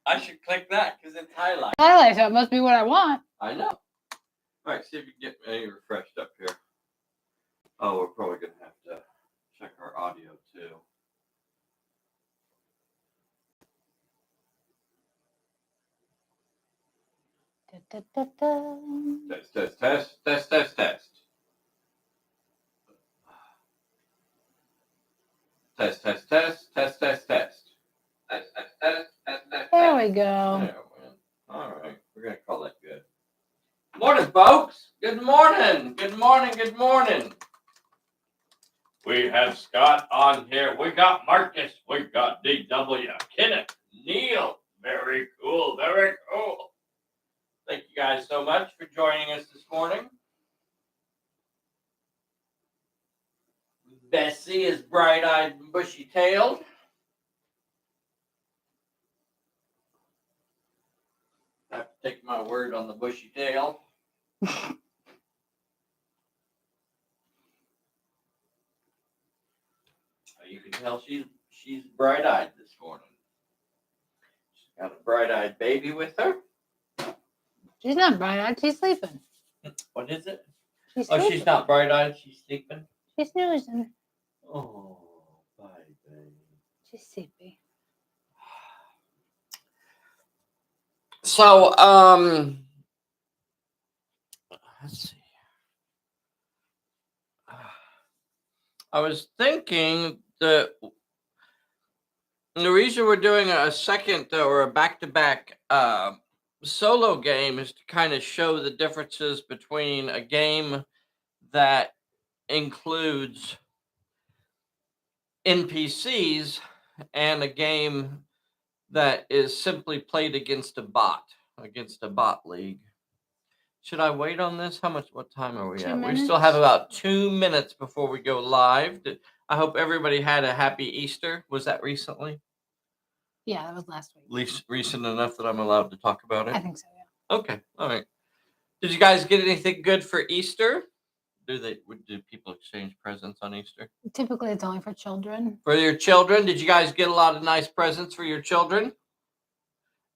I should click that because it's highlighted. Highlight, so it must be what I want. I know. All right, see if you can get any refreshed up here. Oh, we're probably going to have to check our audio too. Test. Test. There we go. There we went. All right, we're going to call that good. Morning, folks. Good morning. We have Scott on here. We got Marcus. We got DW. Kenneth. Neil. Very cool. Thank you guys so much for joining us this morning. Bessie is bright-eyed and bushy-tailed. I have to take my word on the bushy tail. You can tell she's bright-eyed this morning. She's got a bright-eyed baby with her. She's not bright-eyed. She's sleeping. What is it? She's She's not bright-eyed. She's sleeping. She's snoozing. Oh, baby. She's sleepy. So, let's see. I was thinking that the reason we're doing a second or a back-to-back solo game is to kind of show the differences between a game that includes NPCs and a game that is simply played against a bot league. Should I wait on this? What time are we 2 at? minutes? We still have about 2 minutes before we go live. I hope everybody had a happy Easter. Was that recently? Yeah, that was last week. At least recent enough that I'm allowed to talk about it? I think so, yeah. Okay, all right. Did you guys get anything good for Easter? Do people exchange presents on Easter? Typically, it's only for children. For your children? Did you guys get a lot of nice presents for your children?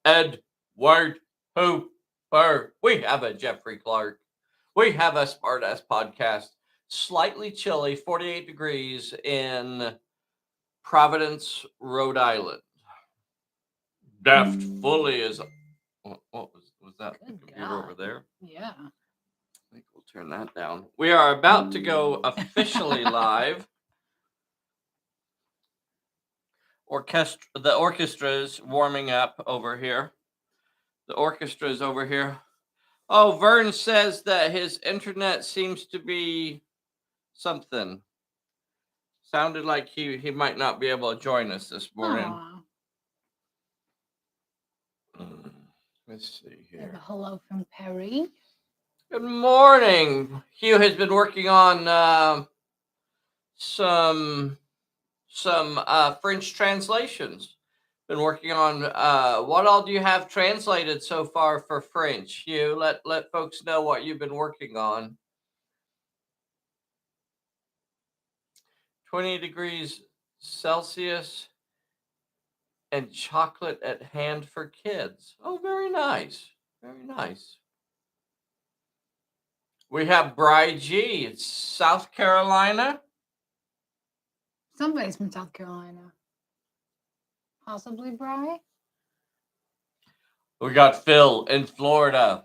Edward Hooper. We have a Jeffrey Clark. We have a Smartass podcast. Slightly chilly, 48 degrees in Providence, Rhode Island. Deft fully is. What was that? Good The computer God. over there? Yeah. I think we'll turn that down. We are about to go officially live. The orchestra is warming up over here. The orchestra is over here. Oh, Vern says that his internet seems to be something. Sounded like he might not be able to join us this morning. Aww. Let's see We have a here. hello from Perry. Good morning. Hugh has been working on some French translations. Been working on what all do you have translated so far for French? Hugh, let folks know what you've been working on. 20 degrees Celsius and chocolate at hand for kids. Oh, very nice. Very nice. We have Bri G. It's South Carolina. Somebody's from South Carolina. Possibly Bri. We got Phil in Florida.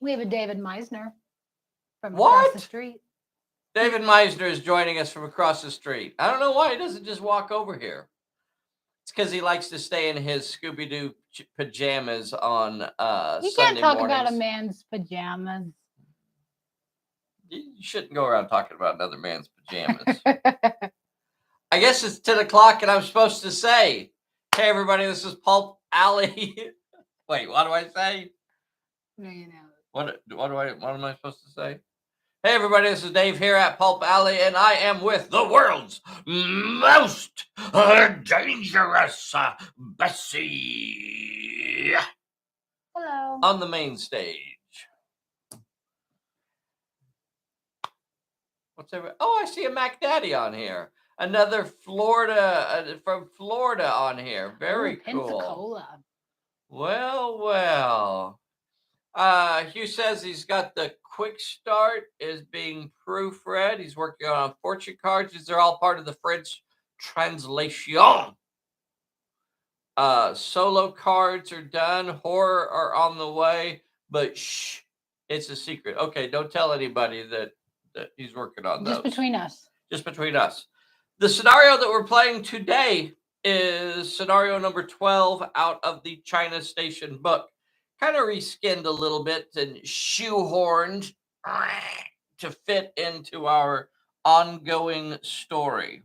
We have a David Meisner from What? across the street. David Meisner is joining us from across the street. I don't know why he doesn't just walk over here. It's because he likes to stay in his Scooby-Doo pajamas on You Sunday can't talk mornings. about a man's pajamas. You shouldn't go around talking about another man's pajamas. I guess it's 10 o'clock and I'm supposed to say, hey, everybody, this is Pulp Alley. Wait, what do I say? No, you know. What am I supposed to say? Hey, everybody, this is Dave here at Pulp Alley, and I am with the world's most dangerous Bessie Hello. on the main stage. Oh, I see a Mac Daddy on here. Another Florida, from Florida on here. Very cool. Pensacola. Well. Hugh says he's got the quick start is being proofread. He's working on fortune cards. These are all part of the French translation. Solo cards are done. Horror are on the way, but shh, it's a secret. Okay, don't tell anybody that he's working on those. Just between us. Just between us. The scenario that we're playing today is scenario number 12 out of the China Station book. Kind of reskinned a little bit and shoehorned to fit into our ongoing story.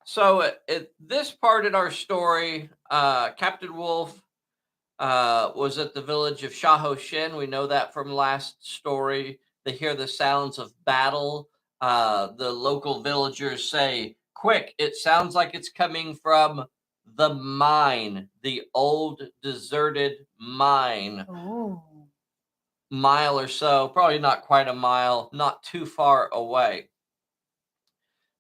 So at this part in our story, Captain Wolf was at the village of Shahoshin. We know that from last story. They hear the sounds of battle. The local villagers say, "Quick, it sounds like it's coming from the mine, the old deserted mine." Oh. Mile or so, probably not quite a mile, not too far away.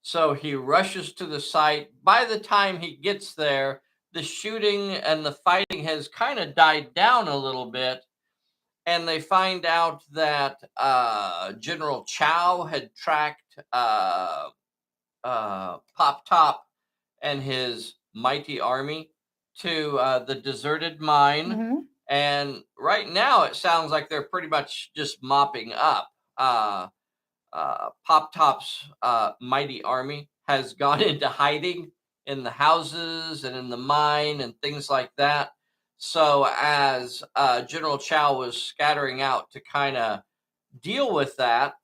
So he rushes to the site. By the time he gets there, the shooting and the fighting has kind of died down a little bit. And they find out that General Chow had tracked Pop Top and his mighty army to the deserted mine. Mm-hmm. And right now, it sounds like they're pretty much just mopping up. Pop Top's mighty army has gone into hiding in the houses and in the mine and things like that. So as General Chow was scattering out to kind of deal with that,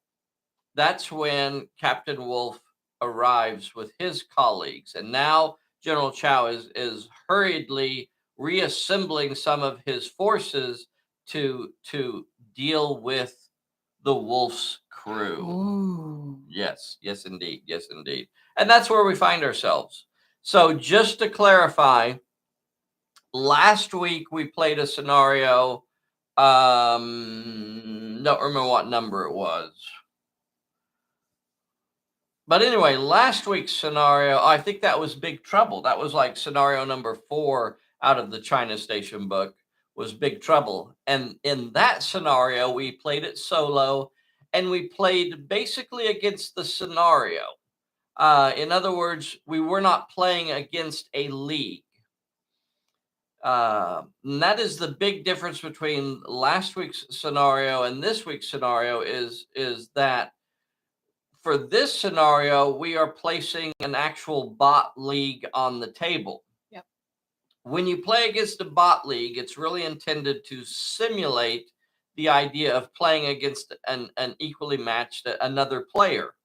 that's when Captain Wolf arrives with his colleagues. And now General Chow is hurriedly reassembling some of his forces to deal with the Wolf's crew. Ooh. Yes, yes, indeed. Yes, indeed. And that's where we find ourselves. So just to clarify, last week we played a scenario. Don't remember what number it was. But anyway, last week's scenario, I think that was Big Trouble. That was like scenario number 4 out of the China Station book was Big Trouble. And in that scenario, we played it solo and we played basically against the scenario. In other words, we were not playing against a league. And that is the big difference between last week's scenario and this week's scenario is that for this scenario, we are placing an actual bot league on the table. Yep. When you play against a bot league, it's really intended to simulate the idea of playing against an equally matched another player.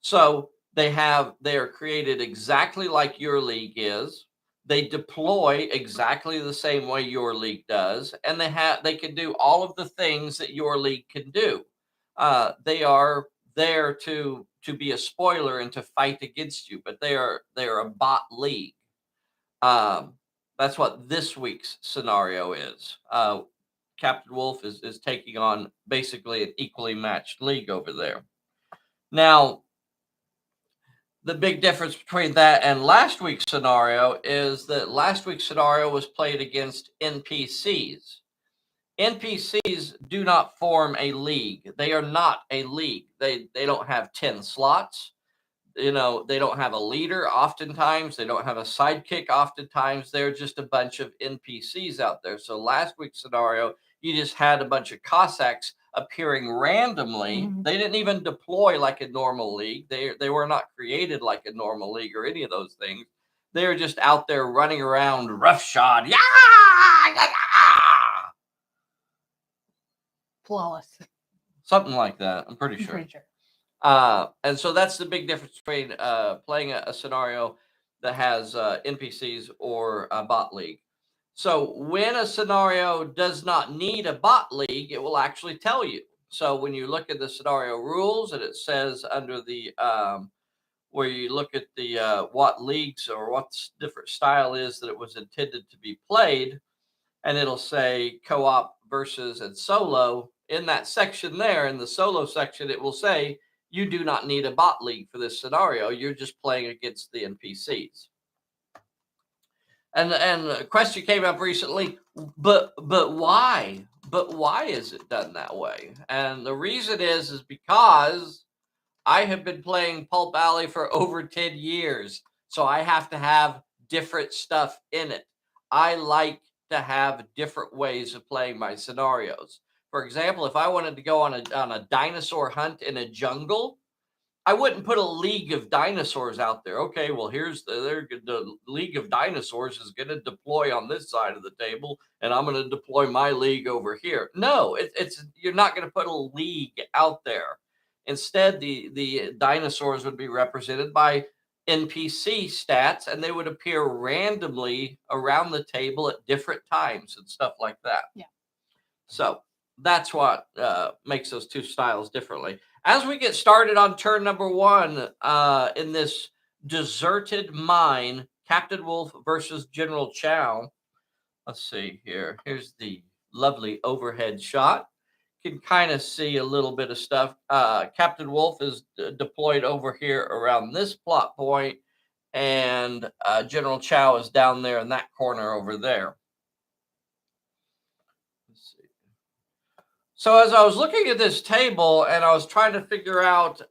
So they are created exactly like your league is. They deploy exactly the same way your league does, and they can do all of the things that your league can do. They are there to be a spoiler and to fight against you, but they are a bot league. That's what this week's scenario is. Captain Wolf is taking on basically an equally matched league over there. Now, the big difference between that and last week's scenario is that last week's scenario was played against NPCs. NPCs do not form a league. They are not a league. They don't have 10 slots. They don't have a leader oftentimes. They don't have a sidekick oftentimes. They're just a bunch of NPCs out there. So last week's scenario, you just had a bunch of Cossacks appearing randomly. Mhm. They didn't even deploy like a normal league. They were not created like a normal league or any of those things. They were just out there running around roughshod. Yeah! Flawless. Something like that. I'm pretty I'm sure. pretty sure. And so that's the big difference between playing a scenario that has NPCs or a bot league. So when a scenario does not need a bot league, it will actually tell you. So when you look at the scenario rules and it says under the where you look at the what leagues or what different style is that it was intended to be played, and it'll say co-op versus and solo. In that section there, in the solo section, it will say you do not need a bot league for this scenario. You're just playing against the NPCs. And a question came up recently, but why? But why is it done that way? And the reason is because I have been playing Pulp Alley for over 10 years, so I have to have different stuff in it. I like to have different ways of playing my scenarios. For example, if I wanted to go on a dinosaur hunt in a jungle, I wouldn't put a league of dinosaurs out there. Okay, well, here's the league of dinosaurs is going to deploy on this side of the table, and I'm going to deploy my league over here. No, it's you're not going to put a league out there. Instead, the dinosaurs would be represented by NPC stats, and they would appear randomly around the table at different times and stuff like that. Yeah. So that's what makes those two styles differently. As we get started on turn number 1 in this deserted mine, Captain Wolf versus General Chow. Let's see here. Here's the lovely overhead shot. You can kind of see a little bit of stuff. Captain Wolf is deployed over here around this plot point, and General Chow is down there in that corner over there. Let's see. So as I was looking at this table and I was trying to figure out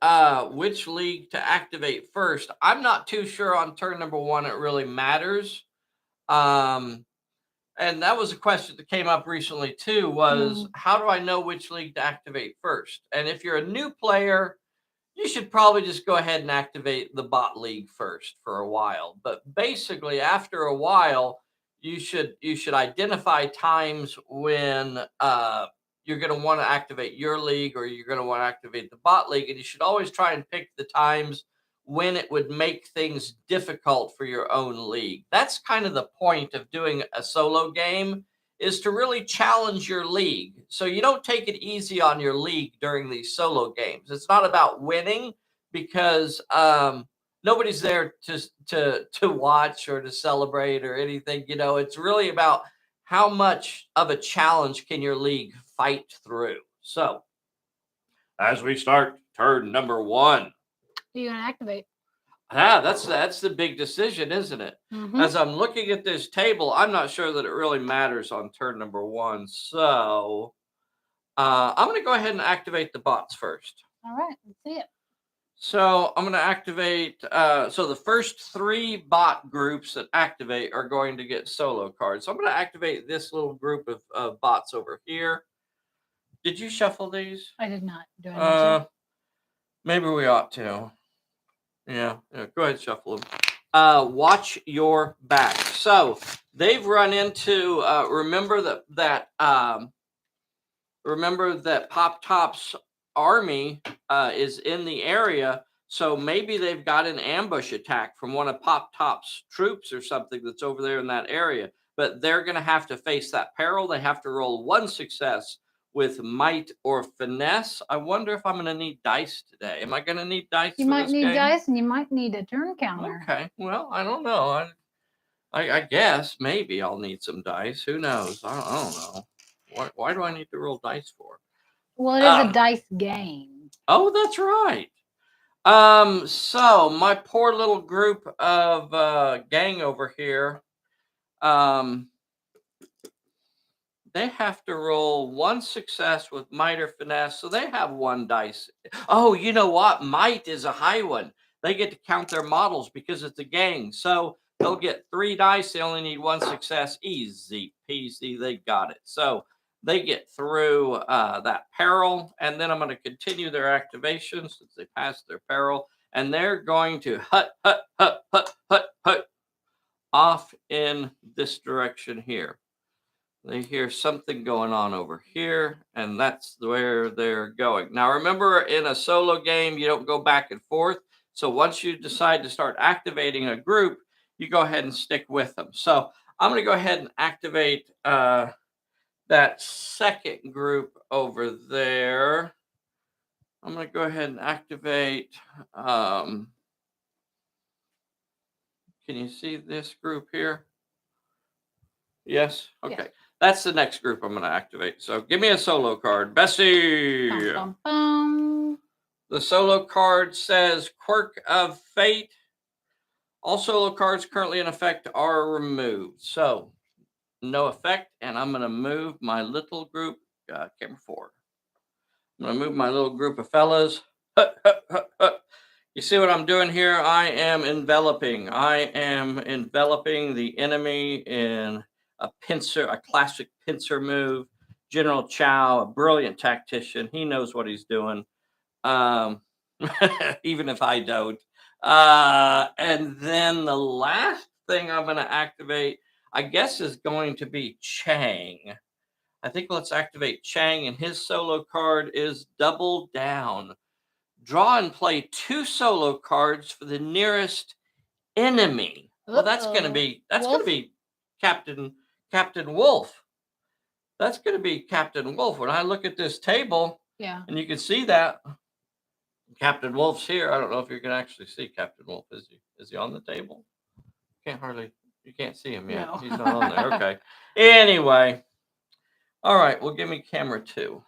which league to activate first, I'm not too sure on turn number 1 it really matters. And that was a question that came up recently too, was how do I know which league to activate first? And if you're a new player, you should probably just go ahead and activate the bot league first for a while. But basically, after a while, you should identify times when you're going to want to activate your league or you're going to want to activate the bot league, and you should always try and pick the times when it would make things difficult for your own league. That's kind of the point of doing a solo game, is to really challenge your league. So you don't take it easy on your league during these solo games. It's not about winning, because nobody's there to watch or to celebrate or anything. You know, it's really about how much of a challenge can your league fight through. So as we start turn number 1. Who are you going to activate? That's the big decision, isn't it? Mhm. As I'm looking at this table, I'm not sure that it really matters on turn number 1. So I'm going to go ahead and activate the bots first. All right, let's see it. So I'm going to activate. So the first 3 bot groups that activate are going to get solo cards. So I'm going to activate this little group of bots over here. Did you shuffle these? I did not. Do I need to? Maybe we ought to. Yeah, go ahead, shuffle them. Watch your back. So they've run into. Remember that Pop Top's army is in the area. So maybe they've got an ambush attack from one of Pop Top's troops or something that's over there in that area. But they're going to have to face that peril. They have to roll 1 success with might or finesse. I wonder if I'm going to need dice today. Am I going to need dice? You might need dice, and you might need a turn counter. Okay. Well, I don't know. I guess maybe I'll need some dice. Who knows? I don't know. Why do I need to roll dice for? Well, it is a dice game. Oh, that's right. So my poor little group of gang over here, they have to roll 1 success with might or finesse, so they have 1 dice. Oh, you know what? Might is a high one. They get to count their models because it's a gang. So they'll get 3 dice. They only need 1 success. Easy peasy. They got it. So they get through that peril. And then I'm going to continue their activation since they passed their peril. And they're going to hut off in this direction here. They hear something going on over here, and that's where they're going. Now, remember, in a solo game, you don't go back and forth. So once you decide to start activating a group, you go ahead and stick with them. So I'm going to go ahead and activate that second group over there. I'm going to go ahead and activate. Can you see this group here? Yes? Okay. Yes. That's the next group I'm going to activate. So give me a solo card. Bessie! Bum, bum, bum. The solo card says Quirk of Fate. All solo cards currently in effect are removed. So no effect, and I'm going to move my little group, camera 4. I'm going to move my little group of fellas. You see what I'm doing here? I am enveloping the enemy in a pincer, a classic pincer move. General Chow, a brilliant tactician. He knows what he's doing. Even if I don't. And then the last thing I'm going to activate, I guess, is going to be Chang. I think let's activate Chang, and his solo card is Double Down. Draw and play 2 solo cards for the nearest enemy. Well, that's going to be Captain Wolf. That's going to be Captain Wolf. When I look at this table, Yeah. and you can see that Captain Wolf's here. I don't know if you can actually see Captain Wolf. Is he on the table? You can't see him yet. No. He's not on there. Okay. Anyway. All right. Well, give me camera 2.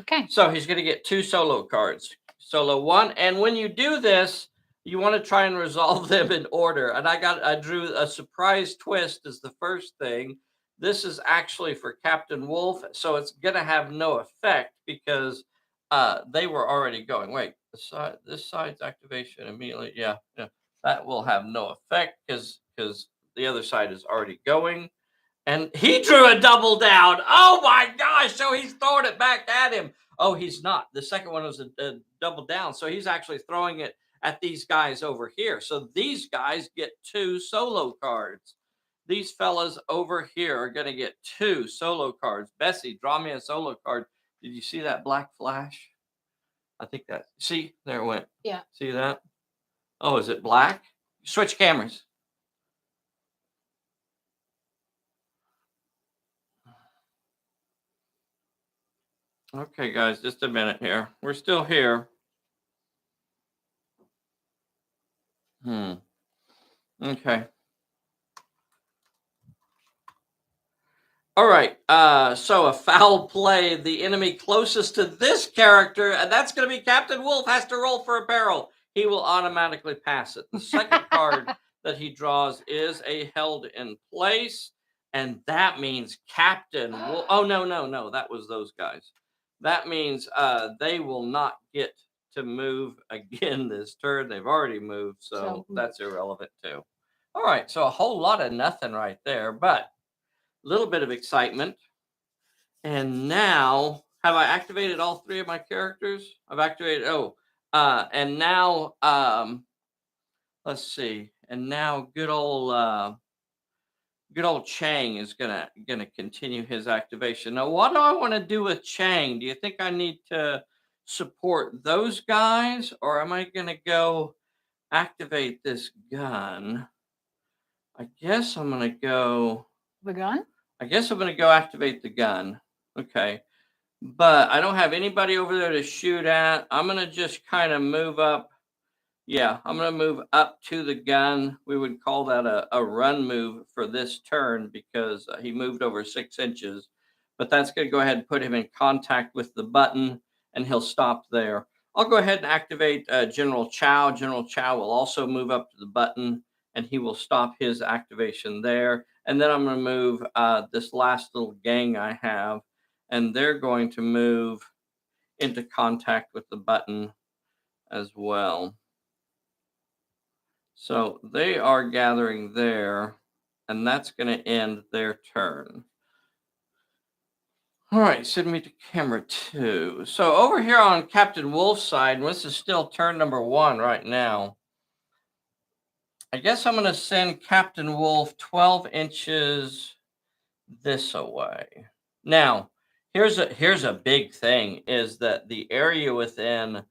Okay. So he's going to get 2 solo cards. Solo 1. And when you do this, you want to try and resolve them in order. And I drew a surprise twist as the first thing. This is actually for Captain Wolf. So it's going to have no effect because they were already going. Wait, this side's activation immediately. Yeah. That will have no effect because the other side is already going. And he drew a double down. Oh my gosh. So he's throwing it back at him. Oh, he's not. The second one was a double down. So he's actually throwing it at these guys over here. So these guys get 2 solo cards. These fellas over here are going to get 2 solo cards. Bessie, draw me a solo card. Did you see that black flash? I think that. See, there it went. Yeah. See that? Oh, is it black? Switch cameras. Okay, guys, just a minute here. We're still here. Okay. All right. So a foul play. The enemy closest to this character, and that's going to be Captain Wolf, has to roll for a Peril. He will automatically pass it. The second card that he draws is a held in place, and that means Captain Wolf. Oh, no. That was those guys. That means they will not get to move again this turn. They've already moved, so that's irrelevant too. All right. So a whole lot of nothing right there, but little bit of excitement. And now, have I activated all 3 of my characters? I've activated, and now, let's see. And now good old Chang is gonna continue his activation. Now, what do I want to do with Chang? Do you think I need to support those guys, or am I gonna go activate this gun? I guess I'm gonna go. The gun? I guess I'm going to go activate the gun. Okay. But I don't have anybody over there to shoot at. I'm going to just kind of move up. Yeah, I'm going to move up to the gun. We would call that a run move for this turn because he moved over 6 inches. But that's going to go ahead and put him in contact with the button, and he'll stop there. I'll go ahead and activate General Chow. General Chow will also move up to the button, and he will stop his activation there. And then I'm going to move this last little gang I have, and they're going to move into contact with the button as well. So they are gathering there, and that's going to end their turn. All right, send me to camera 2. So over here on Captain Wolf's side, and this is still turn number 1 right now, I guess I'm going to send Captain Wolf 12 inches this away. Now, here's a big thing is that the area within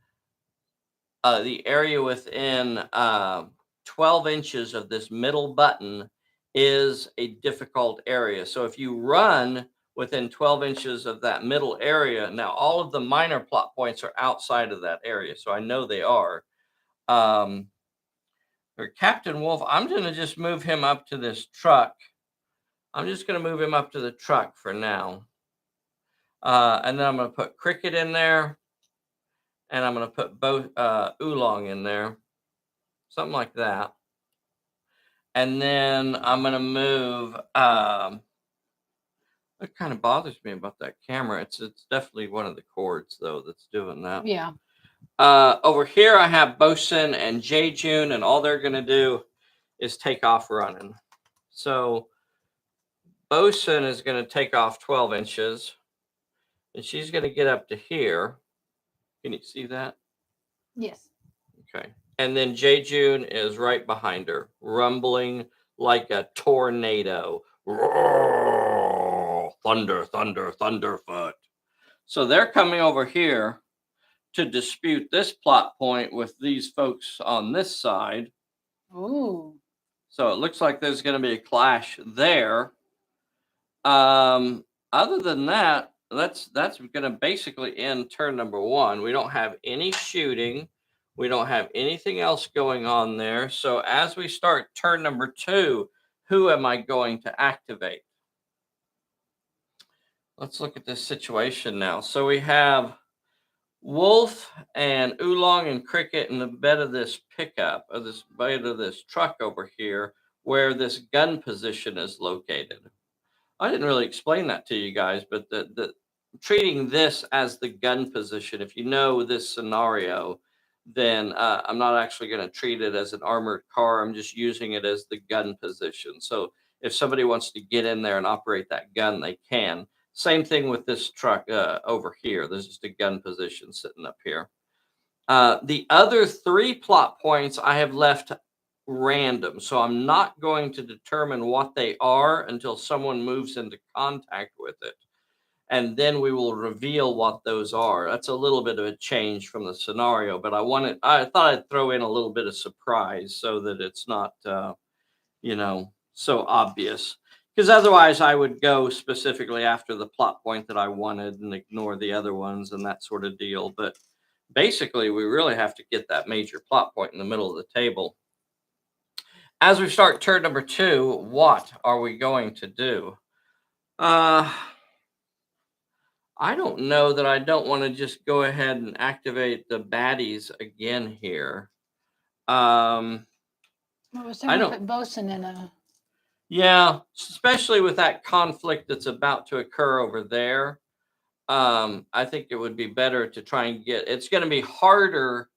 12 inches of this middle button is a difficult area. So if you run within 12 inches of that middle area, now all of the minor plot points are outside of that area. So I know they are. For Captain Wolf, I'm going to just move him up to this truck. I'm just going to move him up to the truck for now. And then I'm going to put Cricket in there. And I'm going to put both Oolong in there. Something like that. And then I'm going to move. It kind of bothers me about that camera. It's definitely one of the cords, though, that's doing that. Yeah. Over here, I have Bosun and J June, and all they're going to do is take off running. So Bosun is going to take off 12 inches, and she's going to get up to here. Can you see that? Yes. Okay. And then J June is right behind her, rumbling like a tornado. Roar! Thunder, thunder, thunderfoot. So they're coming over here to dispute this plot point with these folks on this side. Ooh. So it looks like there's going to be a clash there. Other than that, that's going to basically end turn number 1. We don't have any shooting. We don't have anything else going on there. So as we start turn number 2, who am I going to activate? Let's look at this situation now. So we have Wolf and Oolong and Cricket in the bed of this pickup, or this bed of this truck over here, where this gun position is located. I didn't really explain that to you guys, but the treating this as the gun position, if you know this scenario, then I'm not actually going to treat it as an armored car. I'm just using it as the gun position. So if somebody wants to get in there and operate that gun, they can. Same thing with this truck over here. There's just a gun position sitting up here. The other 3 plot points I have left random. So I'm not going to determine what they are until someone moves into contact with it. And then we will reveal what those are. That's a little bit of a change from the scenario, but I thought I'd throw in a little bit of surprise so that it's not, so obvious. Because otherwise I would go specifically after the plot point that I wanted and ignore the other ones and that sort of deal. But basically, we really have to get that major plot point in the middle of the table. As we start turn number 2, what are we going to do? I don't know that I don't want to just go ahead and activate the baddies again here. Well, we're I going to don't. put Bosun in a. Yeah, especially with that conflict that's about to occur over there. I think it would be better to try and get. It's going to be harder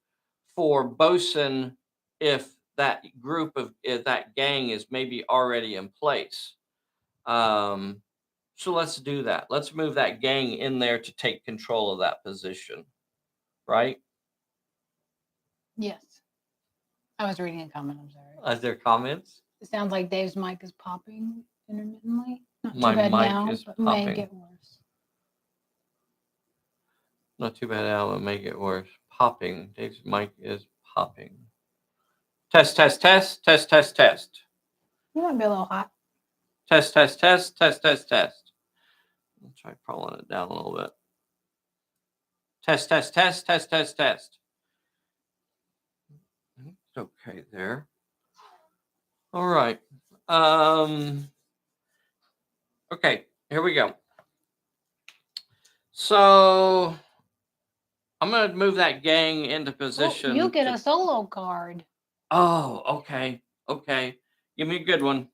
for Bosun if that group of if that gang is maybe already in place. So let's do that. Let's move that gang in there to take control of that position, right? Yes. I was reading a comment. I'm sorry. Are there comments? It sounds like Dave's mic is popping intermittently. Not My too bad mic now, is but may popping. get worse. Not too bad, Al. It may get worse. Popping. Dave's mic is popping. Test, test, test, test, test, test. You might be a little hot. Test, test, test, test, test, test. I'll try pulling it down a little bit. Test, test, test, test, test, test. It's okay there. All right. Okay, here we go. So I'm going to move that gang into position. Oh, you get a solo card. Oh, okay. Okay. Give me a good one.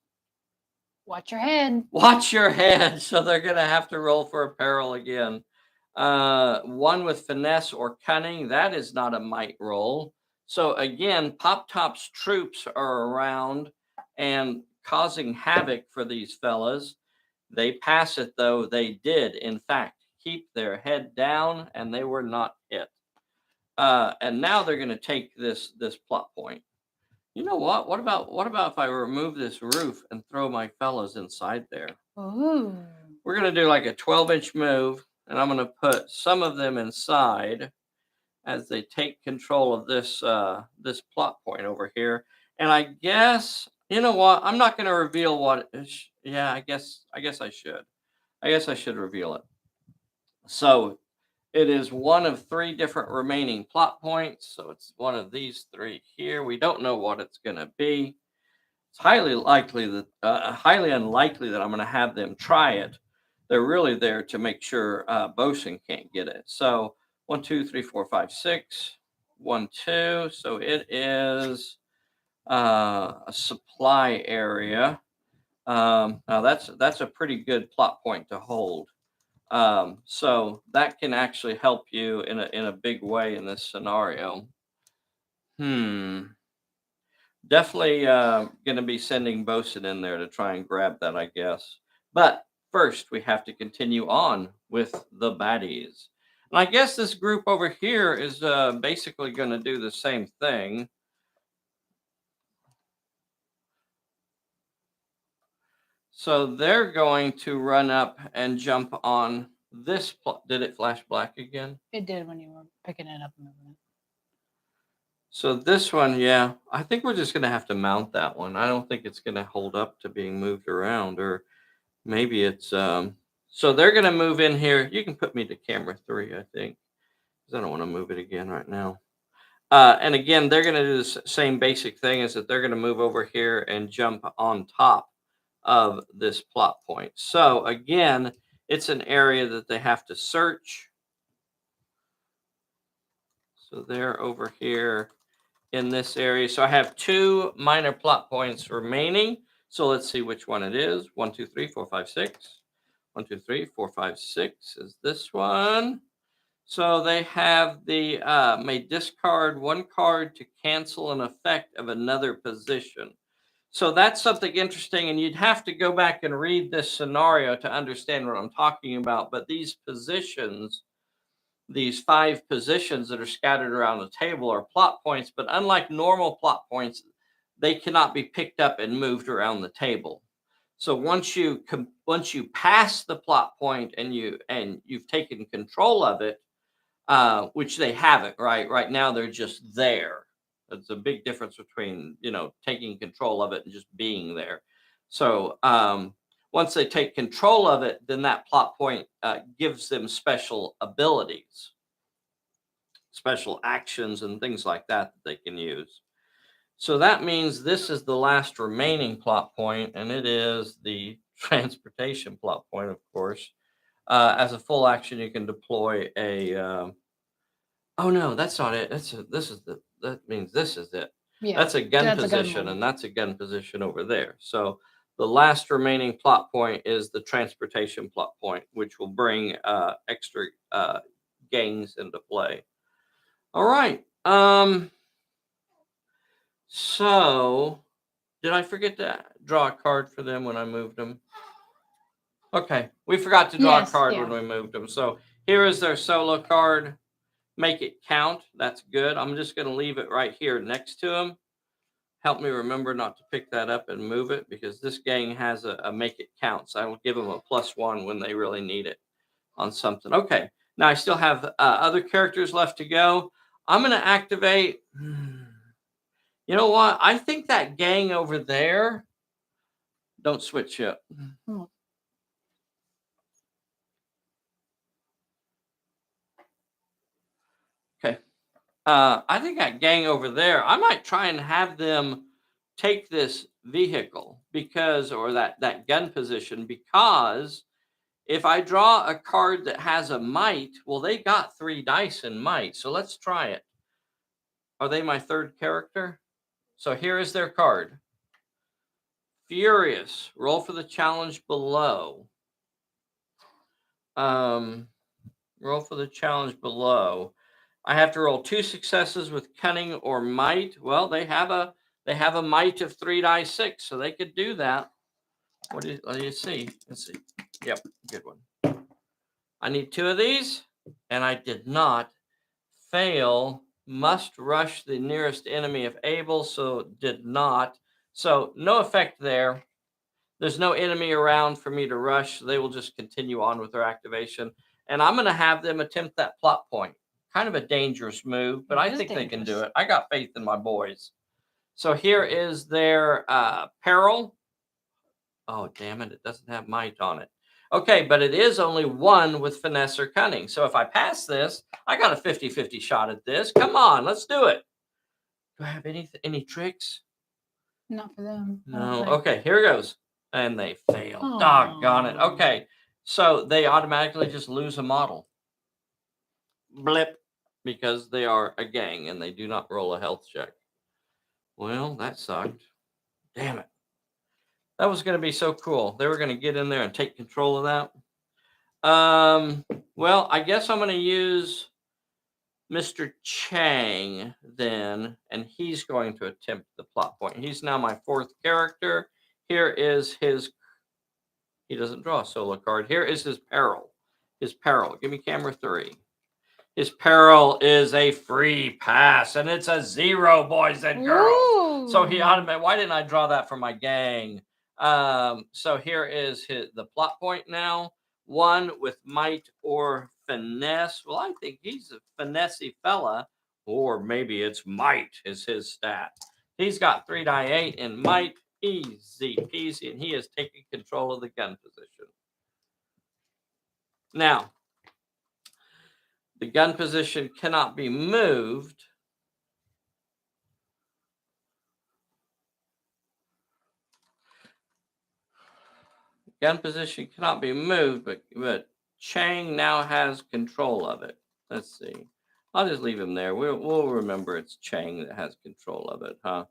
Watch your head. Watch your head. So they're going to have to roll for a peril again. One with finesse or cunning. That is not a might roll. So again, Pop Top's troops are around and causing havoc for these fellas. They pass it, though. They did, in fact, keep their head down, and they were not hit. And now they're going to take this plot point. You know what? What about if I remove this roof and throw my fellows inside there? Ooh. We're going to do like a 12-inch move, and I'm going to put some of them inside as they take control of this this plot point over here. And I guess, you know what? I'm not going to reveal what it is. Yeah, I guess I should. I guess I should reveal it. So it is one of 3 different remaining plot points. So it's one of these 3 here. We don't know what it's going to be. It's highly unlikely that I'm going to have them try it. They're really there to make sure Bosun can't get it. So 1, 2, 3, 4, 5, 6. 1, 2. So it is a supply area. Now that's a pretty good plot point to hold. So that can actually help you in a big way in this scenario. Hmm. Definitely going to be sending Bosun in there to try and grab that, I guess. But first, we have to continue on with the baddies. And I guess this group over here is basically going to do the same thing. So they're going to run up and jump on this. Did it flash black again? It did when you were picking it up and moving it. So this one, yeah, I think we're just going to have to mount that one. I don't think it's going to hold up to being moved around, or maybe it's so they're going to move in here. You can put me to camera 3, I think, because I don't want to move it again right now. And again, they're going to do the same basic thing, is that they're going to move over here and jump on top of this plot point. So again, it's an area that they have to search. So they're over here in this area. So I have 2 minor plot points remaining. So let's see which one it is. 1, 2, 3, 4, 5, 6. 1, 2, 3, 4, 5, 6 is this one. So they have the may discard 1 card to cancel an effect of another position. So that's something interesting, and you'd have to go back and read this scenario to understand what I'm talking about. But these positions, these 5 positions that are scattered around the table, are plot points, but unlike normal plot points, they cannot be picked up and moved around the table. So once you pass the plot point and you've taken control of it, which they haven't, right now they're just there. It's a big difference between taking control of it and just being there. So once they take control of it, then that plot point gives them special abilities, special actions, and things like that they can use. So that means this is the last remaining plot point, and it is the transportation plot point, of course. As a full action, you can deploy a. Oh no, that's not it. That means this is it. Yeah. That's a gun that's a gun position, one. and that's a gun position over there. So the last remaining plot point is the transportation plot point, which will bring extra gangs into play. All right. So did I forget to draw a card for them when I moved them? Okay, we forgot to draw a card when we moved them. So here is their solo card. Make it count. That's good. I'm just going to leave it right here next to them. Help me remember not to pick that up and move it, because this gang has a make it count. So I will give them a +1 when they really need it on something. Okay, now I still have other characters left to go. I'm going to activate. You know what? I think that gang over there. Don't switch yet. Okay. I think that gang over there, I might try and have them take this vehicle, or that gun position, because if I draw a card that has a might, well, they got 3 dice in might. So let's try it. Are they my 3rd character? So here is their card. Furious. Roll for the challenge below. Roll for the challenge below. I have to roll 2 successes with cunning or might. Well, they have a might of 3 die 6, so they could do that. What do you see? Let's see. Yep, good one. I need 2 of these, and I did not. Fail. Must rush the nearest enemy if able, so did not. So no effect there. There's no enemy around for me to rush. So they will just continue on with their activation. And I'm going to have them attempt that plot point. Kind of a dangerous move, but I think they can do it. I got faith in my boys. So here is their Peril. Oh, damn it. It doesn't have might on it. Okay, but it is only 1 with finesse or cunning. So if I pass this, I got a 50-50 shot at this. Come on, let's do it. Do I have any tricks? Not for them. No. Okay, here it goes. And they fail. Doggone it. Okay, so they automatically just lose a model. Blip. Because they are a gang and they do not roll a health check. Well, that sucked. Damn it. That was going to be so cool. They were going to get in there and take control of that. Well, I guess I'm going to use Mr. Chang then, and he's going to attempt the plot point. He's now my fourth character. Here is his, he doesn't draw a solo card. Here is his Peril. His Peril. Give me camera 3. His Peril is a free pass, and it's a 0, boys and girls. So he automatically, why didn't I draw that for my gang? So here is the plot point now. 1 with might or finesse. Well, I think he's a finessey fella, or maybe it's might is his stat. He's got 3 die 8 in might, easy peasy, and he is taking control of the gun position. Now, the gun position cannot be moved. Gun position cannot be moved, but Chang now has control of it. Let's see. I'll just leave him there. We'll remember it's Chang that has control of it, huh?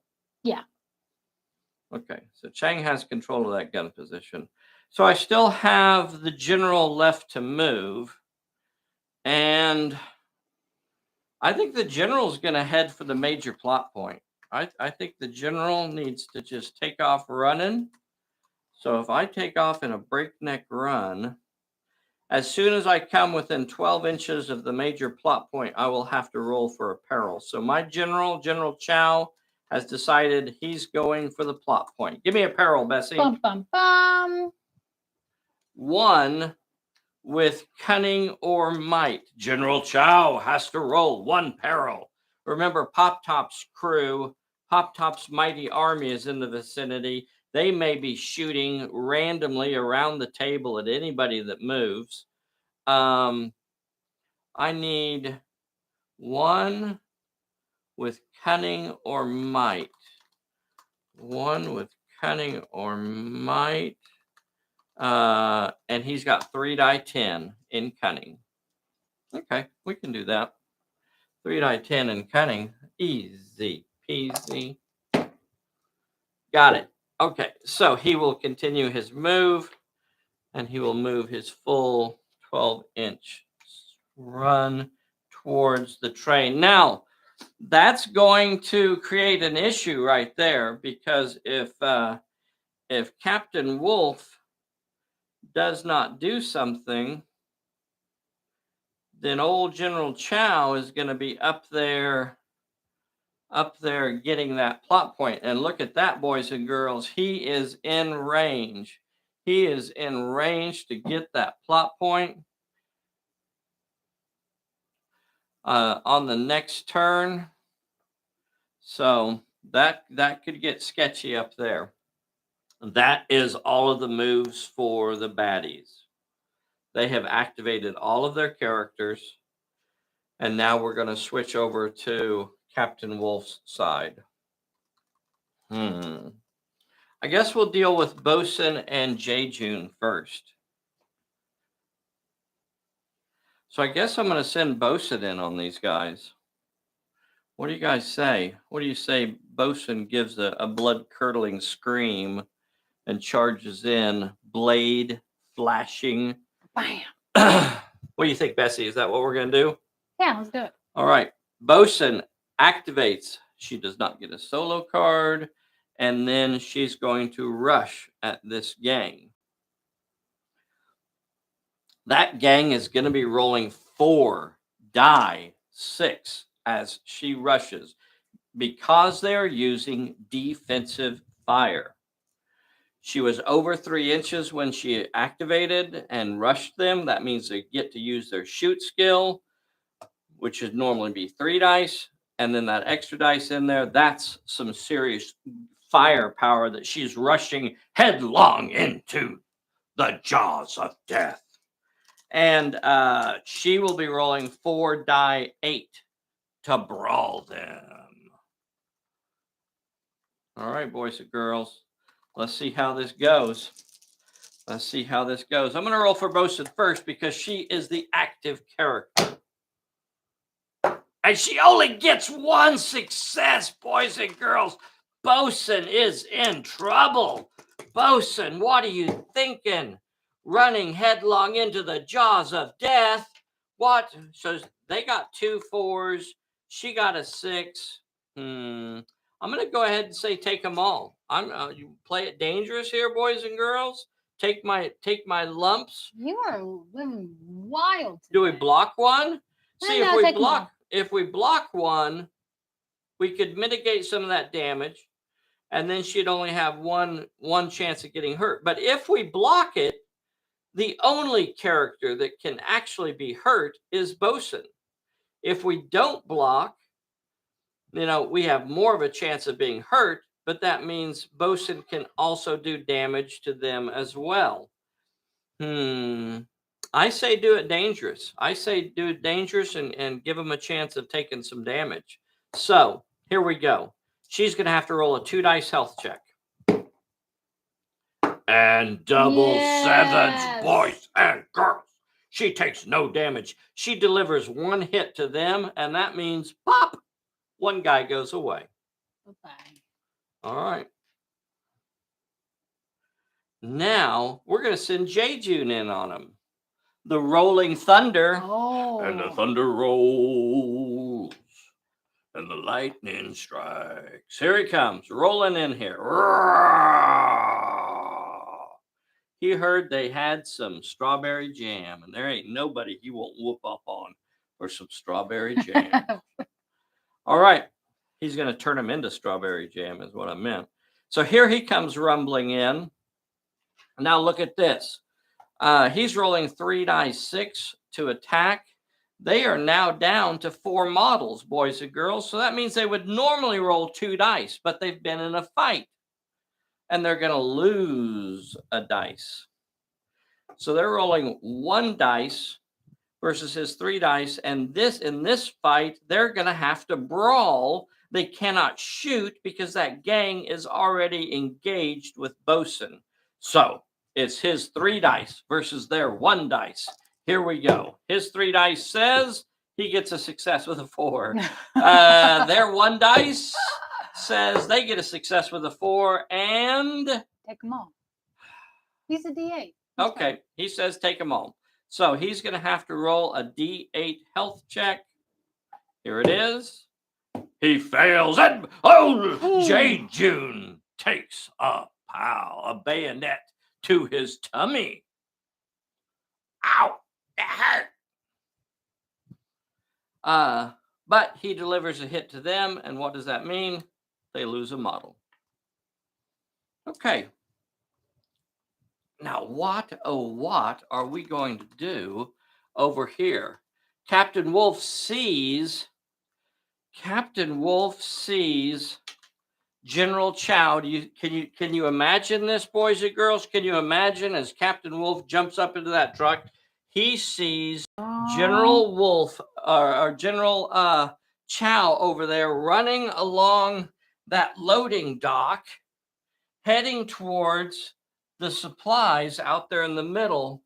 Yeah. Okay, so Chang has control of that gun position. So I still have the general left to move. And I think the general is going to head for the major plot point. I think the general needs to just take off running. So if I take off in a breakneck run, as soon as I come within 12 inches of the major plot point, I will have to roll for a peril. So my General Chow, has decided he's going for the plot point. Give me a peril, Bessie. Bum, bum, bum. 1 with cunning or might. General Chow has to roll 1 peril. Remember, Pop Top's crew, Pop Top's mighty army is in the vicinity. They may be shooting randomly around the table at anybody that moves. I need 1 with cunning or might. 1 with cunning or might. And he's got 3 die 10 in cunning. Okay, we can do that. 3 die 10 in cunning. Easy peasy. Got it. Okay, so he will continue his move, and he will move his full 12-inch run towards the train. Now, that's going to create an issue right there, because if Captain Wolf does not do something, then old General Chow is going to be up there getting that plot point. And look at that, boys and girls. He is in range. He is in range to get that plot point on the next turn. So that could get sketchy up there. That is all of the moves for the baddies. They have activated all of their characters. And now we're going to switch over to Captain Wolf's side. I guess we'll deal with Bosun and Jae-Jun first. So I guess I'm going to send Bosun in on these guys. What do you guys say? What do you say Bosun gives a blood-curdling scream and charges in, blade flashing? Bam. What do you think, Bessie? Is that what we're going to do? Yeah, let's do it. All right. Bosun activates. She does not get a solo card. And then she's going to rush at this gang. That gang is going to be rolling 4 die 6 as she rushes, because they are using defensive fire. She was over 3 inches when she activated and rushed them. That means they get to use their shoot skill, which would normally be 3 dice. And then that extra dice in there, that's some serious firepower that she's rushing headlong into the jaws of death. And she will be rolling 4 die 8 to brawl them. All right, boys and girls. Let's see how this goes. Let's see how this goes. I'm going to roll for Bosun first because she is the active character. And she only gets 1 success, boys and girls. Bosun is in trouble. Bosun, what are you thinking? Running headlong into the jaws of death. What? So they got 2 4s. She got a 6. I'm going to go ahead and say take them all. You play it dangerous here, boys and girls. Take my lumps. You are living wild. Do we today. block one? See, No, take 'em all. if we block one, we could mitigate some of that damage, and then she'd only have one chance of getting hurt. But if we block it, the only character that can actually be hurt is Bosun. If we don't block, we have more of a chance of being hurt, but that means Bosun can also do damage to them as well. I say do it dangerous. I say do it dangerous and give them a chance of taking some damage. So here we go. She's going to have to roll a 2 dice health check. And double sevens, boys and girls. She takes no damage. She delivers 1 hit to them, and that means pop, 1 guy goes away. Bye-bye. All right. Now we're going to send J-June in on him. The rolling thunder. Oh. And the thunder rolls. And the lightning strikes. Here he comes, rolling in here. He heard they had some strawberry jam, and there ain't nobody he won't whoop up on for some strawberry jam. All right. He's going to turn him into strawberry jam is what I meant. So here he comes rumbling in. Now look at this. He's rolling 3 dice 6 to attack. They are now down to 4 models, boys and girls. So that means they would normally roll 2 dice, but they've been in a fight. And they're going to lose a dice. So they're rolling 1 dice versus his 3 dice. And in this fight, they're going to have to brawl. They cannot shoot because that gang is already engaged with Bosun. So it's his 3 dice versus their 1 dice. Here we go. His 3 dice says he gets a success with a 4. Their 1 dice says they get a success with a 4 and Take them all. He's a D8. Okay, he says take them all. So he's going to have to roll a D8 health check. Here it is. He fails and J-June takes a bayonet to his tummy. Ow, that hurt. But he delivers a hit to them, and what does that mean? They lose a model. Okay. Now, what are we going to do over here? Captain Wolf sees General Chow. Can you imagine this, boys and girls? Can you imagine as Captain Wolf jumps up into that truck, he sees General Wolf or General Chow over there running along that loading dock, heading towards the supplies out there in the middle.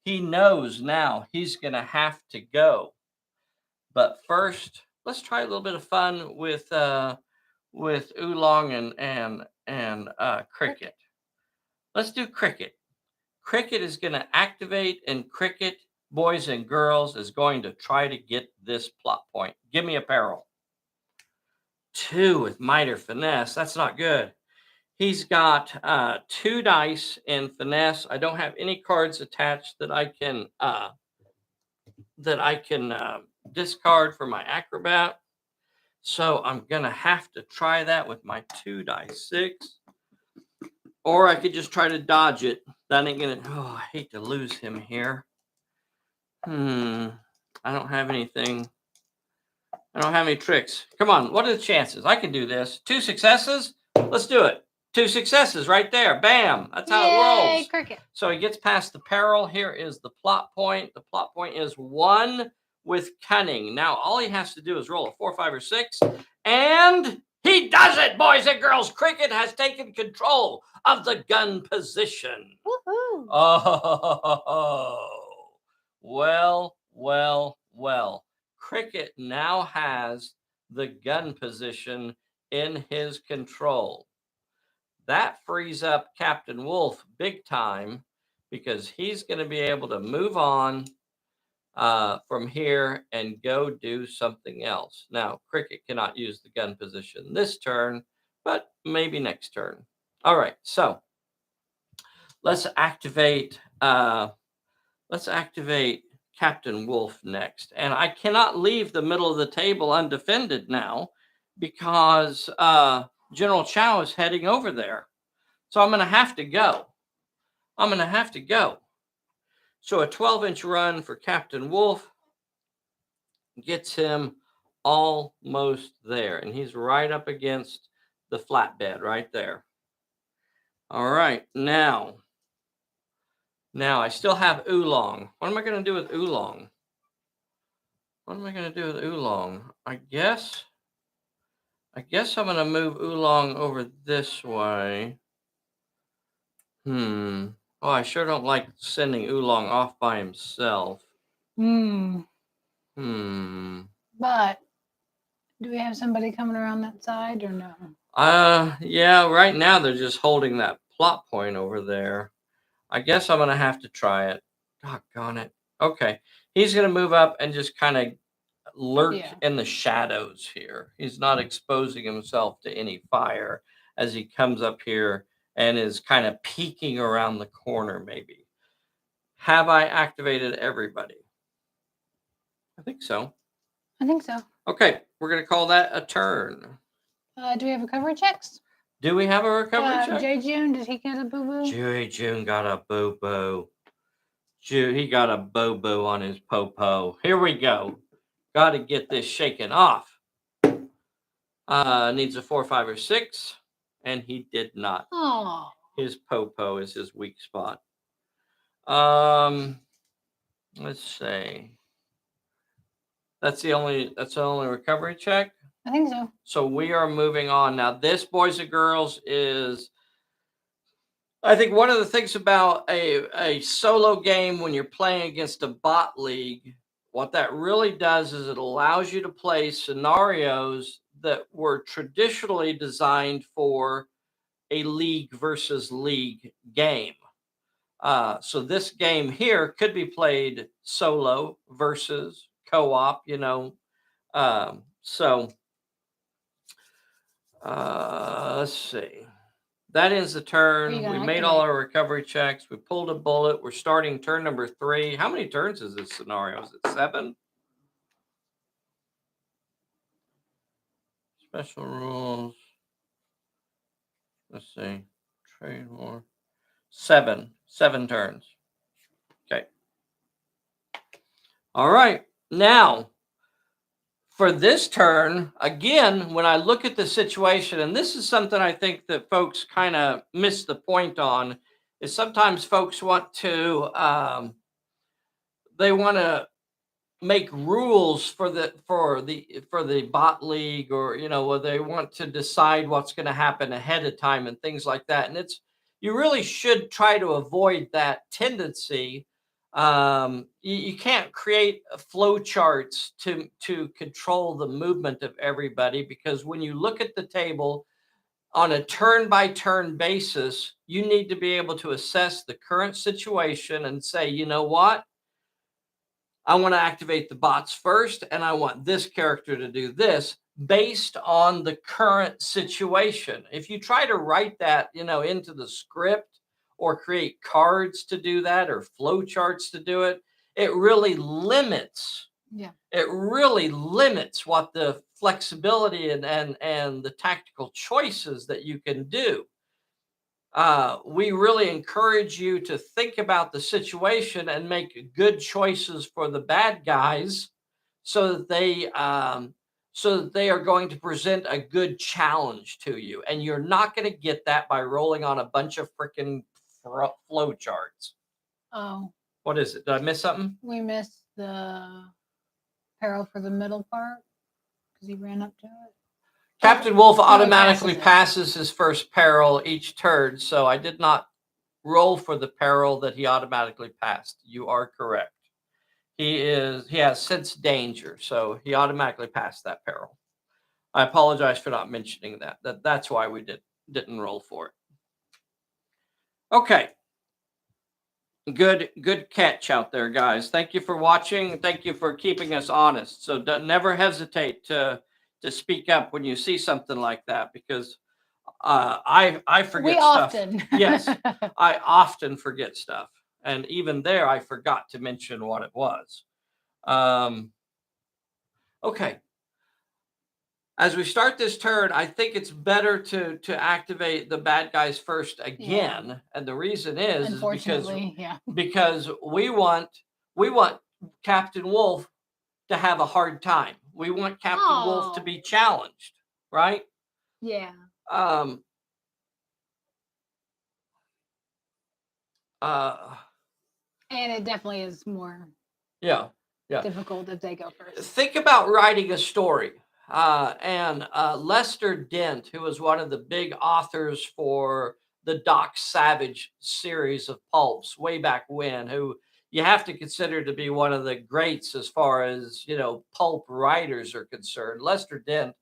He knows now he's going to have to go. But first, let's try a little bit of fun with Oolong and Cricket. Let's do Cricket. Cricket is going to activate, and Cricket, boys and girls, is going to try to get this plot point. Give me a Peril. 2 with might or finesse. That's not good. He's got 2 dice in finesse. I don't have any cards attached that I can discard for my acrobat. So I'm going to have to try that with my 2 dice 6. Or I could just try to dodge it. That ain't going to... Oh, I hate to lose him here. I don't have anything. I don't have any tricks. Come on, what are the chances? I can do this. 2 successes? Let's do it. 2 successes right there. Bam. That's how it rolls. Cricket. So he gets past the Peril. Here is the plot point. The plot point is 1 with cunning. Now, all he has to do is roll a 4, 5, or 6. And he does it, boys and girls. Cricket has taken control of the gun position. Woohoo. Oh, well. Cricket now has the gun position in his control. That frees up Captain Wolf big time because he's going to be able to move on from here and go do something else. Now, Cricket cannot use the gun position this turn, but maybe next turn. All right, so let's activate. Let's activate Captain Wolf next, and I cannot leave the middle of the table undefended now because General Chow is heading over there. So I'm going to have to go. I'm going to have to go. So a 12-inch run for Captain Wolf gets him almost there. And he's right up against the flatbed right there. All right. Now I still have Oolong. What am I going to do with Oolong? What am I going to do with Oolong? I guess I'm going to move Oolong over this way. Oh, I sure don't like sending Oolong off by himself. But do we have somebody coming around that side or no? Yeah, right now they're just holding that plot point over there. I guess I'm gonna have to try it. Doggone it. Okay. He's gonna move up and just kind of lurk in the shadows here. He's not exposing himself to any fire as he comes up here and is kind of peeking around the corner, maybe. Have I activated everybody? I think so. I think so. Okay, we're going to call that a turn. Do we have recovery checks? Do we have a recovery check? J. June, did he get a boo-boo? J. June got a boo-boo. He got a boo-boo on his po-po. Here we go. Got to get this shaken off. Needs a 4, 5, or 6, and he did not. Oh. His po-po is his weak spot. Let's see. That's the only recovery check? I think so. So we are moving on. Now, this, boys and girls, is, I think, one of the things about a solo game when you're playing against a bot league, what that really does is it allows you to play scenarios that were traditionally designed for a league versus league game. So this game here could be played solo versus co-op, let's see. That ends the turn. We made all our recovery checks. We pulled a bullet. We're starting turn number 3. How many turns is this scenario? Is it 7? Special rules. Let's see. Trade war. 7 turns. Okay. All right. Now, for this turn, again, when I look at the situation, and this is something I think that folks kind of miss the point on, is sometimes folks want to they want to make rules for the bot league, or where they want to decide what's going to happen ahead of time and things like that. And you really should try to avoid that tendency. You can't create flow charts to control the movement of everybody, because when you look at the table on a turn-by-turn basis, you need to be able to assess the current situation and say, you know what? I want to activate the bots first, and I want this character to do this based on the current situation. If you try to write that, into the script or create cards to do that or flow charts to do it, it really limits. Yeah. It really limits what the flexibility and the tactical choices that you can do. We really encourage you to think about the situation and make good choices for the bad guys, so that they are going to present a good challenge to you. And you're not going to get that by rolling on a bunch of freaking flow charts. Oh. What is it? Did I miss something? We missed the Peril for the middle part because he ran up to it. Captain Wolf automatically passes his first peril each turn, so I did not roll for the peril that he automatically passed. You are correct. He has sensed danger, so he automatically passed that peril. I apologize for not mentioning that. That's why we didn't roll for it. Okay. Good catch out there, guys. Thank you for watching. Thank you for keeping us honest. So never hesitate to speak up when you see something like that, because I forget We stuff. often. Yes, I often forget stuff, and even there, I forgot to mention what it was. Okay. As we start this turn, I think it's better to activate the bad guys first again, Yeah. and the reason is because Unfortunately, yeah. because we want Captain Wolf to have a hard time. We want Captain Wolf to be challenged, right? Yeah. Um. And it definitely is more Yeah. difficult if they go first. Think about writing a story. And Lester Dent, who was one of the big authors for the Doc Savage series of pulps way back when, who you have to consider to be one of the greats as far as, pulp writers are concerned. Lester Dent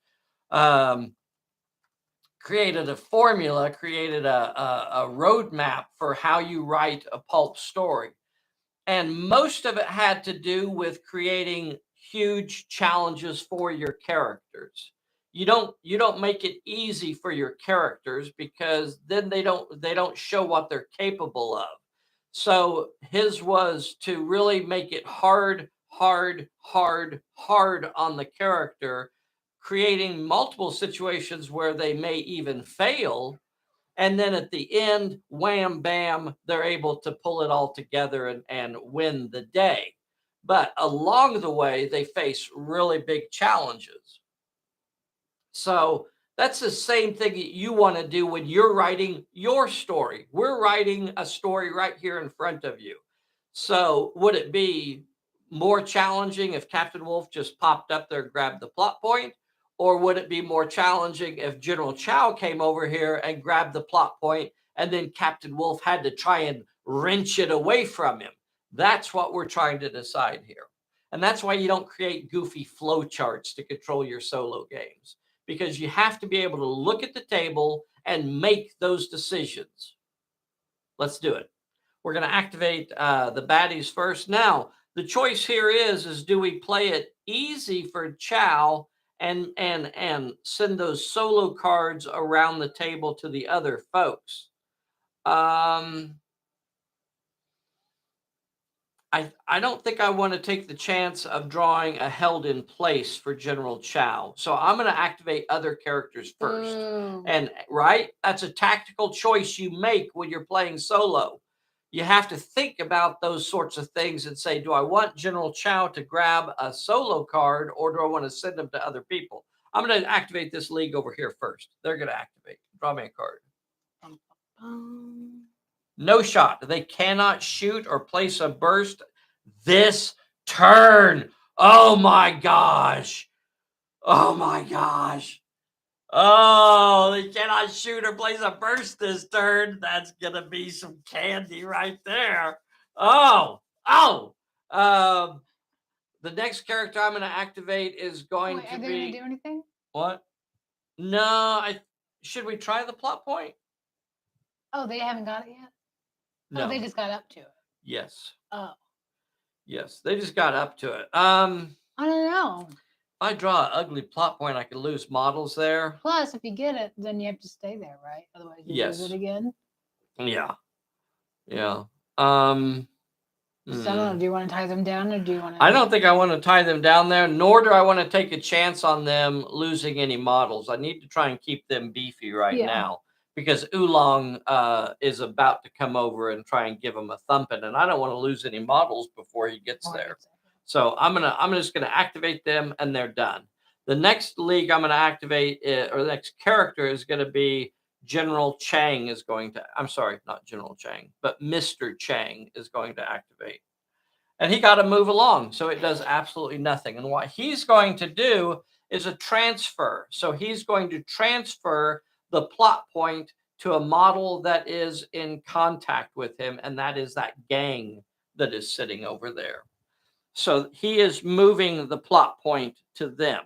created a formula, created a roadmap for how you write a pulp story. And most of it had to do with creating huge challenges for your characters. You don't make it easy for your characters, because then they don't show what they're capable of. So his was to really make it hard on the character, creating multiple situations where they may even fail, and then at the end, wham, bam, they're able to pull it all together and win the day. But along the way, they face really big challenges. So that's the same thing that you want to do when you're writing your story. We're writing a story right here in front of you. So would it be more challenging if Captain Wolf just popped up there and grabbed the plot point? Or would it be more challenging if General Chow came over here and grabbed the plot point, and then Captain Wolf had to try and wrench it away from him? That's what we're trying to decide here. And that's why you don't create goofy flow charts to control your solo games, because you have to be able to look at the table and make those decisions. Let's do it. We're going to activate the baddies first. Now, the choice here is do we play it easy for Chow and send those solo cards around the table to the other folks? I don't think I want to take the chance of drawing a held in place for General Chow. So I'm going to activate other characters first. Ooh. And right, that's a tactical choice you make when you're playing solo. You have to think about those sorts of things and say, do I want General Chow to grab a solo card, or do I want to send them to other people? I'm going to activate this league over here first. They're going to activate. Draw me a card. No shot. They cannot shoot or place a burst this turn. Oh my gosh. Oh my gosh. Oh, they cannot shoot or place a burst this turn. That's going to be some candy right there. Oh. The next character I'm going to activate is going to Are they be. going to do anything? What? No, should we try the plot point? Oh, they haven't got it yet? No. Oh, they just got up to it. Yes. Oh. Yes, they just got up to it. I don't know. If I draw an ugly plot point, I could lose models there. Plus, if you get it, then you have to stay there, right? Otherwise, you lose it again. Yeah. Yeah. So I don't know. Do you want to tie them down, or do you want to? I don't think I want to tie them down there, nor do I want to take a chance on them losing any models. I need to try and keep them beefy right now, because Oolong is about to come over and try and give him a thumping, and I don't want to lose any models before he gets there. So I'm just gonna activate them, and they're done. The next league I'm gonna activate, or the next character is gonna be General Chang is going to. I'm sorry, not General Chang, but Mr. Chang is going to activate. And he got to move along, so it does absolutely nothing. And what he's going to do is a transfer. So he's going to transfer the plot point to a model that is in contact with him, and that is that gang that is sitting over there. So he is moving the plot point to them.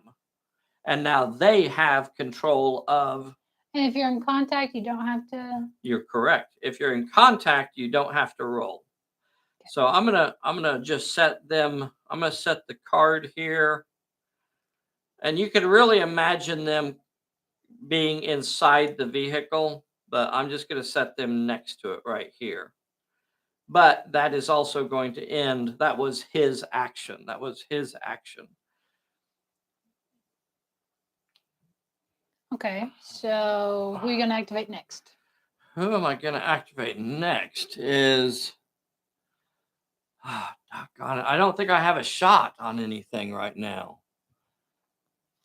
And now they have control of. And if you're in contact, you don't have to. You're correct. If you're in contact, you don't have to roll. Okay. So I'm gonna just set them. I'm gonna set the card here, and you can really imagine them being inside the vehicle, but I'm just gonna set them next to it right here. But that is also going to end. That was his action. That was his action. Okay, so who are you going to activate next? Who am I going to activate next is... Oh, doggone it. I don't think I have a shot on anything right now.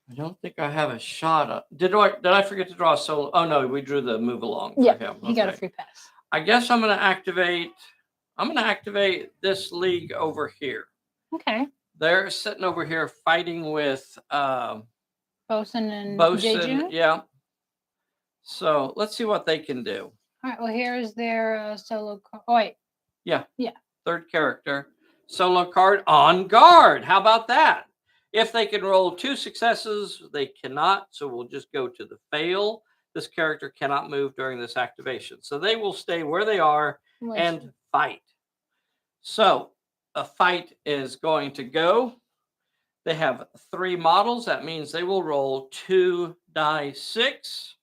I don't think I have a shot. Did I forget to draw a solo? Oh, no, we drew the move along for him. He got a free pass. I guess I'm going to activate this league over here. Okay. They're sitting over here fighting with... Bosun and Bosun, yeah. So let's see what they can do. All right. Well, here's their solo card. Oh, wait. Yeah. Yeah. Third character. Solo card on guard. How about that? If they can roll 2 successes, they cannot. So we'll just go to the fail. This character cannot move during this activation. So they will stay where they are and fight. So a fight is going to go. They have 3 models. That means they will roll 2 die 6.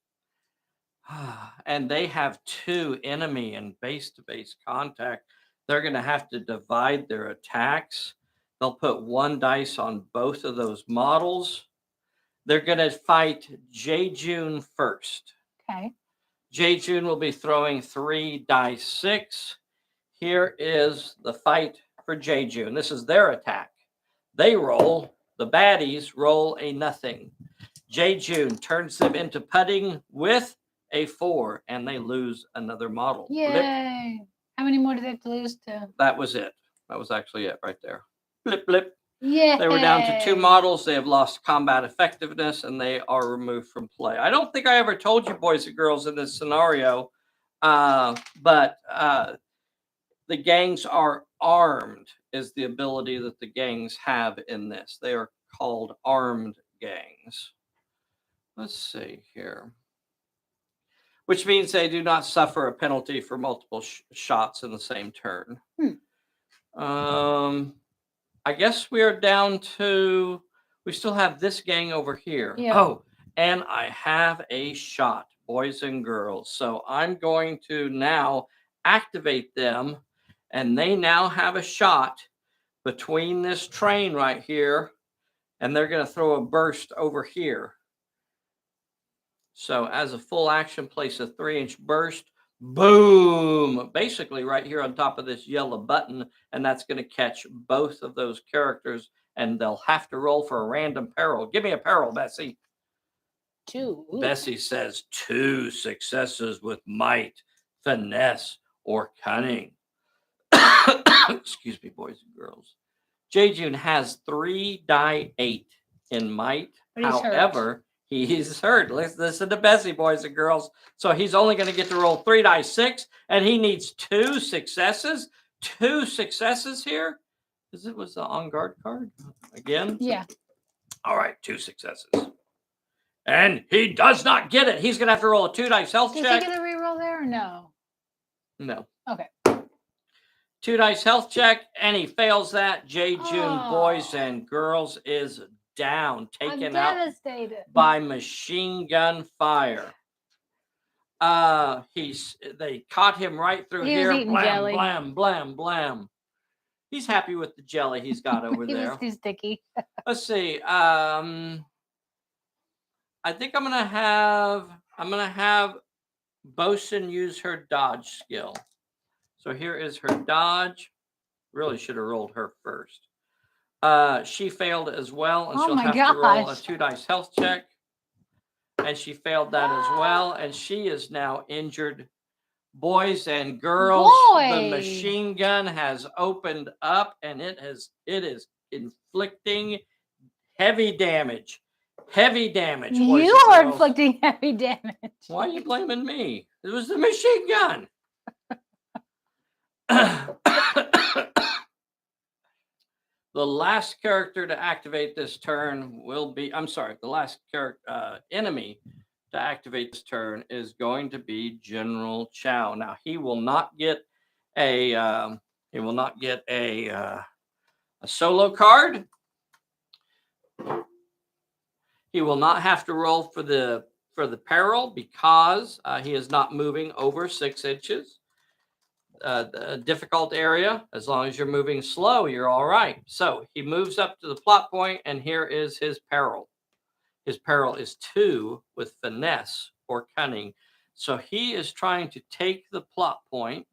And they have 2 enemy and base-to-base contact. They're going to have to divide their attacks. They'll put 1 dice on both of those models. They're going to fight J. June first. Okay. J. June will be throwing 3 die 6. Here is the fight for J. June. This is their attack. They roll, the baddies roll a nothing. J. June turns them into putting with a 4, and they lose another model. Yay! Blip. How many more do they have to lose to? That was it. That was actually it right there. Blip, blip. Yeah. They were down to 2 models. They have lost combat effectiveness, and they are removed from play. I don't think I ever told you, boys and girls, in this scenario, but the gangs are armed is the ability that the gangs have in this. They are called armed gangs. Let's see here. Which means they do not suffer a penalty for multiple shots in the same turn. I guess we are down to... We still have this gang over here. Yeah. Oh, and I have a shot, boys and girls. So I'm going to now activate them. And they now have a shot between this train right here, and they're going to throw a burst over here. So as a full action, place a 3-inch burst. Boom! Basically right here on top of this yellow button, and that's going to catch both of those characters, and they'll have to roll for a random peril. Give me a peril, Bessie. 2. Bessie says 2 successes with might, finesse, or cunning. Excuse me, boys and girls. J. June has 3 die 8 in might. However, he's hurt. Listen to Bessie, boys and girls. So he's only going to get to roll 3 die 6, and he needs 2 successes. 2 successes here. Because it was the on guard card again. Yeah. All right, 2 successes. And he does not get it. He's going to have to roll a 2 dice health check. Does he get a reroll there or no? No. Okay. 2 dice health check, and he fails that. J. June, boys and girls, is down, taken out by machine gun fire. They caught him right through here. Blam, jelly. Blam, blam, blam. He's happy with the jelly he's got over there. He was too sticky. Let's see. I think I'm gonna have Bosun use her dodge skill. So here is her dodge. Really should have rolled her first. She failed as well, and she'll have to roll a 2 dice health check. And she failed that as well, and she is now injured. Boys and girls, the machine gun has opened up, and it is inflicting heavy damage. Heavy damage. You are inflicting heavy damage. Why are you blaming me? It was the machine gun. The last character to activate this turn will be, I'm sorry, the last character enemy to activate this turn is going to be General Chow. Now he will not get a a solo card. He will not have to roll for the peril because he is not moving over 6 inches. The difficult area, as long as you're moving slow, you're all right. So he moves up to the plot point, and here is his peril. His peril is 2 with finesse or cunning. So he is trying to take the plot point.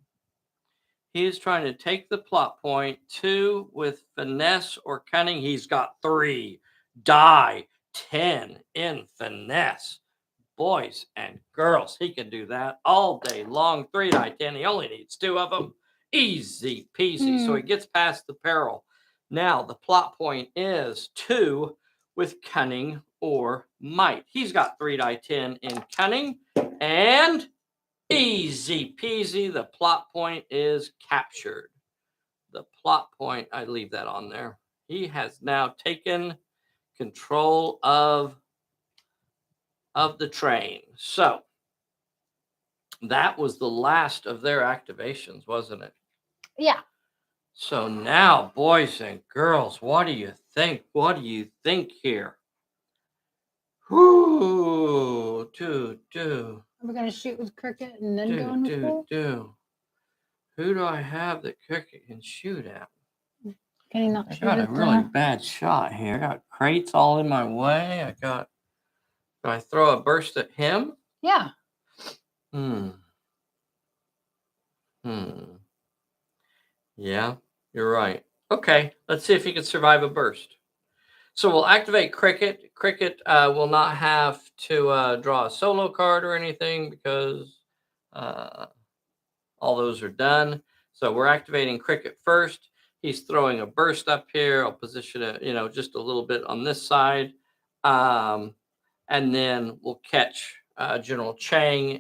He is trying to take the plot point 2 with finesse or cunning. He's got 3 die 10 in finesse. Boys and girls, he can do that all day long. 3 die 10. He only needs 2 of them. Easy peasy. So he gets past the peril. Now the plot point is 2 with cunning or might. He's got 3 die 10 in cunning, and easy peasy. The plot point is captured. The plot point, I leave that on there. He has now taken control of the train. So that was the last of their activations, wasn't it? Yeah. So now, boys and girls, what do you think? What do you think here? Whoo, We're going to shoot with cricket and then go in with full? Who do I have that cricket can shoot at? Can he not I shoot got a at really bad shot here. I got crates all in my way. Do I throw a burst at him? Yeah. Yeah, you're right. Okay, let's see if he can survive a burst. So we'll activate Cricket. Cricket will not have to draw a solo card or anything because all those are done. So we're activating Cricket first. He's throwing a burst up here. I'll position it, just a little bit on this side. And then we'll catch General Chow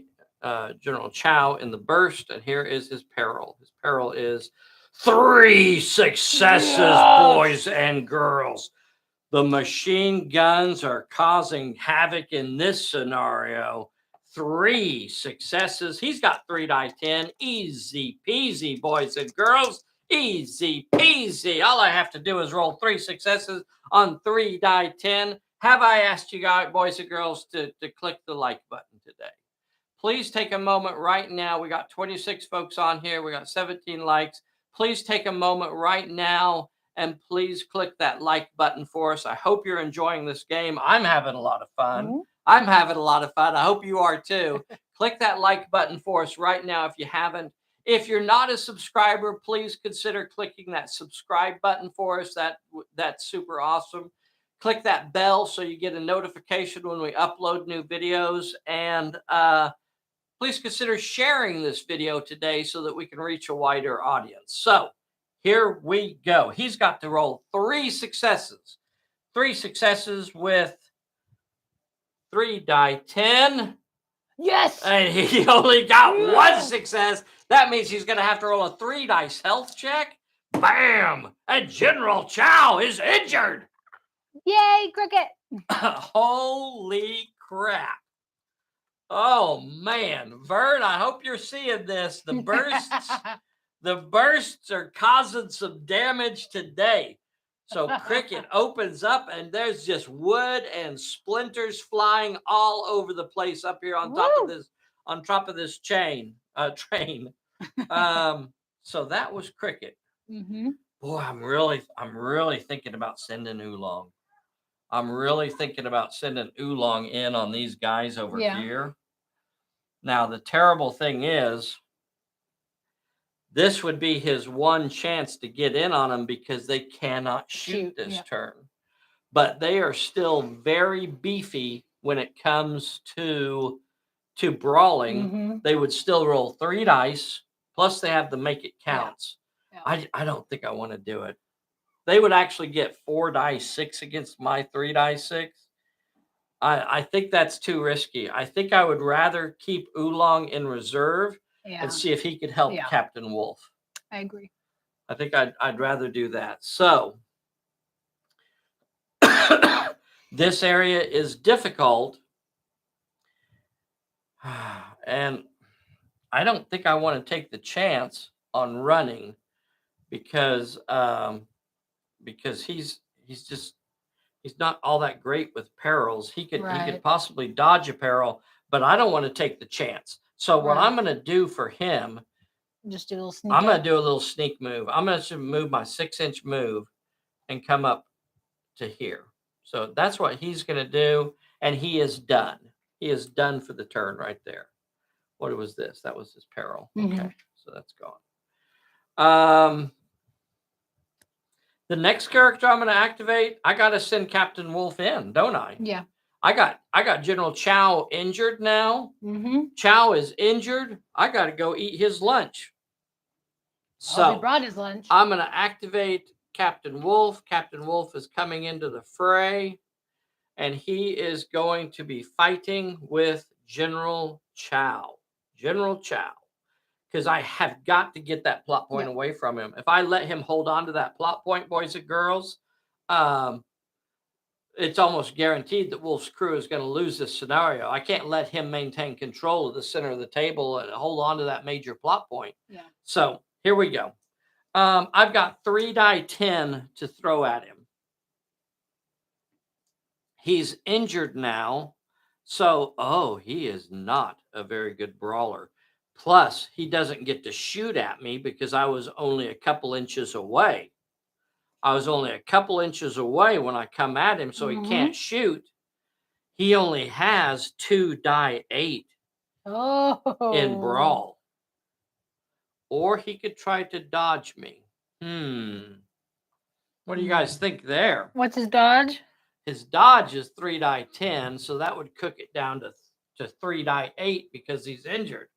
in the burst. And here is his peril. His peril is 3 successes, boys and girls. The machine guns are causing havoc in this scenario. 3 successes. He's got 3 die 10. Easy peasy, boys and girls. Easy peasy. All I have to do is roll 3 successes on 3 die 10. Have I asked you guys, boys and girls, to click the like button today? Please take a moment right now. We got 26 folks on here. We got 17 likes. Please take a moment right now and please click that like button for us. I hope you're enjoying this game. I'm having a lot of fun. Mm-hmm. I'm having a lot of fun. I hope you are too. Click that like button for us right now if you haven't. If you're not a subscriber, please consider clicking that subscribe button for us. That's super awesome. Click that bell so you get a notification when we upload new videos. And please consider sharing this video today so that we can reach a wider audience. So here we go. He's got to roll 3 successes. 3 successes with 3 die 10. Yes. And he only got 1 success. That means he's going to have to roll a 3 dice health check. Bam! And General Chow is injured. Yay, cricket. Holy crap. Oh, man. Vern, I hope you're seeing this. The bursts are causing some damage today. So Cricket opens up and there's just wood and splinters flying all over the place up here on top of this train. So that was Cricket. Mm-hmm. Boy, I'm really thinking about sending Oolong. I'm really thinking about sending Oolong in on these guys over here. Now, the terrible thing is, this would be his one chance to get in on them because they cannot shoot this turn. But they are still very beefy when it comes to brawling. Mm-hmm. They would still roll 3 dice, plus they have the make it counts. Yeah. I don't think I want to do it. They would actually get 4 die 6 against my 3 die 6. I think that's too risky. I think I would rather keep Oolong in reserve and see if he could help Captain Wolf. I agree. I think I'd rather do that. So This area is difficult. And I don't think I want to take the chance on running because he's not all that great with perils. He could Right. possibly dodge a peril, but I don't want to take the chance. So what I'm Right. going to do for him, Just do a little sneak I'm going up. to do a little sneak move. I'm going to move my 6-inch move and come up to here. So that's what he's going to do, and he is done. He is done for the turn right there. What was this? That was his peril. Mhm. Okay, so that's gone. The next character I'm going to activate, I got to send Captain Wolf in, don't I? Yeah. I got General Chow injured now. Mm-hmm. Chow is injured. I got to go eat his lunch. So he So brought his lunch. I'm going to activate Captain Wolf. Captain Wolf is coming into the fray, and he is going to be fighting with General Chow. General Chow. Because I have got to get that plot point away from him. If I let him hold on to that plot point, boys and girls, it's almost guaranteed that Wolf's crew is going to lose this scenario. I can't let him maintain control of the center of the table and hold on to that major plot point. Yeah. So here we go. I've got 3 die 10 to throw at him. He's injured now. So, he is not a very good brawler. Plus, he doesn't get to shoot at me because I was only a couple inches away. I was only a couple inches away when I come at him, so he can't shoot. He only has 2 die 8 in brawl. Or he could try to dodge me. What do you guys think there? What's his dodge? His dodge is 3 die 10, so that would cook it down to 3 die 8 because he's injured.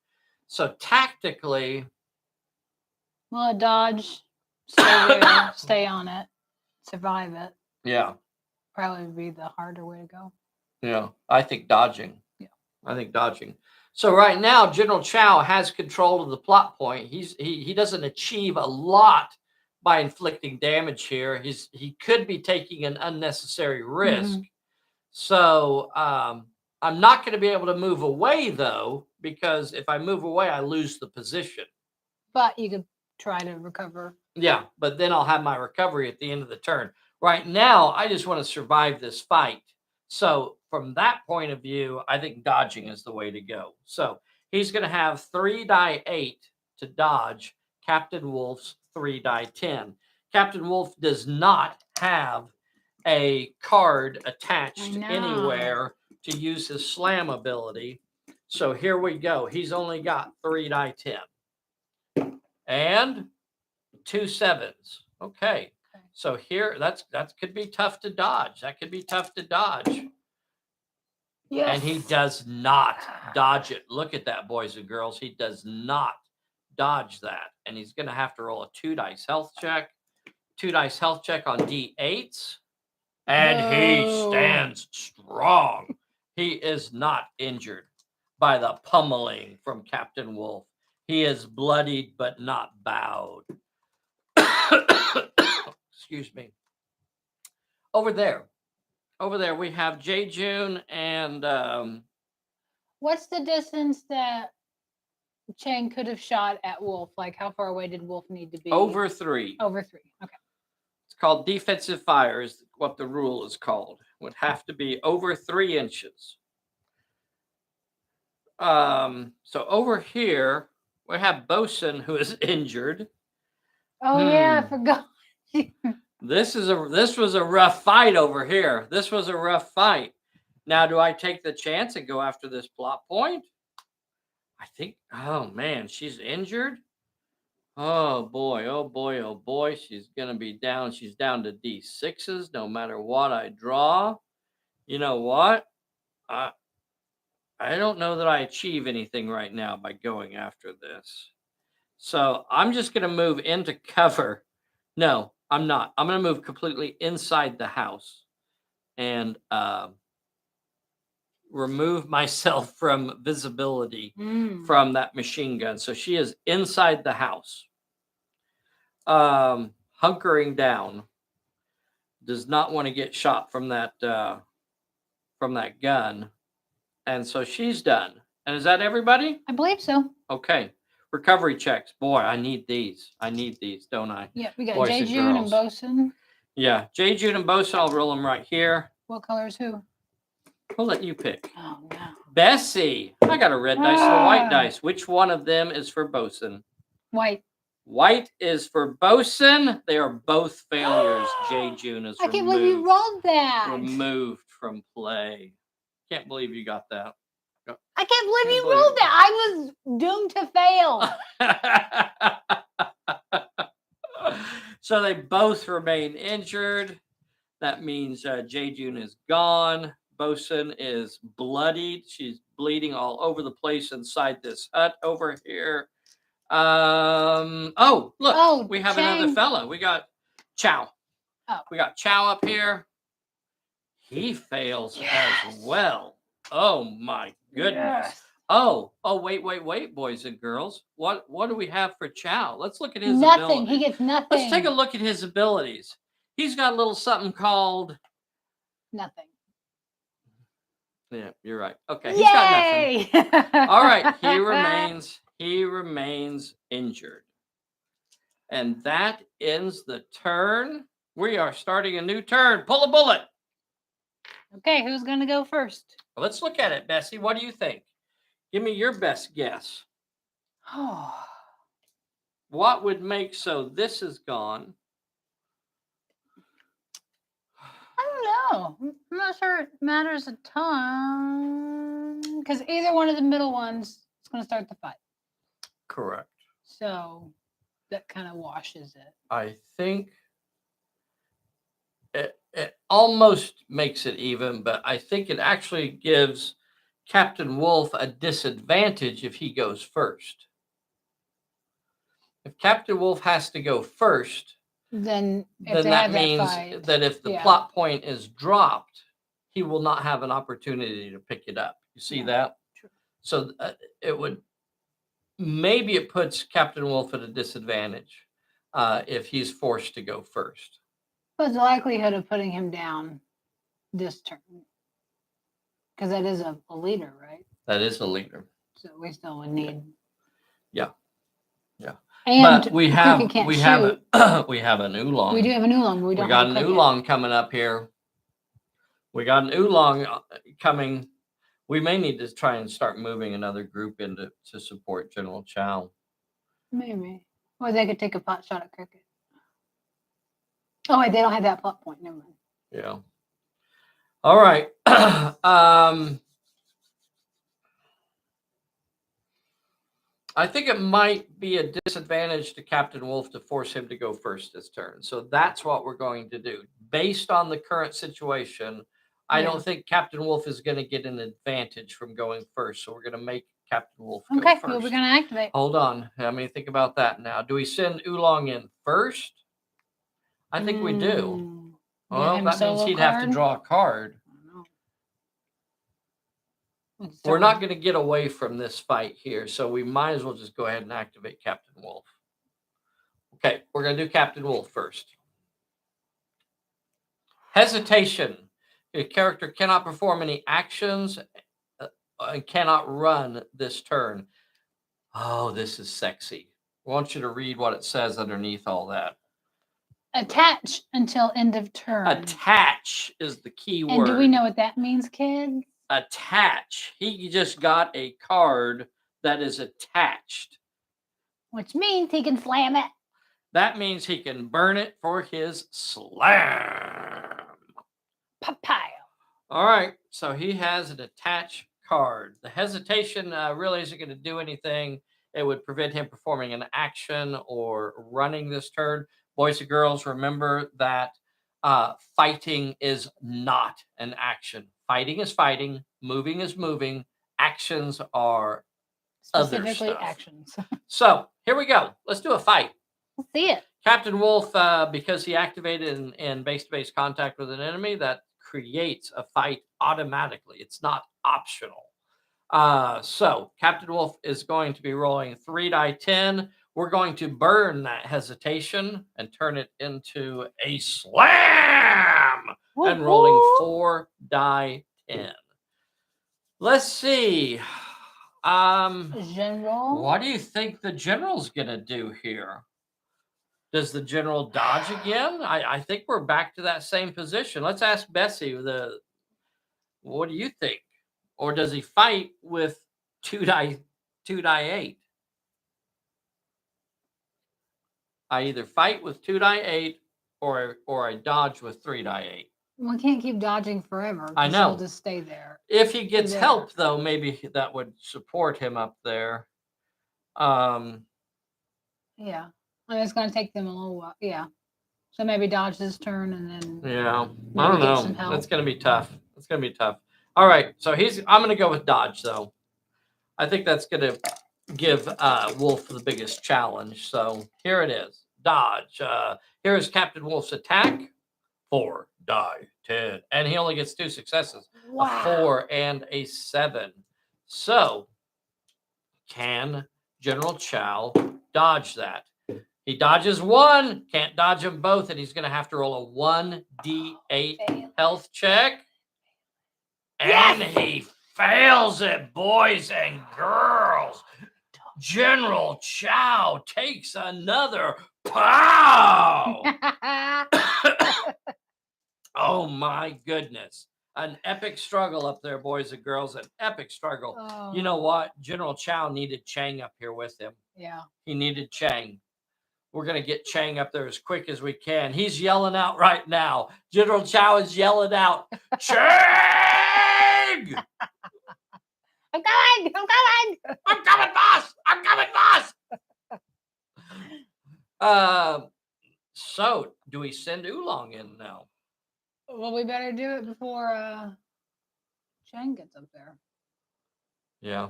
So tactically, well, a dodge, stay there, stay on it, survive it. Yeah. Probably would be the harder way to go. Yeah, I think dodging. Yeah. I think dodging. So right now, General Chow has control of the plot point. He doesn't achieve a lot by inflicting damage here. He could be taking an unnecessary risk. So I'm not going to be able to move away though, because if I move away, I lose the position. But you could try to recover. Yeah, but then I'll have my recovery at the end of the turn. Right now, I just want to survive this fight. So from that point of view, I think dodging is the way to go. So he's going to have 3 die 8 to dodge Captain Wolf's 3 die 10. Captain Wolf does not have a card attached anywhere to use his slam ability. So here we go. He's only got 3 die 10. And 2 7s. Okay. So here, that could be tough to dodge. That could be tough to dodge. Yes. And he does not dodge it. Look at that, boys and girls. He does not dodge that. And he's going to have to roll a 2 dice health check. 2 dice health check on D8s. And he stands strong. He is not injured by the pummeling from Captain Wolf. He is bloodied but not bowed. Excuse me. Over there we have J. June and what's the distance that Chang could have shot at Wolf? Like, how far away did Wolf need to be? Over 3. Over 3. Okay. It's called defensive fire is what the rule is called. It would have to be over 3 inches. So over here we have Bosun, who is injured. Oh yeah, I forgot. This was a rough fight over here. This was a rough fight. Now, do I take the chance and go after this plot point? I think, oh man, she's injured. Oh boy, oh boy, oh boy. She's going to be down. She's down to D6s no matter what I draw. You know what? I don't know that I achieve anything right now by going after this. So I'm just going to move into cover. No, I'm not. I'm going to move completely inside the house and remove myself from visibility from that machine gun. So she is inside the house, hunkering down. does not want to get shot from that gun, and so she's done. And is that everybody? I believe so. Okay. Recovery checks. Boy, I need these. Don't I? Yeah, we got Boys J. and June and girls. Bosun. Yeah, J. June and Bosun. I'll roll them right here. What color is who? We'll let you pick. Oh no. Bessie. I got a red dice and a white Ah. dice. Which one of them is for Bosun? White. White is for Bosun. They are both failures. J. June is I can't believe you rolled that. removed from play. Can't believe you got that. I can't believe Can't you believe rolled it. that. I was doomed to fail. So they both remain injured. That means J. June is gone. Bosun is bloodied. She's bleeding all over the place inside this hut over here. Oh, look. Oh, We have another Chang. fella. We got Chow. Oh. We got Chow up here. He fails as well. Oh my goodness. Yes. Oh, wait, boys and girls. What do we have for Chow? Let's look at his Nothing. abilities. He gets nothing. Let's take a look at his abilities. He's got a little something called Nothing. Yeah, you're right. Okay, he's got nothing. All right, he remains injured. And that ends the turn. We are starting a new turn. Pull a bullet. Okay, who's going to go first? Let's look at it, Bessie. What do you think? Give me your best guess. Oh. What would make so this is gone? I don't know. I'm not sure it matters a ton. Because either one of the middle ones is going to start the fight. Correct. So that kind of washes it. I think it almost makes it even, but I think it actually gives Captain Wolf a disadvantage if he goes first. If Captain Wolf has to go first, then that means that if the plot point is dropped, he will not have an opportunity to pick it up. You see that? True. So it would maybe it puts Captain Wolf at a disadvantage if he's forced to go first. What's the likelihood of putting him down this turn? Because that is a leader, right? That is a leader. So we still would need. Yeah. And but we have an oolong. We do have an oolong. But we got an oolong coming up here. We got an oolong coming. We may need to try and start moving another group in to support General Chow. Maybe. Or they could take a pot shot at Cricket. Oh, wait, they don't have that plot point. Never mind. Yeah. All right. I think it might be a disadvantage to Captain Wolf to force him to go first this turn. So that's what we're going to do. Based on the current situation, I don't think Captain Wolf is going to get an advantage from going first. So we're going to make Captain Wolf go first. Okay, well, we're going to activate. Hold on. Let me think about that now. Do we send Oolong in first? I think we do. Well, that means he'd have to draw a card. We're not going to get away from this fight here, so we might as well just go ahead and activate Captain Wolf. Okay, we're going to do Captain Wolf first. Hesitation. A character cannot perform any actions and cannot run this turn. Oh, this is sexy. I want you to read what it says underneath all that. Attach until end of turn. Attach is the key word. And do we know what that means, kids? Attach. He just got a card that is attached. Which means he can slam it. That means he can burn it for his slam. Papaya. All right. So he has an attached card. The hesitation really isn't going to do anything. It would prevent him performing an action or running this turn. Boys and girls, remember that fighting is not an action. Fighting is fighting. Moving is moving. Actions are Specifically other stuff. Actions. So here we go. Let's do a fight. Let's see it. Captain Wolf, because he activated in base-to-base contact with an enemy, that creates a fight automatically. It's not optional. So Captain Wolf is going to be rolling 3 die 10. We're going to burn that hesitation and turn it into a slam. and rolling 4 die 10. Let's see. General. What do you think the general's gonna do here? Does the general dodge again? I think we're back to that same position. Let's ask Bessie. What do you think? Or does he fight with 2 die 8? I either fight with 2 die 8 or I dodge with 3 die 8. We can't keep dodging forever. I 'cause know. He'll just stay there. If he gets there. help, though, maybe that would support him up there. Yeah. And it's going to take them a little while. Yeah. So maybe dodge this turn and then. Yeah. I maybe don't get some know. help. That's going to be tough. It's going to be tough. All right. So I'm going to go with dodge, though. I think that's going to give Wolf the biggest challenge. So here it is. Dodge. Here is Captain Wolf's attack. 4 die 10. And he only gets 2 successes. Wow. A 4 and a 7. So can General Chow dodge that? He dodges 1, can't dodge them both, and he's going to have to roll a 1d8 health check. And he fails it, boys and girls. General Chow takes another pow. Oh my goodness. An epic struggle up there, boys and girls. An epic struggle. Oh. You know what? General Chow needed Chang up here with him. Yeah. He needed Chang. We're going to get Chang up there as quick as we can. He's yelling out right now. General Chow is yelling out, Chang! I'm coming! I'm coming! I'm coming, boss! I'm coming, boss! So, do we send Oolong in now? Well, we better do it before Chang gets up there. Yeah.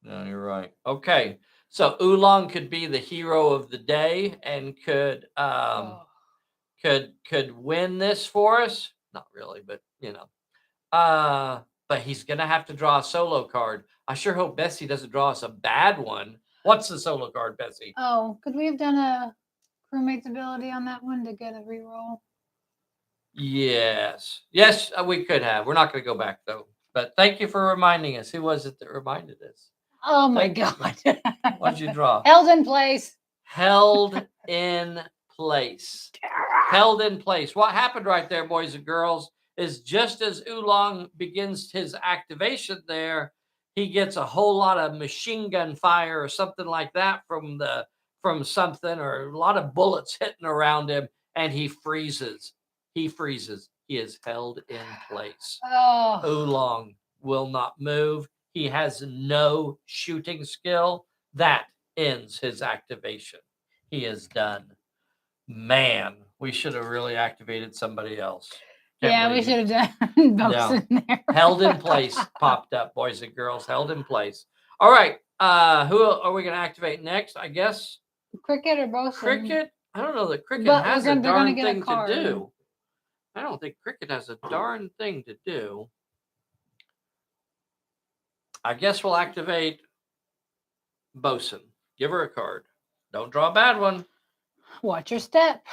No, you're right. Okay. So Oolong could be the hero of the day and could win this for us. Not really, but but he's gonna have to draw a solo card. I sure hope Bessie doesn't draw us a bad one. What's the solo card, Bessie? Oh, could we have done a crewmate's ability on that one to get a reroll? Yes, we could have. We're not going to go back though. But thank you for reminding us. Who was it that reminded us? Oh my God! What did you draw? Held in place. Held in place. Held in place. What happened right there, boys and girls, is just as Oolong begins his activation there, he gets a whole lot of machine gun fire or something like that from something, or a lot of bullets hitting around him, and he freezes. He freezes. He is held in place. Oh. Oolong will not move. He has no shooting skill. That ends his activation. He is done. Man, we should have really activated somebody else. Yeah, we should have done both in there. Held in place popped up, boys and girls. Held in place. All right. Who are we going to activate next? I guess Cricket or both. Cricket. I don't know that Cricket But has a darn thing to do. I don't think Cricket has a darn thing to do. I guess we'll activate Bosun. Give her a card. Don't draw a bad one. Watch your step.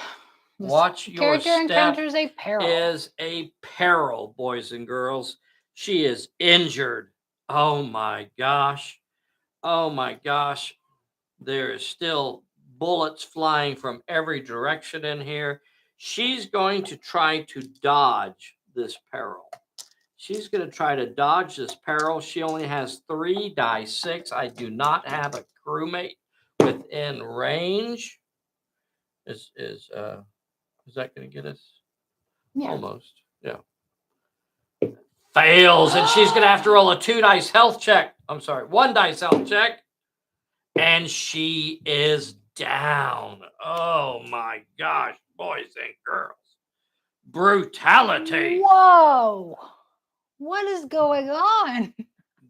This Watch your character step. Encounters a peril. Is a peril, boys and girls. She is injured. Oh my gosh. Oh my gosh. There is still bullets flying from every direction in here. She's going to try to dodge this peril. She's going to try to dodge this peril. She only has 3 die 6. I do not have a crewmate within range. Is that going to get us? Yeah. Almost. Yeah. Fails, and she's going to have to roll a 2 dice health check. I'm sorry, 1 dice health check. And she is down. Oh my gosh, boys and girls. Brutality. Whoa. What is going on?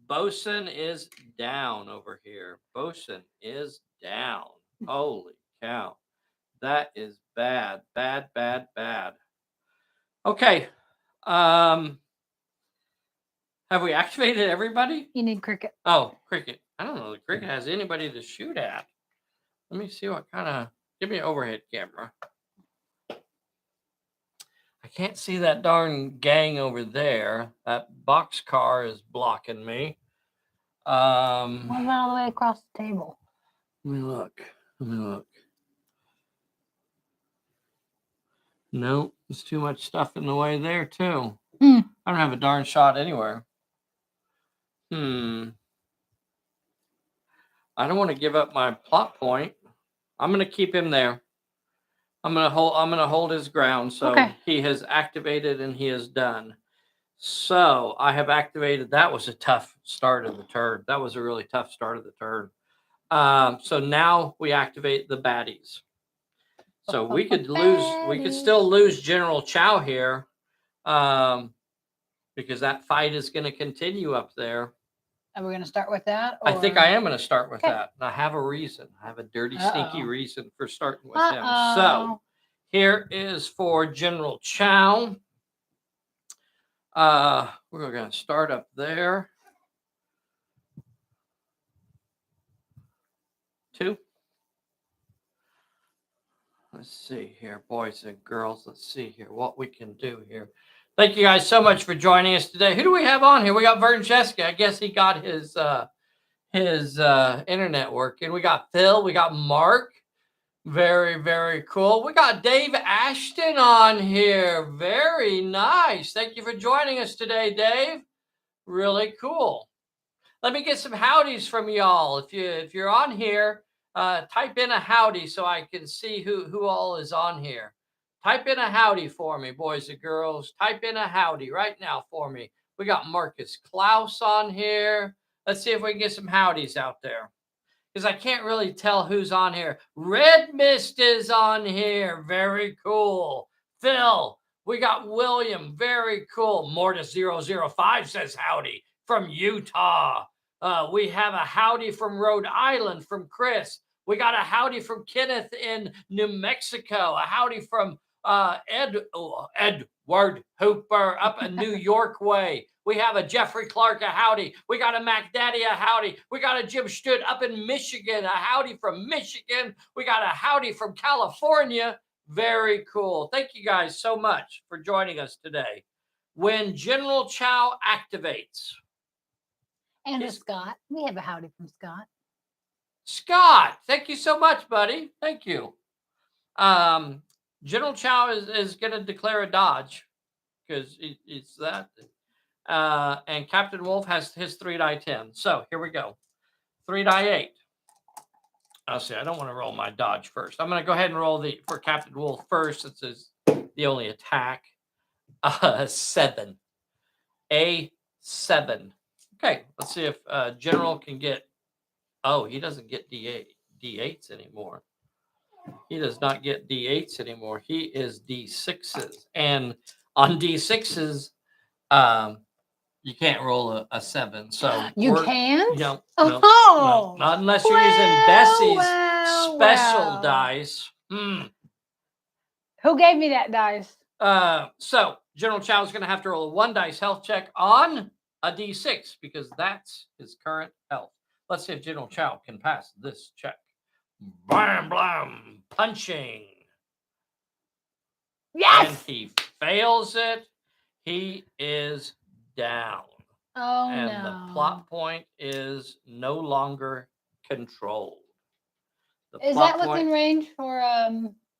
Bosun is down over here. Bosun is down. Holy cow. That is bad. Bad, bad, bad. Okay. Have we activated everybody? You need Cricket. Oh, Cricket. I don't know if Cricket has anybody to shoot at. Let me see what kind of... Give me an overhead camera. I I can't see that darn gang over there. That boxcar is blocking me. What about all the way across the table? Let me look. No, there's too much stuff in the way there too. Hmm. I don't have a darn shot anywhere. I don't want to give up my plot point. I'm going to keep him there. I'm going to hold his ground. So Okay. he has activated and he is done. So I have activated. That was a tough start of the turn. That was a really tough start of the turn. So now we activate the baddies. So we could still lose General Chow here, because that fight is going to continue up there. Are we going to start with that? I think I am going to start with that. And I have a reason. I have a dirty, sneaky Uh-oh. reason for starting with him. So here is for General Chow. We're going to start up there. 2. Let's see here, boys and girls. Let's see here what we can do here. Thank you guys so much for joining us today. Who do we have on here? We got Vern Cheska. I guess he got his internet working. We got Phil. We got Mark. Very, very cool. We got Dave Ashton on here. Very nice. Thank you for joining us today, Dave. Really cool. Let me get some howdies from y'all. If you're on here, type in a howdy so I can see who all is on here. Type in a howdy for me, boys and girls. Type in a howdy right now for me. We got Marcus Klaus on here. Let's see if we can get some howdies out there, because I can't really tell who's on here. Red Mist is on here. Very cool. Phil, we got William. Very cool. Mortis005 says howdy from Utah. We have a howdy from Rhode Island from Chris. We got a howdy from Kenneth in New Mexico. A howdy from Edward Hooper up in New York way. We have a Jeffrey Clark, a howdy. We got a Mac Daddy, a howdy. We got a Jim Stutt up in Michigan, a howdy from Michigan. We got a howdy from California. Very cool. Thank you guys so much for joining us today. When General Chow activates. And Scott. We have a howdy from Scott. Scott, thank you so much, buddy. Thank you. General Chow is going to declare a dodge because it's that. And Captain Wolf has his 3-die 10. So here we go. 3-die 8. I'll see. I don't want to roll my dodge first. I'm going to go ahead and roll for Captain Wolf first. This is the only attack. 7. A 7. Okay. Let's see if General can get. Oh, he doesn't get D8s anymore. He does not get D8s anymore. He is D6s. And on D6s, you can't roll a 7. So you can't? No, no, not unless you're using Bessie's special dice. Who gave me that dice? So General Chow is going to have to roll a 1 dice health check on a D6 because that's his current health. Let's see if General Chow can pass this check. Blam, blam, punching. Yes! And he fails it. He is down. Oh, and no. The plot point is no longer controlled. Is that within range for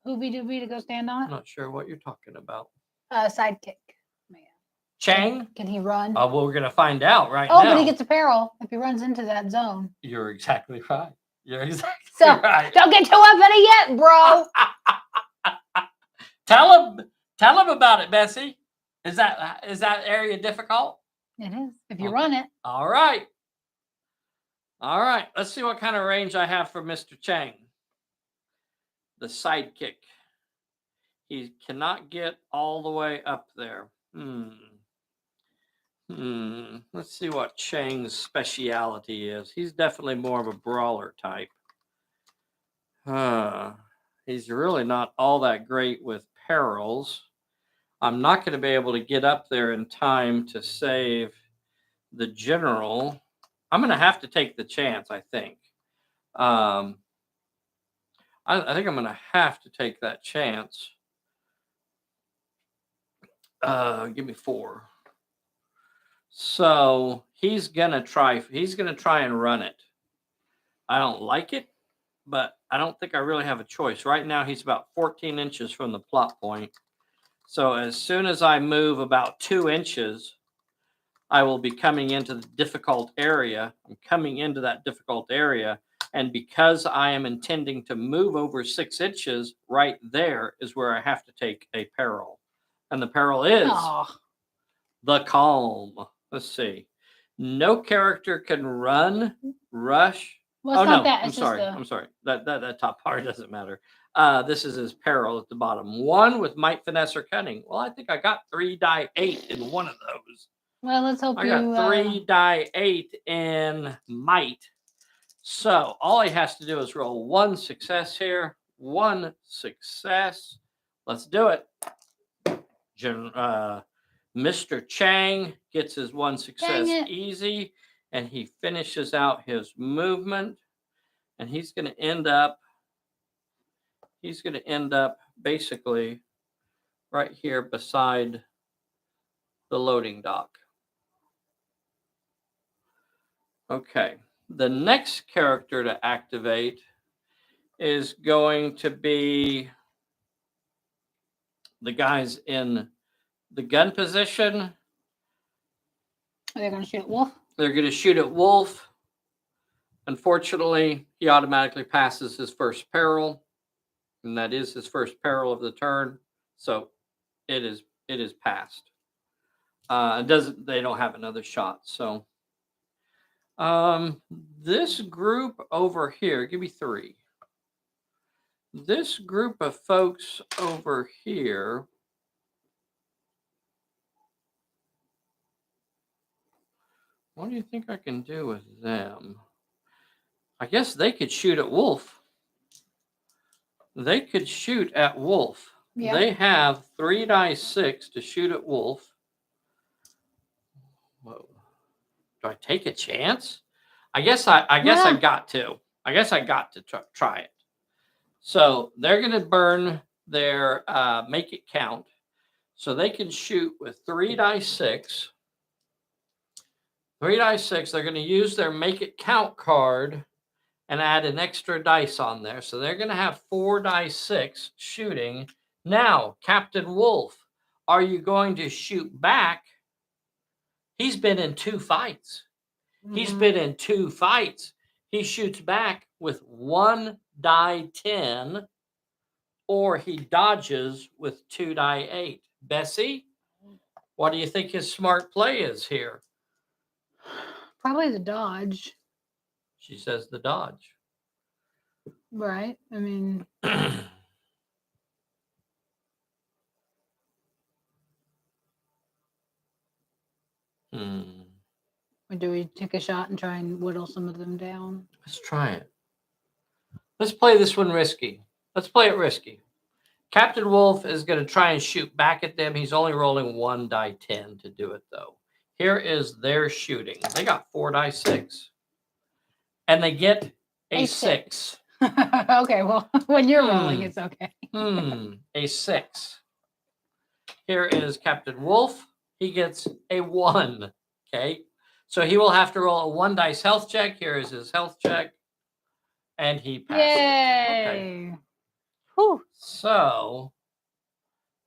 Hoobie Doobie to go stand on it? I'm not sure what you're talking about. Sidekick. Chang? Can he run? Well, we're going to find out now. Oh, but he gets a peril if he runs into that zone. You're exactly right. So, right. Don't get too uppity yet, bro. Tell him about it, Bessie. Is that area difficult? It is if you run it. All right. Let's see what kind of range I have for Mr. Chang. The sidekick. He cannot get all the way up there. Let's see what Chang's speciality is. He's definitely more of a brawler type. He's really not all that great with perils. I'm not going to be able to get up there in time to save the general. I'm going to have to take the chance, I think. I think I'm going to have to take that chance. Give me 4. So he's gonna try and run it. I don't like it, but I don't think I really have a choice. Right now he's about 14 inches from the plot point. So as soon as I move about 2 inches, I will be coming into the difficult area. I'm coming into that difficult area. And because I am intending to move over 6 inches, right there is where I have to take a peril. And the peril is the calm. Let's see. No character can run, rush. Well, it's not that. It's just I'm sorry. That top part doesn't matter. This is his peril at the bottom. 1 with might, finesse, or cunning. Well, I think I got 3 die 8 in one of those. Well, let's hope I got 3 die 8 in might. So all he has to do is roll 1 success here. 1 success. Let's do it. Mr. Chang gets his 1 success easy, and he finishes out his movement, and he's going to end up basically right here beside the loading dock. Okay, the next character to activate is going to be the guys in the gun position. Are they going to shoot at Wolf? They're going to shoot at Wolf. Unfortunately, he automatically passes his first peril, and that is his first peril of the turn. So it is passed. They don't have another shot. So this group over here, give me 3. This group of folks over here, what do you think I can do with them? I guess they could shoot at Wolf. They could shoot at Wolf. Yeah. They have 3 die 6 to shoot at Wolf. Whoa. Do I take a chance? I guess I got to. I guess I got to try it. So they're going to burn their make it count. So they can shoot with 3 die 6. 3 die 6. They're going to use their make it count card and add an extra dice on there. So they're going to have 4 die 6 shooting. Now, Captain Wolf, are you going to shoot back? He's been in 2 fights. He's been in 2 fights. He shoots back with 1 die 10, or he dodges with 2 die 8. Bessie, what do you think his smart play is here? Probably the dodge. She says the dodge. Right. I mean... Or do we take a shot and try and whittle some of them down? Let's try it. Let's play this one risky. Let's play it risky. Captain Wolf is going to try and shoot back at them. He's only rolling 1 die 10 to do it, though. Here is their shooting. They got 4 die 6. And they get a 6. Okay, well, when you're rolling, it's okay. A 6. Here is Captain Wolf. He gets a 1. Okay. So he will have to roll a 1 dice health check. Here is his health check. And he passes. Yay. Okay. Whew. So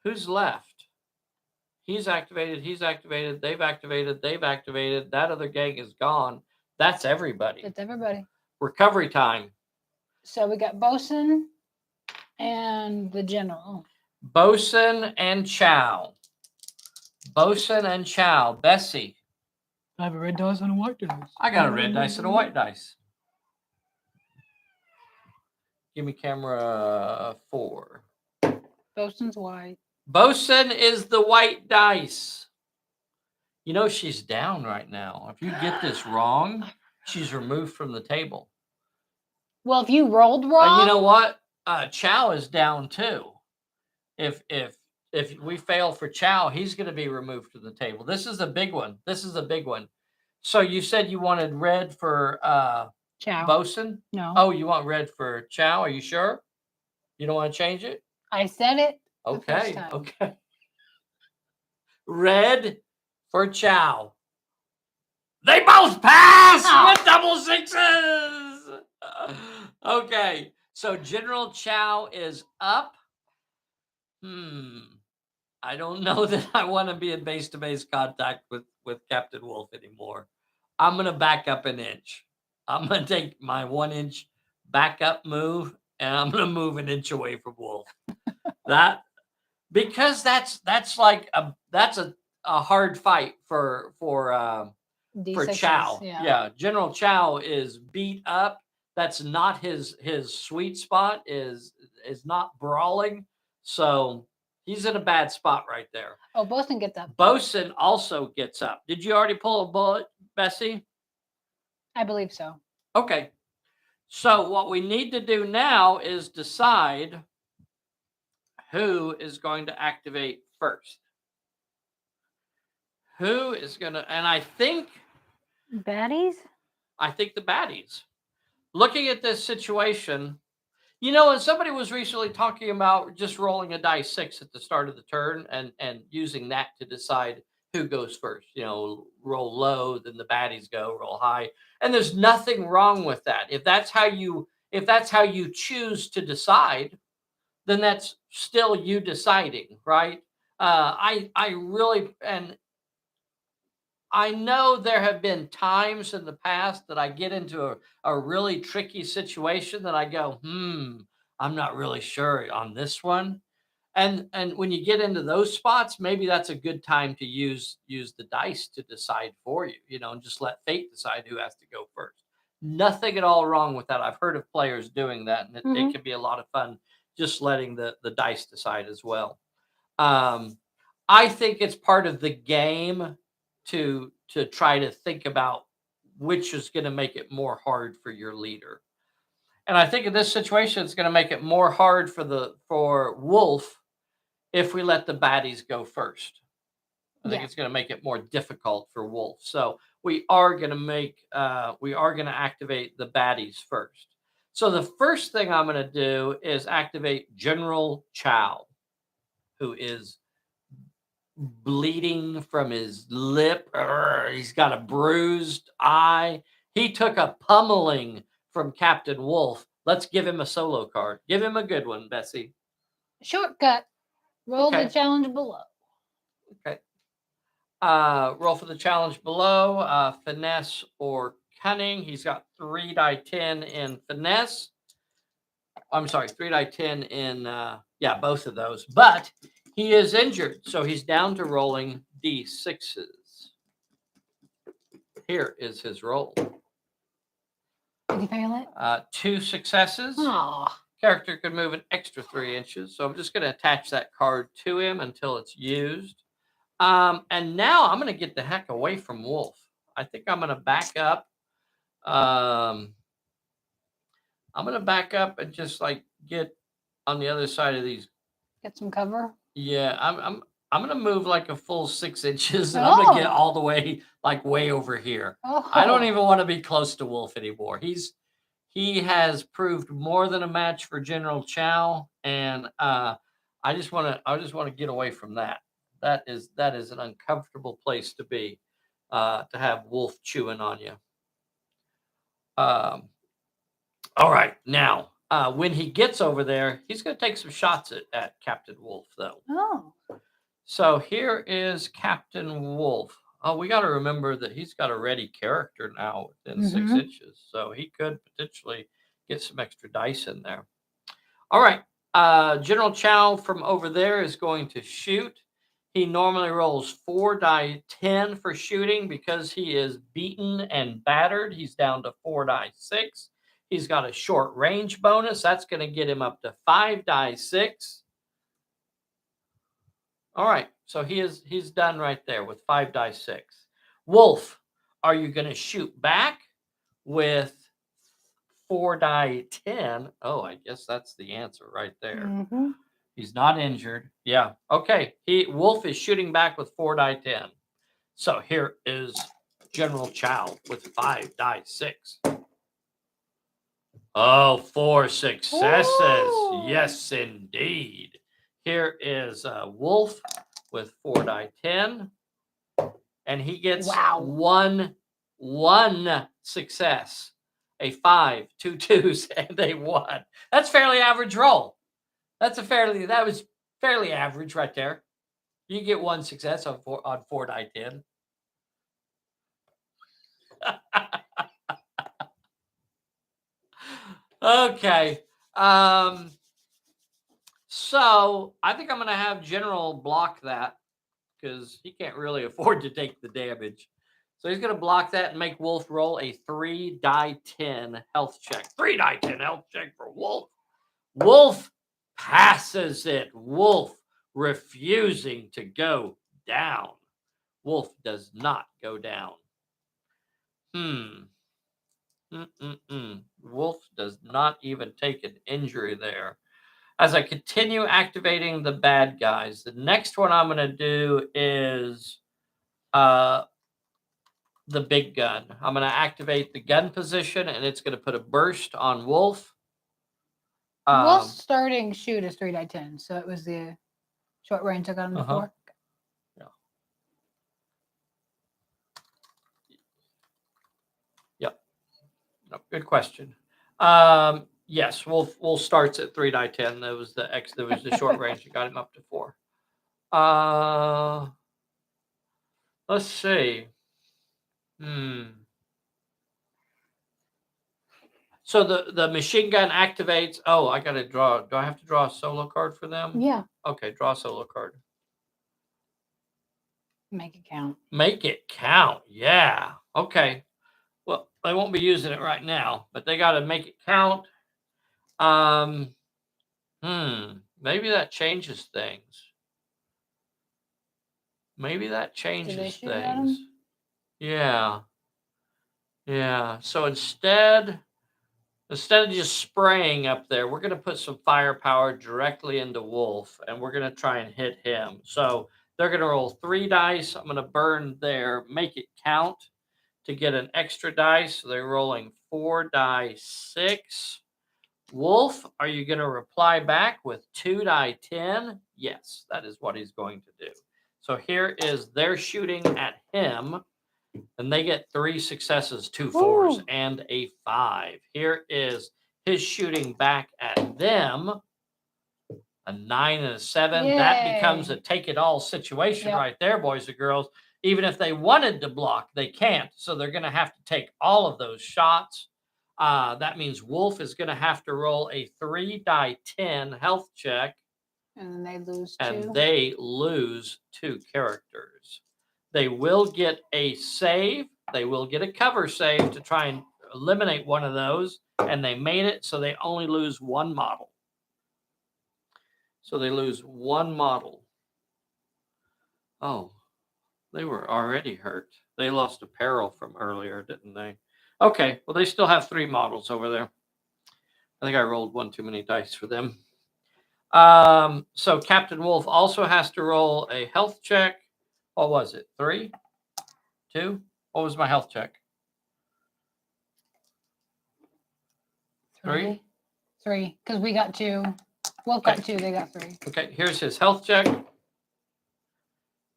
who's left? He's activated. He's activated. They've activated. They've activated. That other gang is gone. That's everybody. That's everybody. Recovery time. So we got Bosun and the General. Bosun and Chow. Bosun and Chow. Bessie. I have a red dice and a white dice. I got a red dice and a white dice. Give me camera 4. Bosun's white. Bosun is the white dice. You know she's down right now. If you get this wrong, she's removed from the table. Well, if you rolled wrong, you know what? Chow is down too. If we fail for Chow, he's going to be removed from the table. This is a big one. This is a big one. So you said you wanted red for Chow. Bosun? No. Oh, you want red for Chow? Are you sure? You don't want to change it? I said it. Okay. Okay. Red for Chow. They both pass with double sixes. Okay, so General Chow is up. I don't know that I want to be in base-to-base contact with Captain Wolf anymore. I'm going to back up an inch. I'm going to take my 1 inch back up move, and I'm going to move an inch away from Wolf. That because that's like a hard fight for D6s, Chow. yeah. Yeah, General Chow is beat up. That's not his sweet spot. Is not brawling. So he's in a bad spot right there. Oh, Bosun gets up. Bosun also gets up. Did you already pull a bullet, Bessie? I believe so. Okay. So what we need to do now is decide who is going to activate first. Who is going to, and I think Baddies? I think the baddies. Looking at this situation, you know, and somebody was recently talking about just rolling a die 6 at the start of the turn and using that to decide who goes first. You know, roll low, then the baddies go, roll high. And there's nothing wrong with that. If that's how you choose to decide, then that's still you deciding, right? I really, and I know there have been times in the past that I get into a really tricky situation that I go, I'm not really sure on this one. And when you get into those spots, maybe that's a good time to use the dice to decide for you, you know, and just let fate decide who has to go first. Nothing at all wrong with that. I've heard of players doing that, and it can be a lot of fun just letting the dice decide as well. I think it's part of the game to try to think about which is going to make it more hard for your leader. And I think in this situation, it's going to make it more hard for Wolf if we let the baddies go first. I think it's going to make it more difficult for Wolf. So we are going to activate the baddies first. So the first thing I'm going to do is activate General Chow, who is bleeding from his lip. He's got a bruised eye. He took a pummeling from Captain Wolf. Let's give him a solo card. Give him a good one, Bessie. Shortcut. Roll the challenge below. Okay. Roll for the challenge below. Finesse or cunning. He's got 3 die 10 in finesse. I'm sorry, 3 die 10 in both of those. But he is injured, so he's down to rolling D6s. Here is his roll. Did he fail it? 2 successes. Oh. Character could move an extra 3 inches, so I'm just going to attach that card to him until it's used. And now I'm going to get the heck away from Wolf. I think I'm going to back up. I'm going to back up and just like get on the other side of these. Get some cover. Yeah, I'm going to move like a full 6 inches, and I'm going to get all the way like way over here. I don't even want to be close to Wolf anymore. He has proved more than a match for General Chow, and I just want to get away from that. That is an uncomfortable place to be, to have Wolf chewing on you. All right, now when he gets over there, he's going to take some shots at Captain Wolf, though. Oh. So here is Captain Wolf. Oh, we got to remember that he's got a ready character now within 6 inches, so he could potentially get some extra dice in there. All right, General Chow from over there is going to shoot. He normally rolls 4 die 10 for shooting. Because he is beaten and battered, he's down to 4 die 6. He's got a short range bonus. That's going to get him up to 5 die 6. All right, so he's done right there with 5 die 6. Wolf, are you going to shoot back with 4 die 10? Oh, I guess that's the answer right there. He's not injured. Yeah. Okay. Wolf is shooting back with 4 die 10. So here is General Chow with 5 die 6. Oh, 4 successes. Ooh. Yes, indeed. Here is Wolf with 4 die 10. And he gets Wow. one success. A 5, 2 twos, and a 1. That's fairly average roll. That was fairly average right there. You get 1 success on 4 die 10. Okay. So I think I'm going to have General block that because he can't really afford to take the damage. So he's going to block that and make Wolf roll a 3 die 10 health check. 3 die 10 health check for Wolf. Wolf passes it. Wolf refusing to go down. Wolf does not go down. Wolf does not even take an injury there. As I continue activating the bad guys, the next one I'm going to do is the big gun. I'm going to activate the gun position, and it's going to put a burst on Wolf. Wolf's starting shoot is 3 die 10, so it was the short range I got him to 4. No, good question. Yes, Wolf starts at 3 die 10. That was the short range that got him up to 4. Let's see. So the machine gun activates. Oh, I gotta draw. Do I have to draw a solo card for them? Yeah. Okay, draw a solo card. Make it count. Make it count. Yeah. Okay. Well, they won't be using it right now, but they got to make it count. Maybe that changes things. Maybe that changes things. Yeah. Yeah. So instead of just spraying up there, we're going to put some firepower directly into Wolf, and we're going to try and hit him. So they're going to roll 3 dice. I'm going to burn their make it count to get an extra dice. So they're rolling 4 die 6. Wolf, are you going to reply back with 2 die 10? Yes, that is what he's going to do. So here is their shooting at him, and they get 3 successes, 2 4s, and a 5. Here is his shooting back at them, a 9 and a 7. Yay. That becomes a take-it-all situation right there, boys and girls. Even if they wanted to block, they can't. So they're going to have to take all of those shots. That means Wolf is going to have to roll a 3 die 10 health check. And they lose 2. And they lose 2 characters. They will get a save. They will get a cover save to try and eliminate one of those. And they made it, so they only lose 1 model. So they lose 1 model. Oh, they were already hurt. They lost a Peril from earlier, didn't they? Okay, well, they still have 3 models over there. I think I rolled 1 too many dice for them. So Captain Wolf also has to roll a health check. What was it? 3? 2? What was my health check? 3? 3, because we got 2. Wolf got 2, they got 3. Okay, here's his health check.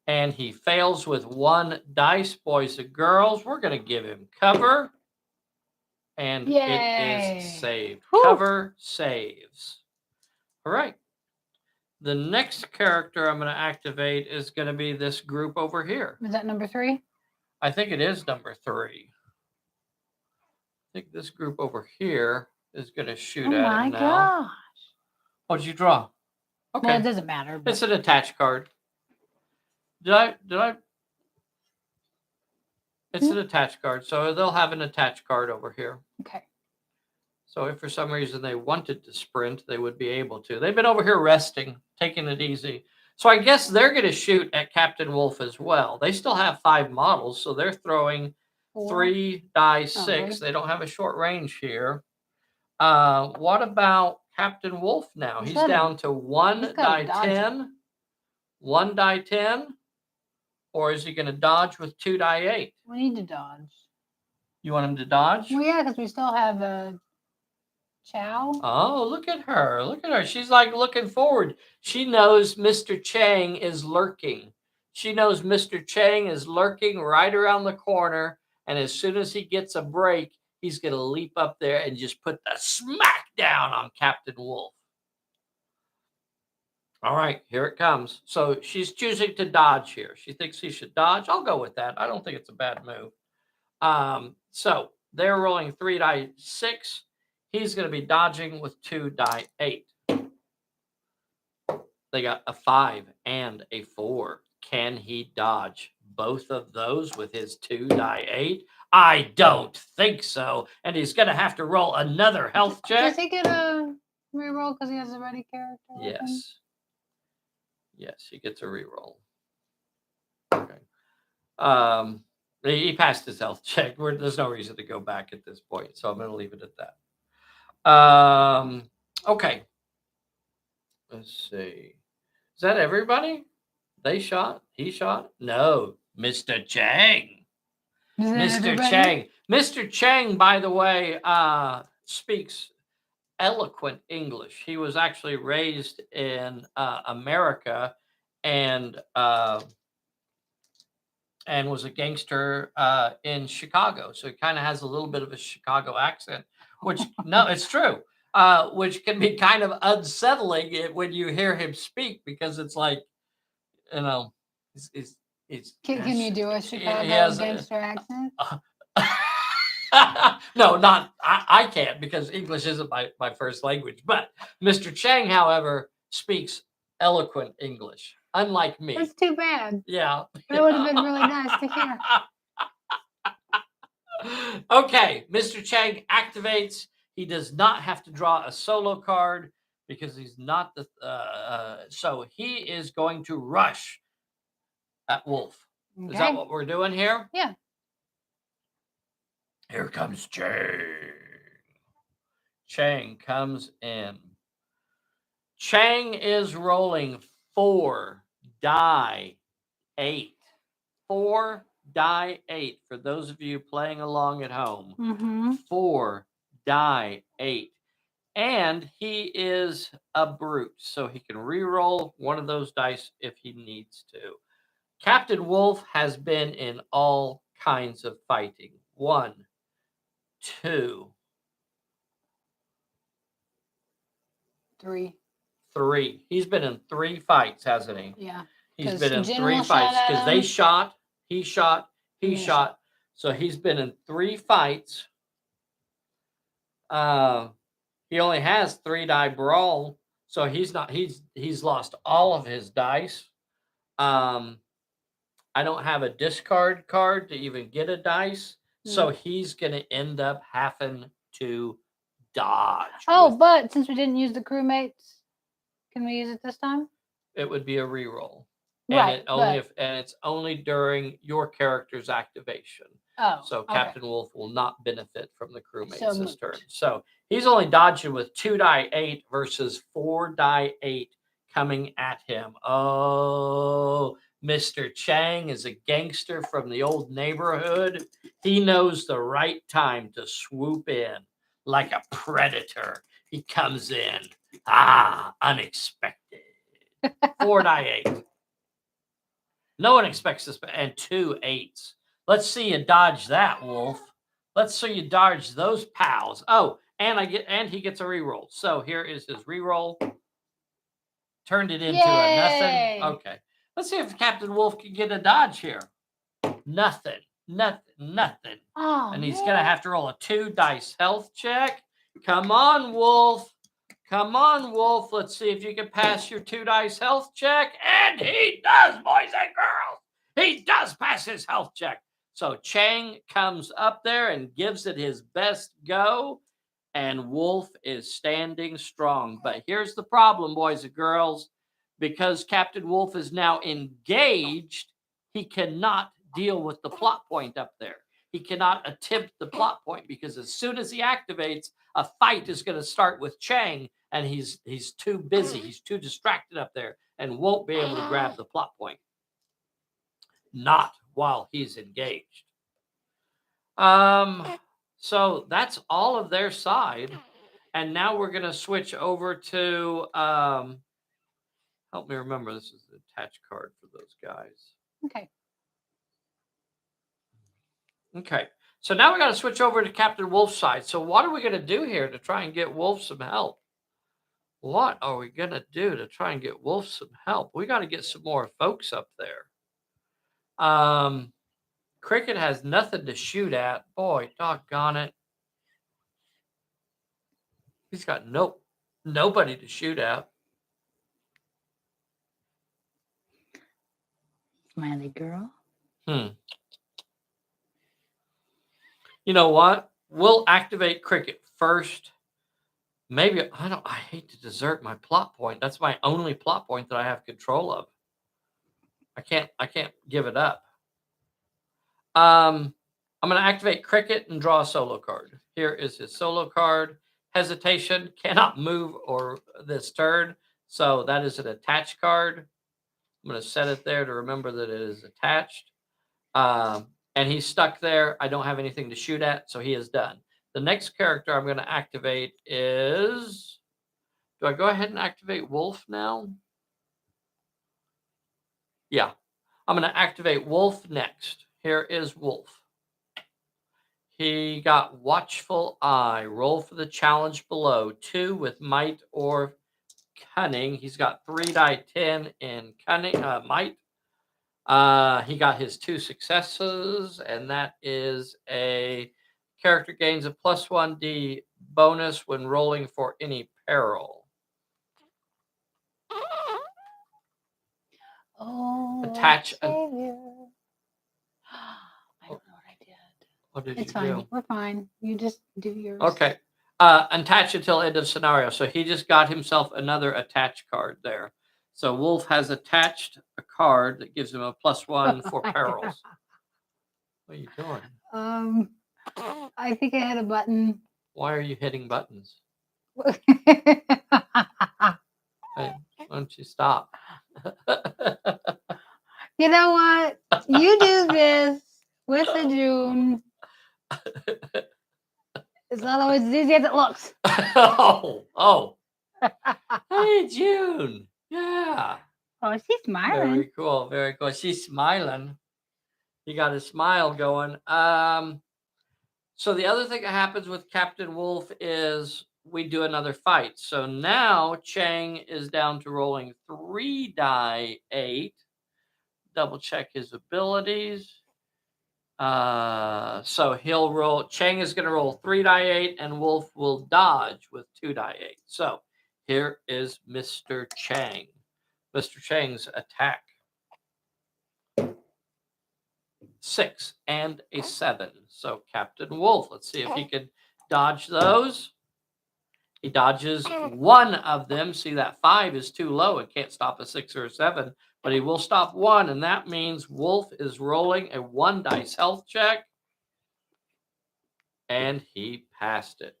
And he fails with 1 dice, boys and girls. We're going to give him cover. And it is saved. Woo. Cover saves. All right. The next character I'm going to activate is going to be this group over here. Is that number 3? I think it is number 3. I think this group over here is going to shoot at him now. Oh my gosh. What did you draw? Okay. Well, it doesn't matter. It's an attached card. Did I? It's an attached card. So they'll have an attached card over here. Okay. So if for some reason they wanted to sprint, they would be able to. They've been over here resting, taking it easy. So I guess they're going to shoot at Captain Wolf as well. They still have 5 models, so they're throwing 3 die 6. Okay. They don't have a short range here. What about Captain Wolf now? He's down to 1 die 10. 1 die 10. Or is he going to dodge with 2 die 8? We need to dodge. You want him to dodge? Well, yeah, because we still have Chow. Oh, look at her. Look at her. She's like looking forward. She knows Mr. Chang is lurking. She knows Mr. Chang is lurking right around the corner. And as soon as he gets a break, he's going to leap up there and just put the smack down on Captain Wolf. All right, here it comes. So she's choosing to dodge here. She thinks he should dodge. I'll go with that. I don't think it's a bad move. So they're rolling 3 die 6. He's going to be dodging with 2 die 8. They got a 5 and a 4. Can he dodge both of those with his 2 die 8? I don't think so. And he's going to have to roll another health check. Does he get a reroll because he has a ready character? Yes. Yes, he gets a reroll. Okay. He passed his health check. There's no reason to go back at this point, so I'm going to leave it at that. Okay. Let's see. Is that everybody? They shot? He shot? No. Mr. Chang. Mr. Chang. Mr. Chang, by the way, speaks eloquent English. He was actually raised in America and was a gangster in Chicago. So he kind of has a little bit of a Chicago accent, which, no, it's true, which can be kind of unsettling when you hear him speak, because it's like, you know, Can you do a Chicago gangster accent? No, not I can't, because English isn't my first language. But Mr. Chang, however, speaks eloquent English, unlike me. That's too bad. Yeah. That would have been really nice to hear. Okay, Mr. Chang activates. He does not have to draw a solo card because he's not the. So he is going to rush at Wolf. Okay. Is that what we're doing here? Yeah. Here comes Chang. Chang comes in. Chang is rolling 4 die 8. 4 die 8 for those of you playing along at home. Mm-hmm. 4 die 8. And he is a brute, so he can re-roll one of those dice if he needs to. Captain Wolf has been in all kinds of fighting. 1, 2, 3. He's been in 3 fights, hasn't he? Yeah. He's been in 3 fights because they shot, he shot, he shot. So he's been in 3 fights. He only has 3 die brawl, so he's lost all of his dice. I don't have a discard card to even get a dice, so he's gonna end up having to dodge. Oh, but since we didn't use the crewmates, can we use it this time? It would be a reroll. Right. And it's only during your character's activation. Oh. So Captain Wolf will not benefit from the crewmates this turn. So he's only dodging with 2 die 8 versus 4 die 8 coming at him. Oh, Mr. Chang is a gangster from the old neighborhood. He knows the right time to swoop in like a predator. He comes in. Unexpected. 4 die 8. No one expects this, and 2 8s. Let's see you dodge that, Wolf. Let's see you dodge those pals. Oh, and he gets a reroll. So here is his reroll. Turned it into a nothing. Okay. Let's see if Captain Wolf can get a dodge here. Nothing. Oh, and he's gonna have to roll a 2 dice health check. Come on, Wolf. Let's see if you can pass your 2 dice health check. And he does, boys and girls. He does pass his health check. So Chang comes up there and gives it his best go. And Wolf is standing strong. But here's the problem, boys and girls. Because Captain Wolf is now engaged, he cannot deal with the plot point up there. He cannot attempt the plot point because as soon as he activates, a fight is going to start with Chang, and he's too busy. He's too distracted up there and won't be able to grab the plot point. Not while he's engaged. So that's all of their side. and now we're going to switch over to, help me remember, this is the attached card for those guys. Okay. Okay, so now we got to switch over to Captain Wolf's side. So what are we going to do here to try and get Wolf some help? What are we going to do to try and get Wolf some help? We got to get some more folks up there. Cricket has nothing to shoot at. Boy, doggone it. He's got nobody to shoot at. Smiley girl. You know what? We'll activate Cricket first. Maybe I hate to desert my plot point. That's my only plot point that I have control of. I can't give it up. I'm going to activate Cricket and draw a solo card. Here is his solo card. Hesitation, cannot move or this turn. So that is an attached card. I'm going to set it there to remember that it is attached. And he's stuck there. I don't have anything to shoot at, so he is done. The next character I'm going to activate is... Do I go ahead and activate Wolf now? Yeah. I'm going to activate Wolf next. Here is Wolf. He got Watchful Eye. Roll for the challenge below. 2 with Might or Cunning. He's got 3 die 10 in Cunning, Might. He got his 2 successes, and that is a character gains a +1d bonus when rolling for any peril. Oh, Attach I don't know what I did. What did It's you fine. do? We're fine. You just do yours. Okay. Attach until end of scenario. So he just got himself another attached card there. So Wolf has attached a card that gives him a +1 for perils. What are you doing? I think I had a button. Why are you hitting buttons? Hey, why don't you stop? You know what? You do this with the June. It's not always as easy as it looks. oh. Hey, June. Yeah. Oh, she's smiling. Very cool. Very cool. She's smiling. He got a smile going. So the other thing that happens with Captain Wolf is we do another fight. So now Chang is down to rolling 3 die 8. Double check his abilities. So he'll roll. Chang is going to roll 3 die 8, and Wolf will dodge with 2 die 8. So here is Mr. Chang. Mr. Chang's attack. 6 and a 7. So Captain Wolf, let's see if he can dodge those. He dodges 1 of them. See, that 5 is too low. It can't stop a 6 or a 7, but he will stop 1, and that means Wolf is rolling a 1 dice health check, and he passed it.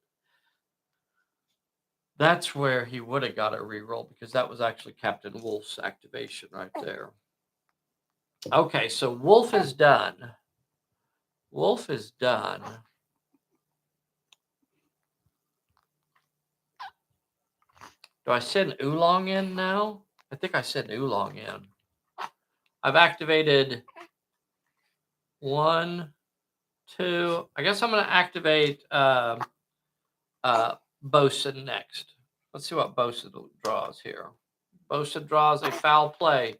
That's where he would have got a reroll, because that was actually Captain Wolf's activation right there. Okay, so Wolf is done. Wolf is done. Do I send Oolong in now? I think I send Oolong in. I've activated 1, 2. I guess I'm going to activate Bosun next. Let's see what Bosun draws here. Bosun draws a foul play.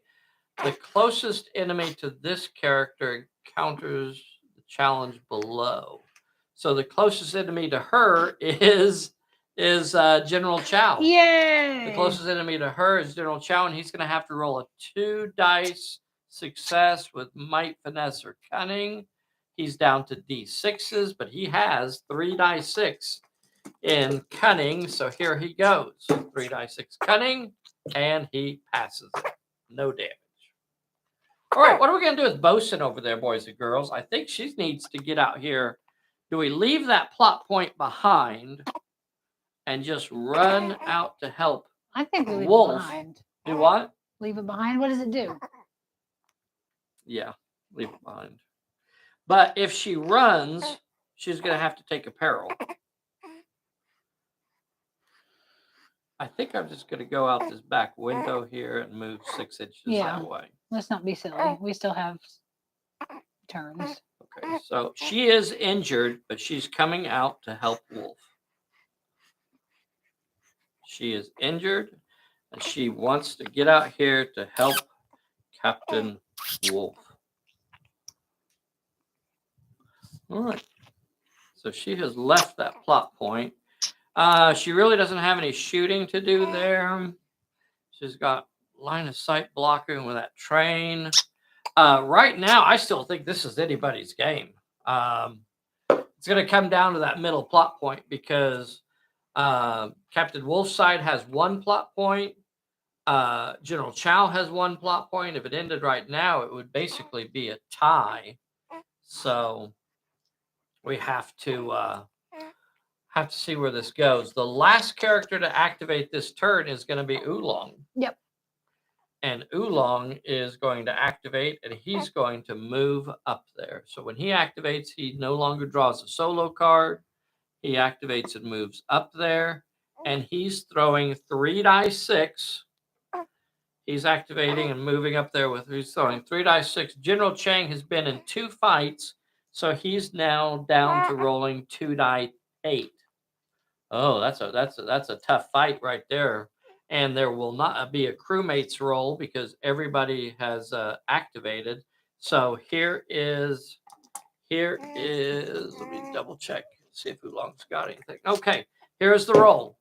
The closest enemy to this character encounters the challenge below. So the closest enemy to her is General Chow. Yay! The closest enemy to her is General Chow, and he's going to have to roll a 2 dice success with Might, Finesse, or Cunning. He's down to D6s, but he has 3 die 6 in Cunning. So here he goes. 3 die 6 Cunning, and he passes it. No damage. All right, what are we going to do with Bosun over there, boys and girls? I think she needs to get out here. Do we leave that plot point behind and just run out to help? I think we leave Wolf. it behind. Do what? Leave it behind. What does it do? Yeah, leave it behind. But if she runs, she's going to have to take a peril. I think I'm just going to go out this back window here and move 6 inches Yeah. that way. Let's not be silly. We still have turns. Okay, so she is injured, but she's coming out to help Wolf. She is injured, and she wants to get out here to help Captain Wolf. All right. So she has left that plot point. She really doesn't have any shooting to do there. She's got line of sight blocking with that train. Right now, I still think this is anybody's game. It's going to come down to that middle plot point because Captain Wolf's side has 1 plot point. General Chow has 1 plot point. If it ended right now, it would basically be a tie. So we have to see where this goes. The last character to activate this turn is going to be Oolong. Yep. And Oolong is going to activate, and he's going to move up there. So when he activates, he no longer draws a solo card. He activates and moves up there, and he's throwing 3 dice 6. He's activating and moving up there with, he's throwing 3 dice 6. General Chang has been in 2 fights, so he's now down to rolling 2 die 8. Oh, that's a tough fight right there. And there will not be a crewmate's roll because everybody has activated. So here is, let me double check, see if Oolong's got anything. Okay, here's the roll.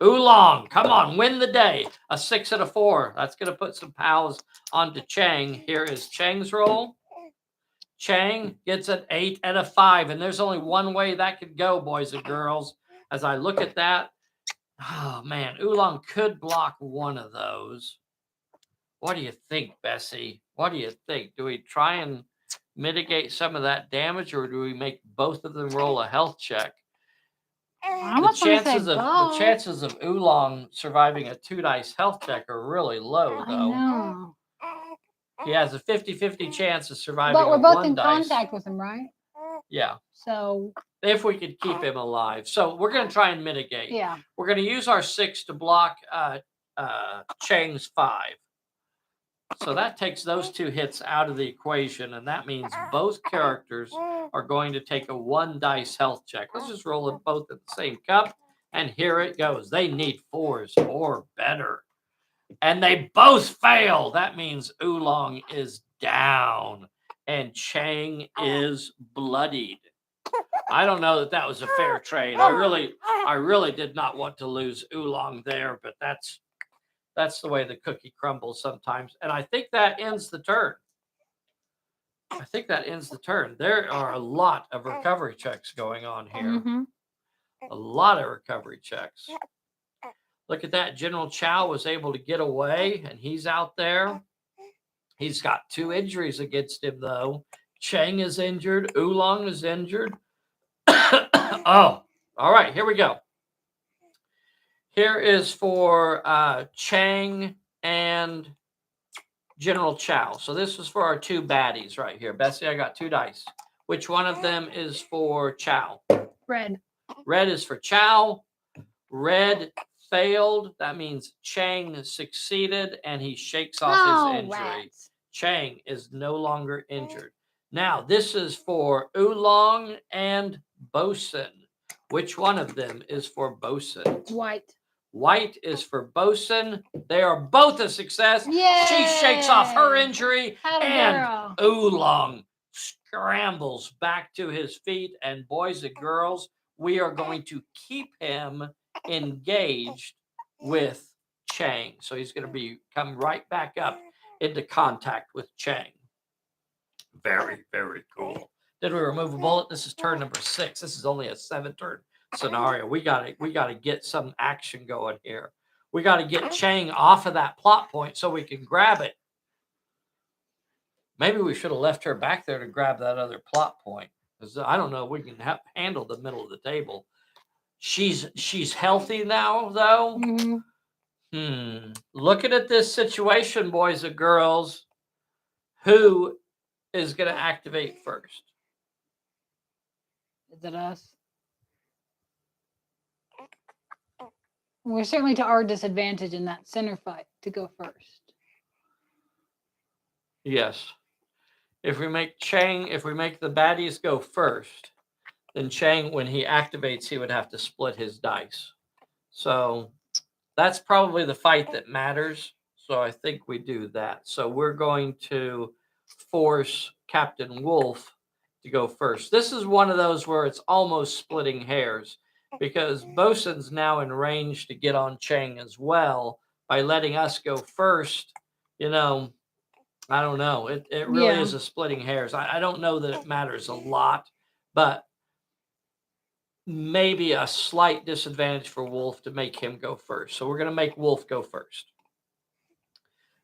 Oolong, come on, win the day. A 6 and a 4. That's going to put some pals onto Chang. Here is Chang's roll. Chang gets an 8 and a 5. And there's only one way that could go, boys and girls. As I look at that, oh man, Oolong could block one of those. What do you think, Bessie? What do you think? Do we try and mitigate some of that damage, or do we make both of them roll a health check? The chances of Oolong surviving a 2 dice health check are really low, though. I know. He has a 50-50 chance of surviving. But we're both in contact with him, right? Yeah. So if we could keep him alive. So we're going to try and mitigate. Yeah. We're going to use our 6 to block Chang's 5. So that takes those 2 hits out of the equation, and that means both characters are going to take a 1 dice health check. Let's just roll them both at the same cup, and here it goes. They need 4s or better. And they both fail. That means Oolong is down, and Chang is bloodied. I don't know that was a fair trade. I really did not want to lose Oolong there, but that's the way the cookie crumbles sometimes. And I think that ends the turn. There are a lot of recovery checks going on here. Mm-hmm. A lot of recovery checks. Look at that. General Chow was able to get away, and he's out there. He's got 2 injuries against him, though. Chang is injured. Oolong is injured. Oh, all right. Here we go. Here is for Chang and General Chow. So this is for our 2 baddies right here. Bessie, I got 2 dice. Which one of them is for Chow? Red. Red is for Chow. Red failed. That means Chang succeeded, and he shakes off his injury. Rats. Chang is no longer injured. Now, this is for Oolong and Bosun. Which one of them is for Bosun? White. White is for Bosun. They are both a success. Yay! She shakes off her injury, Atta and girl. Oolong scrambles back to his feet. And boys and girls, we are going to keep him engaged with Chang. So he's going to come right back up into contact with Chang. Very, very cool. Did we remove a bullet? This is turn number 6. This is only a 7-turn scenario. We gotta get some action going here. We got to get Chang off of that plot point so we can grab it. Maybe we should have left her back there to grab that other plot point. Because I don't know if we can handle the middle of the table. She's healthy now, though. Mm-hmm. Looking at this situation, boys and girls, who is going to activate first? Is it us? We're certainly to our disadvantage in that center fight to go first. Yes. If we make the baddies go first, then Chang, when he activates, he would have to split his dice. So that's probably the fight that matters. So I think we do that. So we're going to force Captain Wolf to go first. This is one of those where it's almost splitting hairs because Bosun's now in range to get on Chang as well by letting us go first. You know, I don't know. It really Yeah. is a splitting hairs. I don't know that it matters a lot, but maybe a slight disadvantage for Wolf to make him go first. So we're going to make Wolf go first.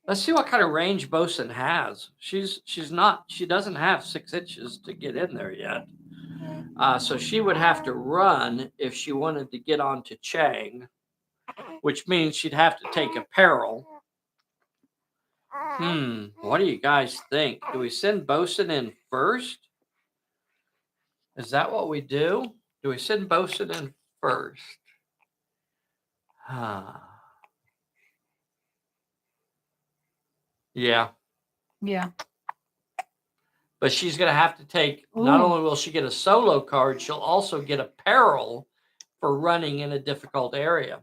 Let's see what kind of range Bosun has. She doesn't have 6 inches to get in there yet. So she would have to run if she wanted to get onto Chang, which means she'd have to take a Peril. What do you guys think? Do we send Bosun in first? Is that what we do? Do we send Bosun in first? Yeah. Yeah. But she's going to have to take, not only will she get a solo card, she'll also get a Peril for running in a difficult area.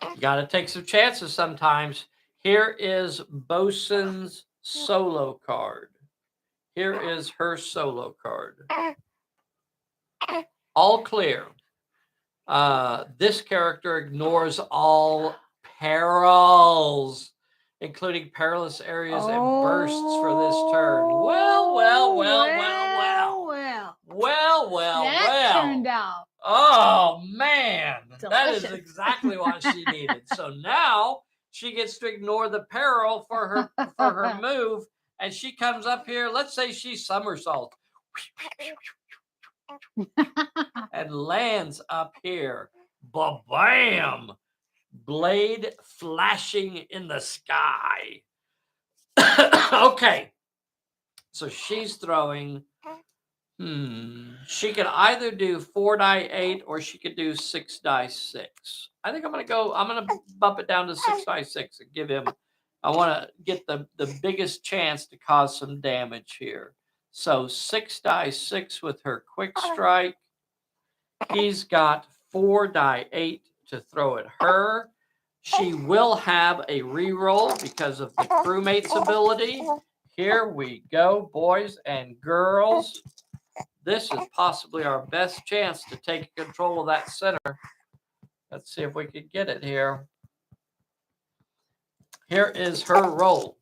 You got to take some chances sometimes. Here is Bosun's solo card. Here is her solo card. All clear. This character ignores all perils, including perilous areas and bursts for this turn. That turned out. Oh, man. That is Delicious. exactly what she needed. So now she gets to ignore the peril for her move, and she comes up here. Let's say she somersaults and lands up here. Ba-bam! Blade flashing in the sky. Okay. So she's throwing. She could either do 4 die 8 or she could do 6 die 6. I think I'm gonna bump it down to 6 die 6 and give him. I want to get the biggest chance to cause some damage here. So 6 die 6 with her quick strike. He's got 4 die 8 to throw at her. She will have a reroll because of the crewmate's ability. Here we go, boys and girls. This is possibly our best chance to take control of that center. Let's see if we can get it here. Here is her roll.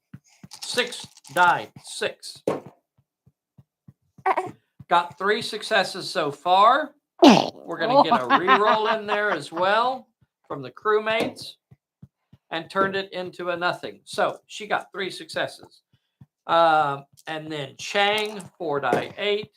6 die 6. Got 3 successes so far. We're going to get a reroll in there as well from the crewmates and turned it into a nothing. So she got 3 successes. And then Chang, 4 die 8.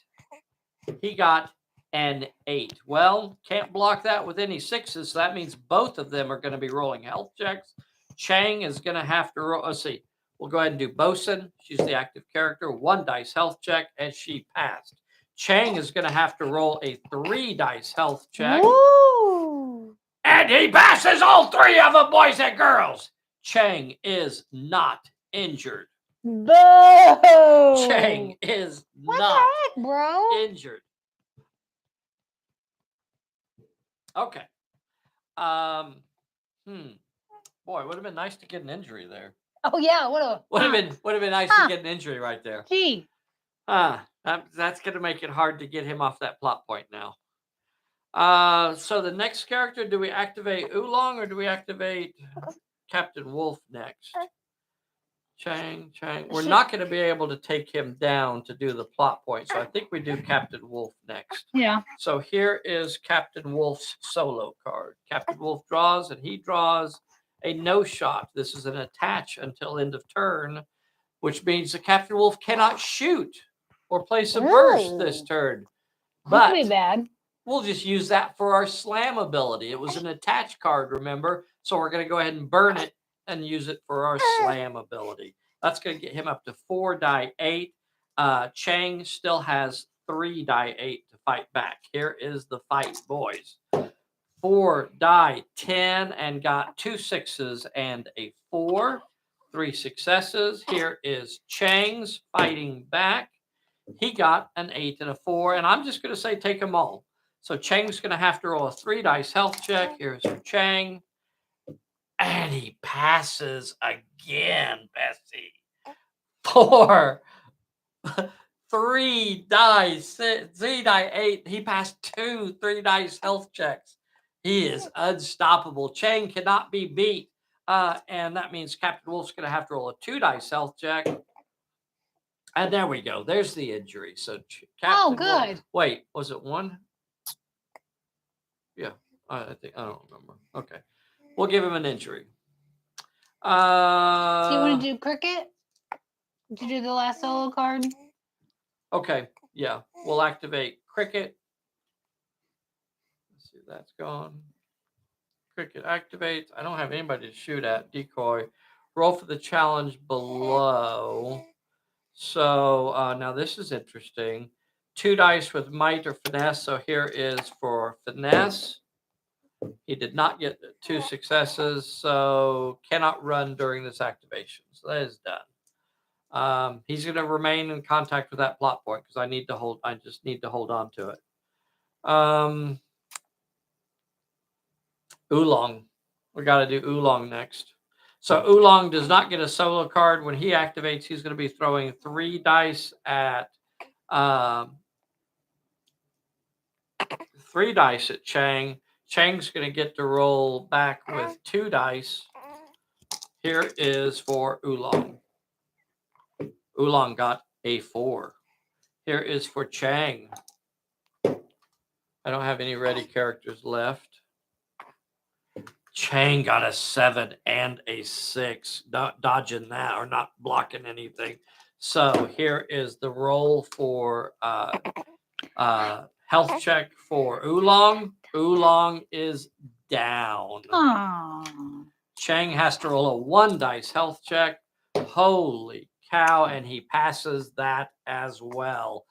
He got an 8. Well, can't block that with any 6s. So that means both of them are going to be rolling health checks. Chang is going to have to roll. Let's see. We'll go ahead and do Bosun. She's the active character. 1 dice health check, and she passed. Chang is going to have to roll a 3 dice health check. Woo! And he passes all 3 of them, boys and girls. Chang is not injured. Boo! Chang is What not the heck, bro? injured. Okay. Boy, it would have been nice to get an injury there. Oh yeah, would have been nice to get an injury right there. Gee. That's gonna make it hard to get him off that plot point now. So the next character, do we activate Oolong or do we activate Captain Wolf next? Chang. We're not going to be able to take him down to do the plot point, so I think we do Captain Wolf next. Yeah. So here is Captain Wolf's solo card. Captain Wolf draws, and he draws a no shot. This is an attach until end of turn, which means the Captain Wolf cannot shoot or place a burst this turn. That could be bad. We'll just use that for our slam ability. It was an attach card, remember? So we're going to go ahead and burn it and use it for our slam ability. That's going to get him up to 4 die 8. Chang still has 3 die 8 to fight back. Here is the fight, boys. 4 die 10 and got 2 6s and a 4. 3 successes. Here is Chang's fighting back. He got an 8 and a 4, and I'm just going to say take them all. So Chang's going to have to roll a 3 dice health check. Here's for Chang. And he passes again, Bessie. 4. 3 dice, 3 die 8. He passed 2 3 dice health checks. He is unstoppable. Chang cannot be beat. And that means Captain Wolf's going to have to roll a 2 dice health check. And there we go. There's the injury. So Captain good. Wolf, wait, was it 1? Yeah, I think I don't remember. Okay, we'll give him an injury. Do you want to do cricket? Did you do the last solo card? Okay, yeah, we'll activate cricket. Let's see, that's gone. Cricket activates. I don't have anybody to shoot at. Decoy. Roll for the challenge below. So now this is interesting. 2 dice with might or finesse. So here is for finesse. He did not get 2 successes, so cannot run during this activation. So that is done. He's going to remain in contact with that plot point because I just need to hold on to it. Oolong. We got to do Oolong next. So Oolong does not get a solo card. When he activates, he's going to be throwing 3 dice at 3 dice at Chang. Chang's going to get to roll back with 2 dice. Here is for Oolong. Oolong got a 4. Here is for Chang. I don't have any ready characters left. Chang got a 7 and a 6. Not dodging that or not blocking anything. So here is the roll for health check for Oolong. Oolong is down. Aww. Chang has to roll a 1 dice health check. Holy cow, and he passes that as well.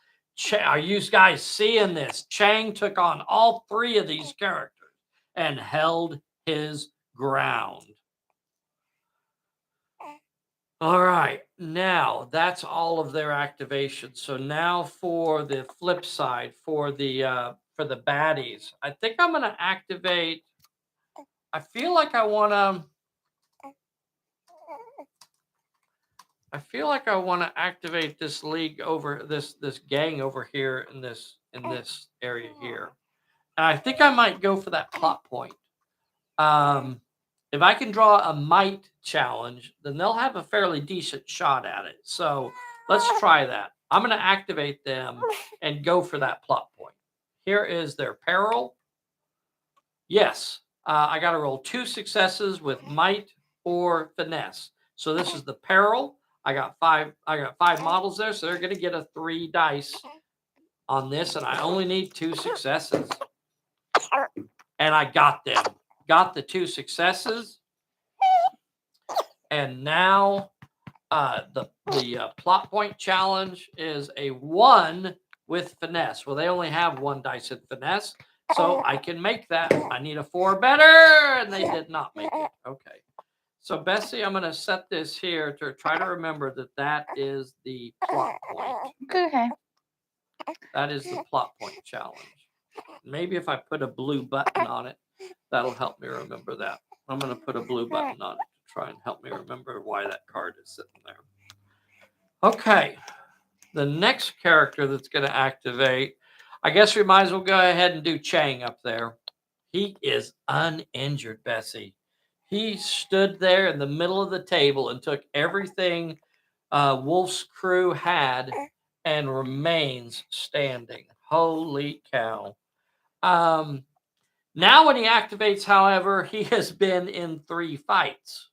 Are you guys seeing this? Chang took on all 3 of these characters and held his ground. All right, now that's all of their activations. So now for the flip side, for the baddies, I think I'm going to activate. I feel like I want to activate this league over this gang over here in this area here. And I think I might go for that plot point. If I can draw a might challenge, then they'll have a fairly decent shot at it. So let's try that. I'm going to activate them and go for that plot point. Here is their Peril. Yes, I got to roll 2 successes with might or finesse. So this is the Peril. I got 5 models there, so they're going to get a 3 dice on this, and I only need 2 successes. And I got them. Got the 2 successes. And now the plot point challenge is a 1 with finesse. Well, they only have 1 dice in finesse, so I can make that. I need a 4 better, and they did not make it. Okay. So, Bessie, I'm going to set this here to try to remember that is the plot point. Okay. That is the plot point challenge. Maybe if I put a blue button on it, that'll help me remember that. I'm going to put a blue button on it to try and help me remember why that card is sitting there. Okay. The next character that's going to activate, I guess we might as well go ahead and do Chang up there. He is uninjured, Bessie. He stood there in the middle of the table and took everything Wolf's crew had and remains standing. Holy cow. Now when he activates, however, he has been in 3 fights.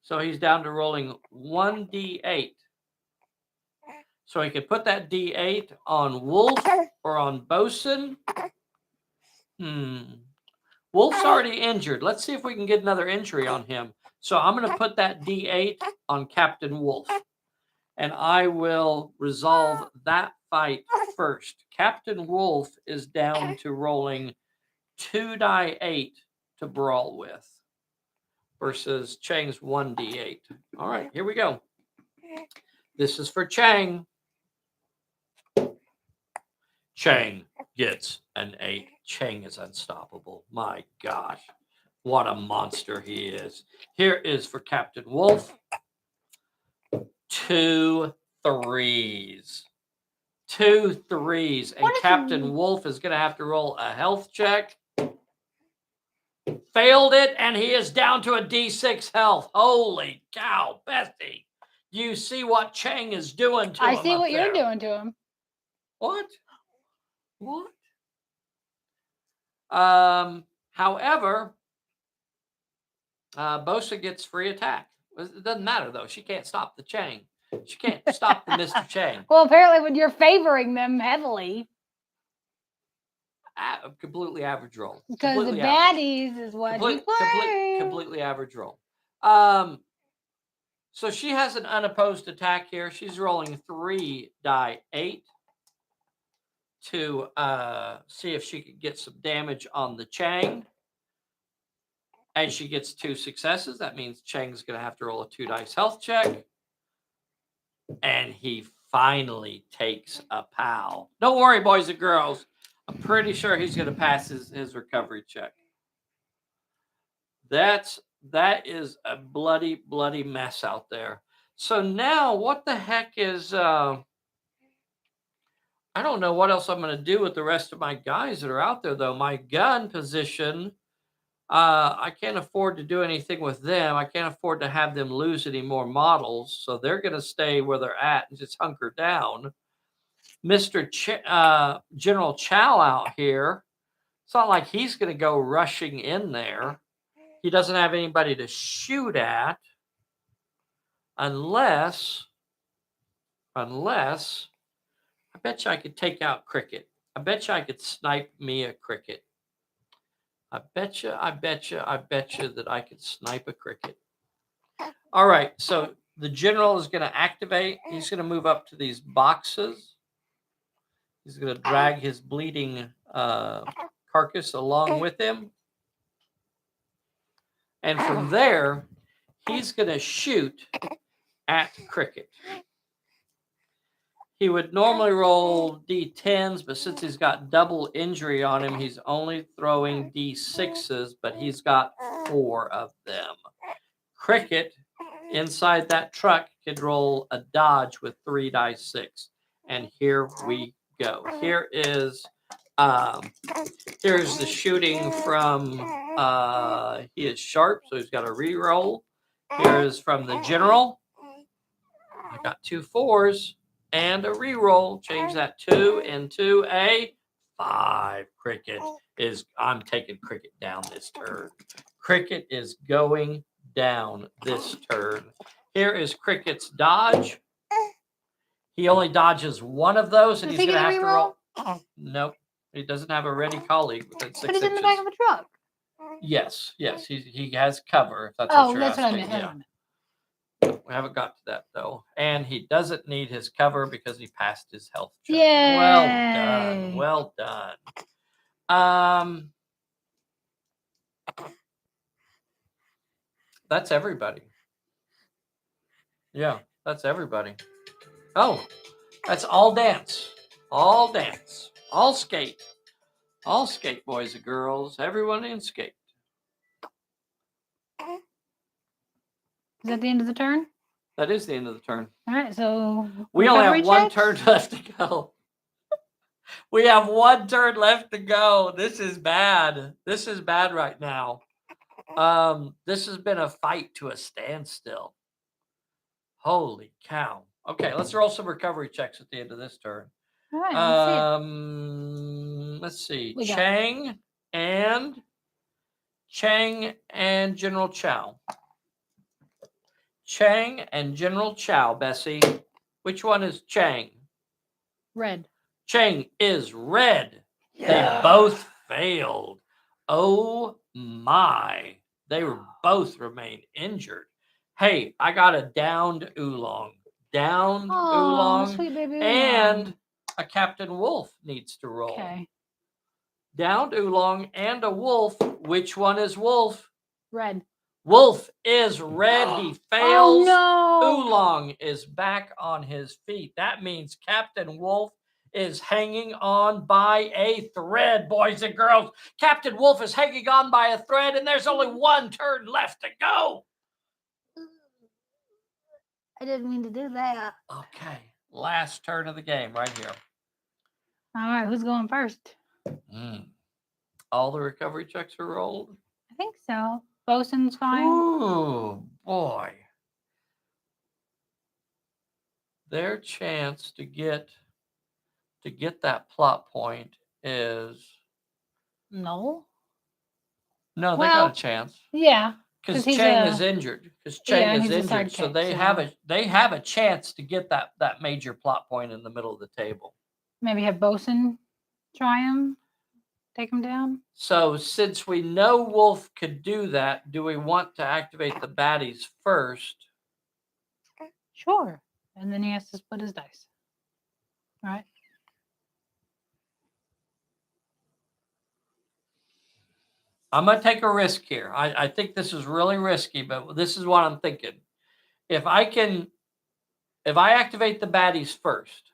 So he's down to rolling 1d8. So he could put that d8 on Wolf or on Bosun. Wolf's already injured. Let's see if we can get another injury on him. So I'm going to put that d8 on Captain Wolf. And I will resolve that fight first. Captain Wolf is down to rolling 2 die 8 to brawl with versus Chang's 1d8. All right, here we go. This is for Chang. Chang gets an 8. Chang is unstoppable. My gosh, what a monster he is. Here is for Captain Wolf. 2 3s. 2 3s. And Captain Wolf is going to have to roll a health check. Failed it, and he is down to a D6 health. Holy cow, Bessie. You see what Chang is doing to him. I see up what there. you're doing to him. What? However, Bosa gets free attack. It doesn't matter, though. She can't stop the Chang. She can't stop the Mr. Chang. Well, apparently when you're favoring them heavily. Completely average roll. Because Completely the baddies is what he plays. Completely average roll. So she has an unopposed attack here. She's rolling 3 die 8 to see if she can get some damage on the Chang. And she gets 2 successes. That means Chang's going to have to roll a 2 dice health check. And he finally takes a pow. Don't worry, boys and girls. I'm pretty sure he's going to pass his recovery check. That is a bloody, bloody mess out there. So now what the heck is... I don't know what else I'm going to do with the rest of my guys that are out there, though. My gun position, I can't afford to do anything with them. I can't afford to have them lose any more models. So they're going to stay where they're at and just hunker down. Mr. General Chow out here, it's not like he's going to go rushing in there. He doesn't have anybody to shoot at unless I bet you I could take out Cricket. I bet you I could snipe me a Cricket. I bet you that I could snipe a Cricket. All right, so the general is going to activate. He's going to move up to these boxes. He's going to drag his bleeding carcass along with him. And from there, he's going to shoot at Cricket. He would normally roll D10s, but since he's got double injury on him, he's only throwing D6s, but he's got 4 of them. Cricket, inside that truck, could roll a dodge with 3 dice 6. And here we go. Here's the shooting from, he is sharp, so he's got a reroll. Here's from the general. I got 2 4s. And a reroll. Change that 2 into a 5. Cricket is... I'm taking Cricket down this turn. Cricket is going down this turn. Here is Cricket's dodge. He only dodges 1 of those, and he's going to have to roll. Nope. He doesn't have a ready colleague within 6 But he's in the inches. back of a truck. Yes. He has cover. If that's Oh, what you're that's asking. what I meant. Yeah. We haven't got to that, though. And he doesn't need his cover because he passed his health check. Yay. Well done. Well done. That's everybody. Yeah, that's everybody. Oh, that's all dance. All dance. All skate. All skate, boys and girls. Everyone in skate. Is that the end of the turn? That is the end of the turn. All right, so we only have recovery 1 checks? turn left to go. We have 1 turn left to go. This is bad. This is bad right now. This has been a fight to a standstill. Holy cow. Okay, let's roll some recovery checks at the end of this turn. All right, Let's see. We got- Chang and General Chow. Chang and General Chow, Bessie. Which one is Chang? red. Chang is red. Yeah. They both failed. Oh my. They were both remain injured. Hey, I got a downed oolong. Downed oolong. Sweet baby. And a Captain Wolf needs to roll. Okay. downed oolong, and a wolf. Which one is wolf? Red. Wolf is red. He fails. Oh no! Oolong is back on his feet. That means Captain Wolf is hanging on by a thread, boys and girls. Captain Wolf is hanging on by a thread, and there's only one turn left to go. I didn't mean to do that. Okay, last turn of the game right here. All right, who's going first? All the recovery checks are rolled. I think so. Bosun's fine. Ooh, boy. Their chance to get that plot point is No. no, they Well, got a chance. Yeah. Because 'cause he's Chang a- is injured. Because Chang he's is a injured. So sidekick, they have a chance to get that major plot point in the middle of the table. Maybe have Bosun try him, take him down. So since we know Wolf could do that, do we want to activate the baddies first? Sure. And then he has to split his dice. All right. I'm going to take a risk here. I think this is really risky, but this is what I'm thinking. If I activate the baddies first,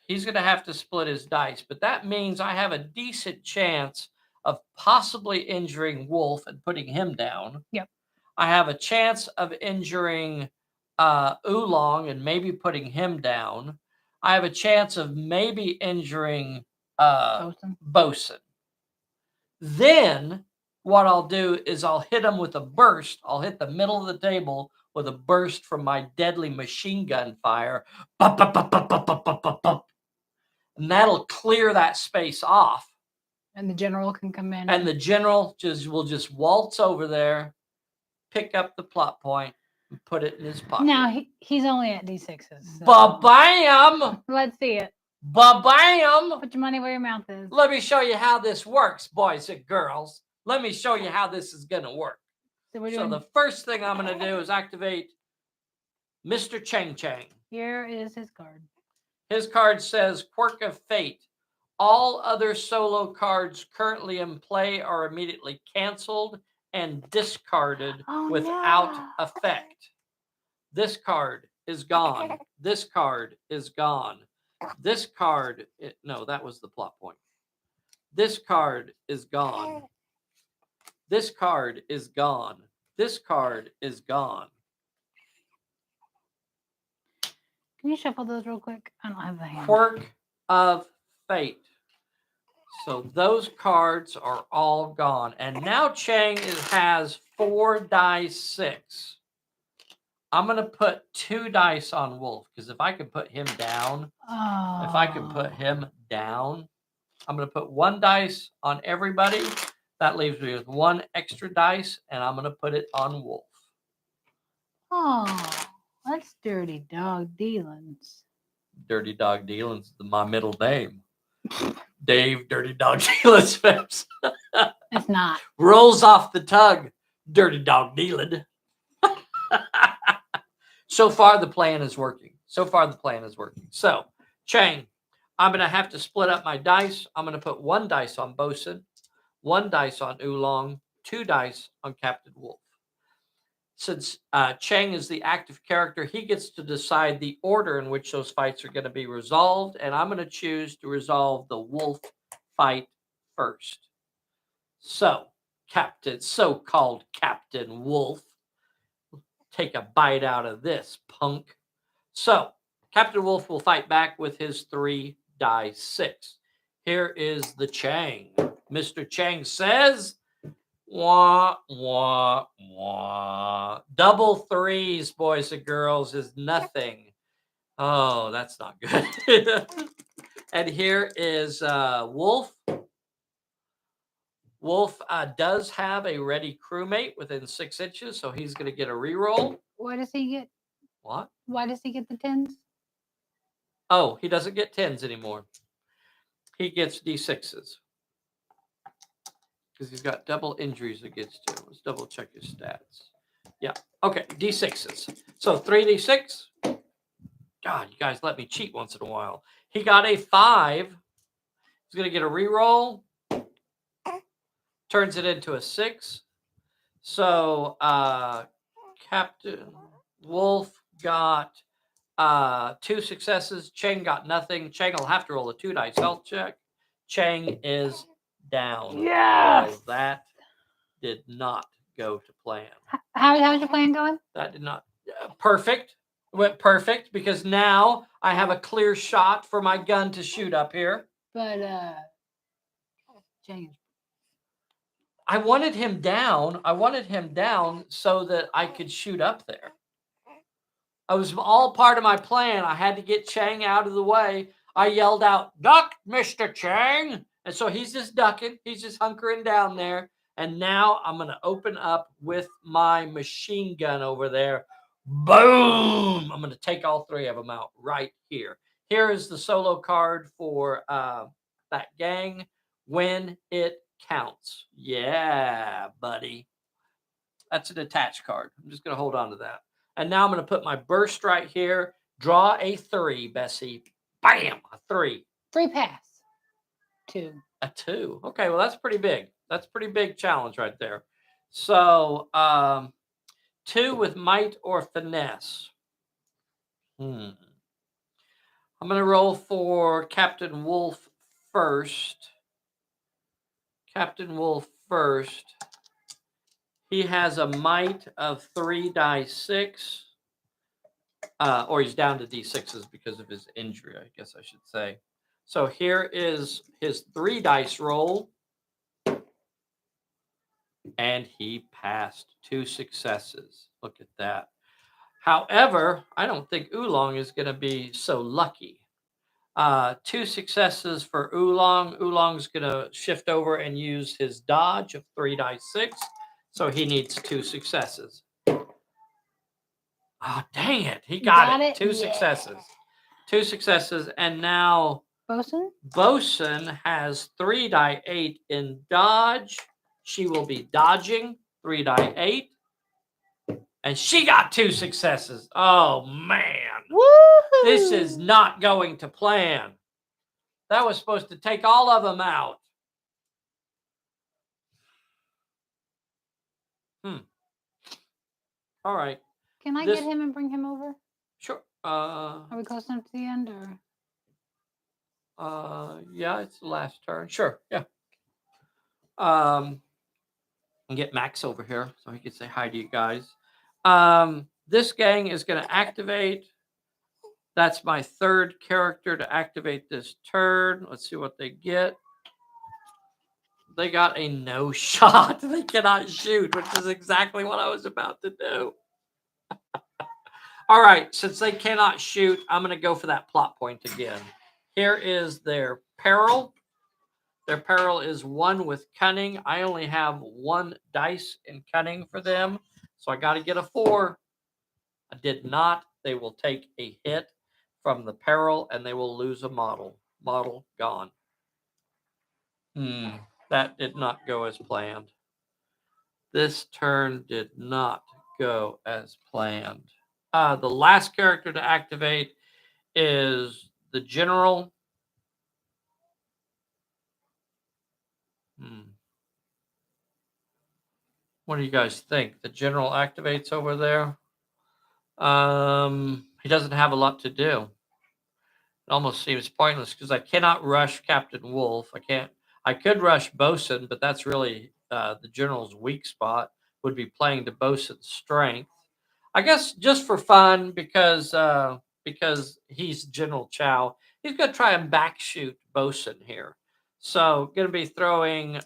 he's going to have to split his dice. But that means I have a decent chance of possibly injuring Wolf and putting him down. Yep. I have a chance of injuring Oolong and maybe putting him down. I have a chance of maybe injuring Bosun. Then what I'll do is I'll hit him with a burst. I'll hit the middle of the table with a burst from my deadly machine gun fire. Bop, bop, bop, bop, bop, bop, bop, bop. And that'll clear that space off. And the general can come in. And the general will just waltz over there, pick up the plot point, and put it in his pocket. Now he's only at D6s. So. Ba-bam! Let's see it. Ba-bam! Put your money where your mouth is. Let me show you how this works, boys and girls. Let me show you how this is going to work. So the first thing I'm going to do is activate Mr. Chang Chang. Here is his card. His card says, Quirk of Fate. All other solo cards currently in play are immediately canceled and discarded without effect. This card is gone. This card is gone. This card, no, that was the plot point. This card is gone. This card is gone. This card is gone. Can you shuffle those real quick? I don't have the hand. Quirk of Fate. So those cards are all gone. And now Chang has 4 dice 6. I'm going to put 2 dice on Wolf, because if I can put him down, I'm going to put 1 dice on everybody. That leaves me with 1 extra dice, and I'm going to put it on Wolf. Oh, that's dirty dog dealings. Dirty Dog Dealings is my middle name. Dave Dirty Dog Dealings. It's not. Rolls off the tongue. Dirty Dog Dealing. So far, the plan is working. So, Chang, I'm going to have to split up my dice. I'm going to put 1 dice on Bosun, 1 dice on Oolong, 2 dice on Captain Wolf. Since Chang is the active character, he gets to decide the order in which those fights are going to be resolved, and I'm going to choose to resolve the Wolf fight first. So, so-called Captain Wolf, take a bite out of this, punk. So, Captain Wolf will fight back with his 3 die 6. Here is the Chang. Mr. Chang says, wah, wah, wah. Double 3s, boys and girls, is nothing. Oh, that's not good. And here is Wolf. Wolf does have a ready crewmate within 6 inches, so he's going to get a reroll. Why does he get? What? Why does he get the 10s? Oh, he doesn't get 10s anymore. He gets D6s. Because he's got double injuries against him. Let's double check his stats. Yeah. Okay, D6s. So 3D6, God, you guys let me cheat once in a while. He got a 5. He's going to get a reroll. Turns it into a 6. So Captain Wolf got 2 successes. Chang got nothing. Chang will have to roll a 2 dice health check. Chang is down. Yes. Well, that did not go to plan. How's your plan going? That did not. Perfect. Went perfect because now I have a clear shot for my gun to shoot up here. But James. I wanted him down. I wanted him down so that I could shoot up there. It was all part of my plan. I had to get Chang out of the way. I yelled out, "Duck, Mr. Chang!" And so he's just ducking. He's just hunkering down there. And now I'm going to open up with my machine gun over there. Boom! I'm going to take all 3 of them out right here. Here is the solo card for that gang when it counts. Yeah, buddy. That's an attached card. I'm just going to hold on to that. And now I'm going to put my burst right here. Draw a 3, Bessie. Bam! A 3. 3 pass. 2. A 2. Okay, well, that's pretty big. That's a pretty big challenge right there. So, 2 with might or finesse. I'm going to roll for Captain Wolf first. Captain Wolf first. He has a might of 3 die 6. Or he's down to D6s because of his injury, I guess I should say. So here is his 3 dice roll. And he passed 2 successes. Look at that. However, I don't think Oolong is going to be so lucky. 2 successes for Oolong. Oolong's going to shift over and use his dodge of 3 die 6. So he needs 2 successes. Oh, dang it. He got it. 2 successes. 2 successes. And now Bosun has 3 die 8 in dodge. She will be dodging 3 die 8. And she got 2 successes. Oh, man. Woo-hoo! This is not going to plan. That was supposed to take all of them out. All right. Can I get him and bring him over? Sure. Are we close enough to the end, or? Yeah, it's the last turn. Sure. Yeah. And get Max over here so he can say hi to you guys. This gang is going to activate. That's my 3rd character to activate this turn. Let's see what they get. They got a no shot. They cannot shoot, which is exactly what I was about to do. All right, since they cannot shoot, I'm going to go for that plot point again. Here is their Peril. Their Peril is 1 with cunning. I only have 1 dice in cunning for them, so I got to get a 4. I did not. They will take a hit from the Peril, and they will lose a model. Model gone. That did not go as planned. This turn did not go as planned. The last character to activate is the General. What do you guys think? The General activates over there. He doesn't have a lot to do. It almost seems pointless because I cannot rush Captain Wolf. I could rush Bosun, but that's really the General's weak spot. Would be playing to Bosun's strength. I guess just for fun because he's General Chow. He's going to try and back shoot Bosun here. So going to be throwing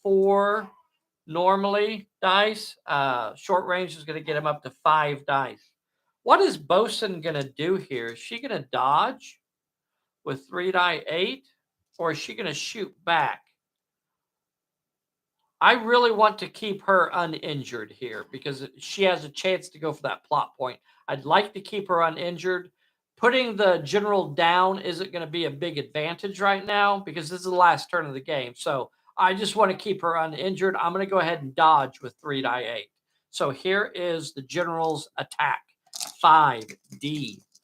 4 normally dice. Short range is going to get him up to 5 dice. What is Bosun going to do here? Is she going to dodge with 3 die 8? Or is she going to shoot back? I really want to keep her uninjured here because she has a chance to go for that plot point. I'd like to keep her uninjured. Putting the General down isn't going to be a big advantage right now because this is the last turn of the game. So I just want to keep her uninjured. I'm going to go ahead and dodge with 3 die 8. So here is the General's attack. 5D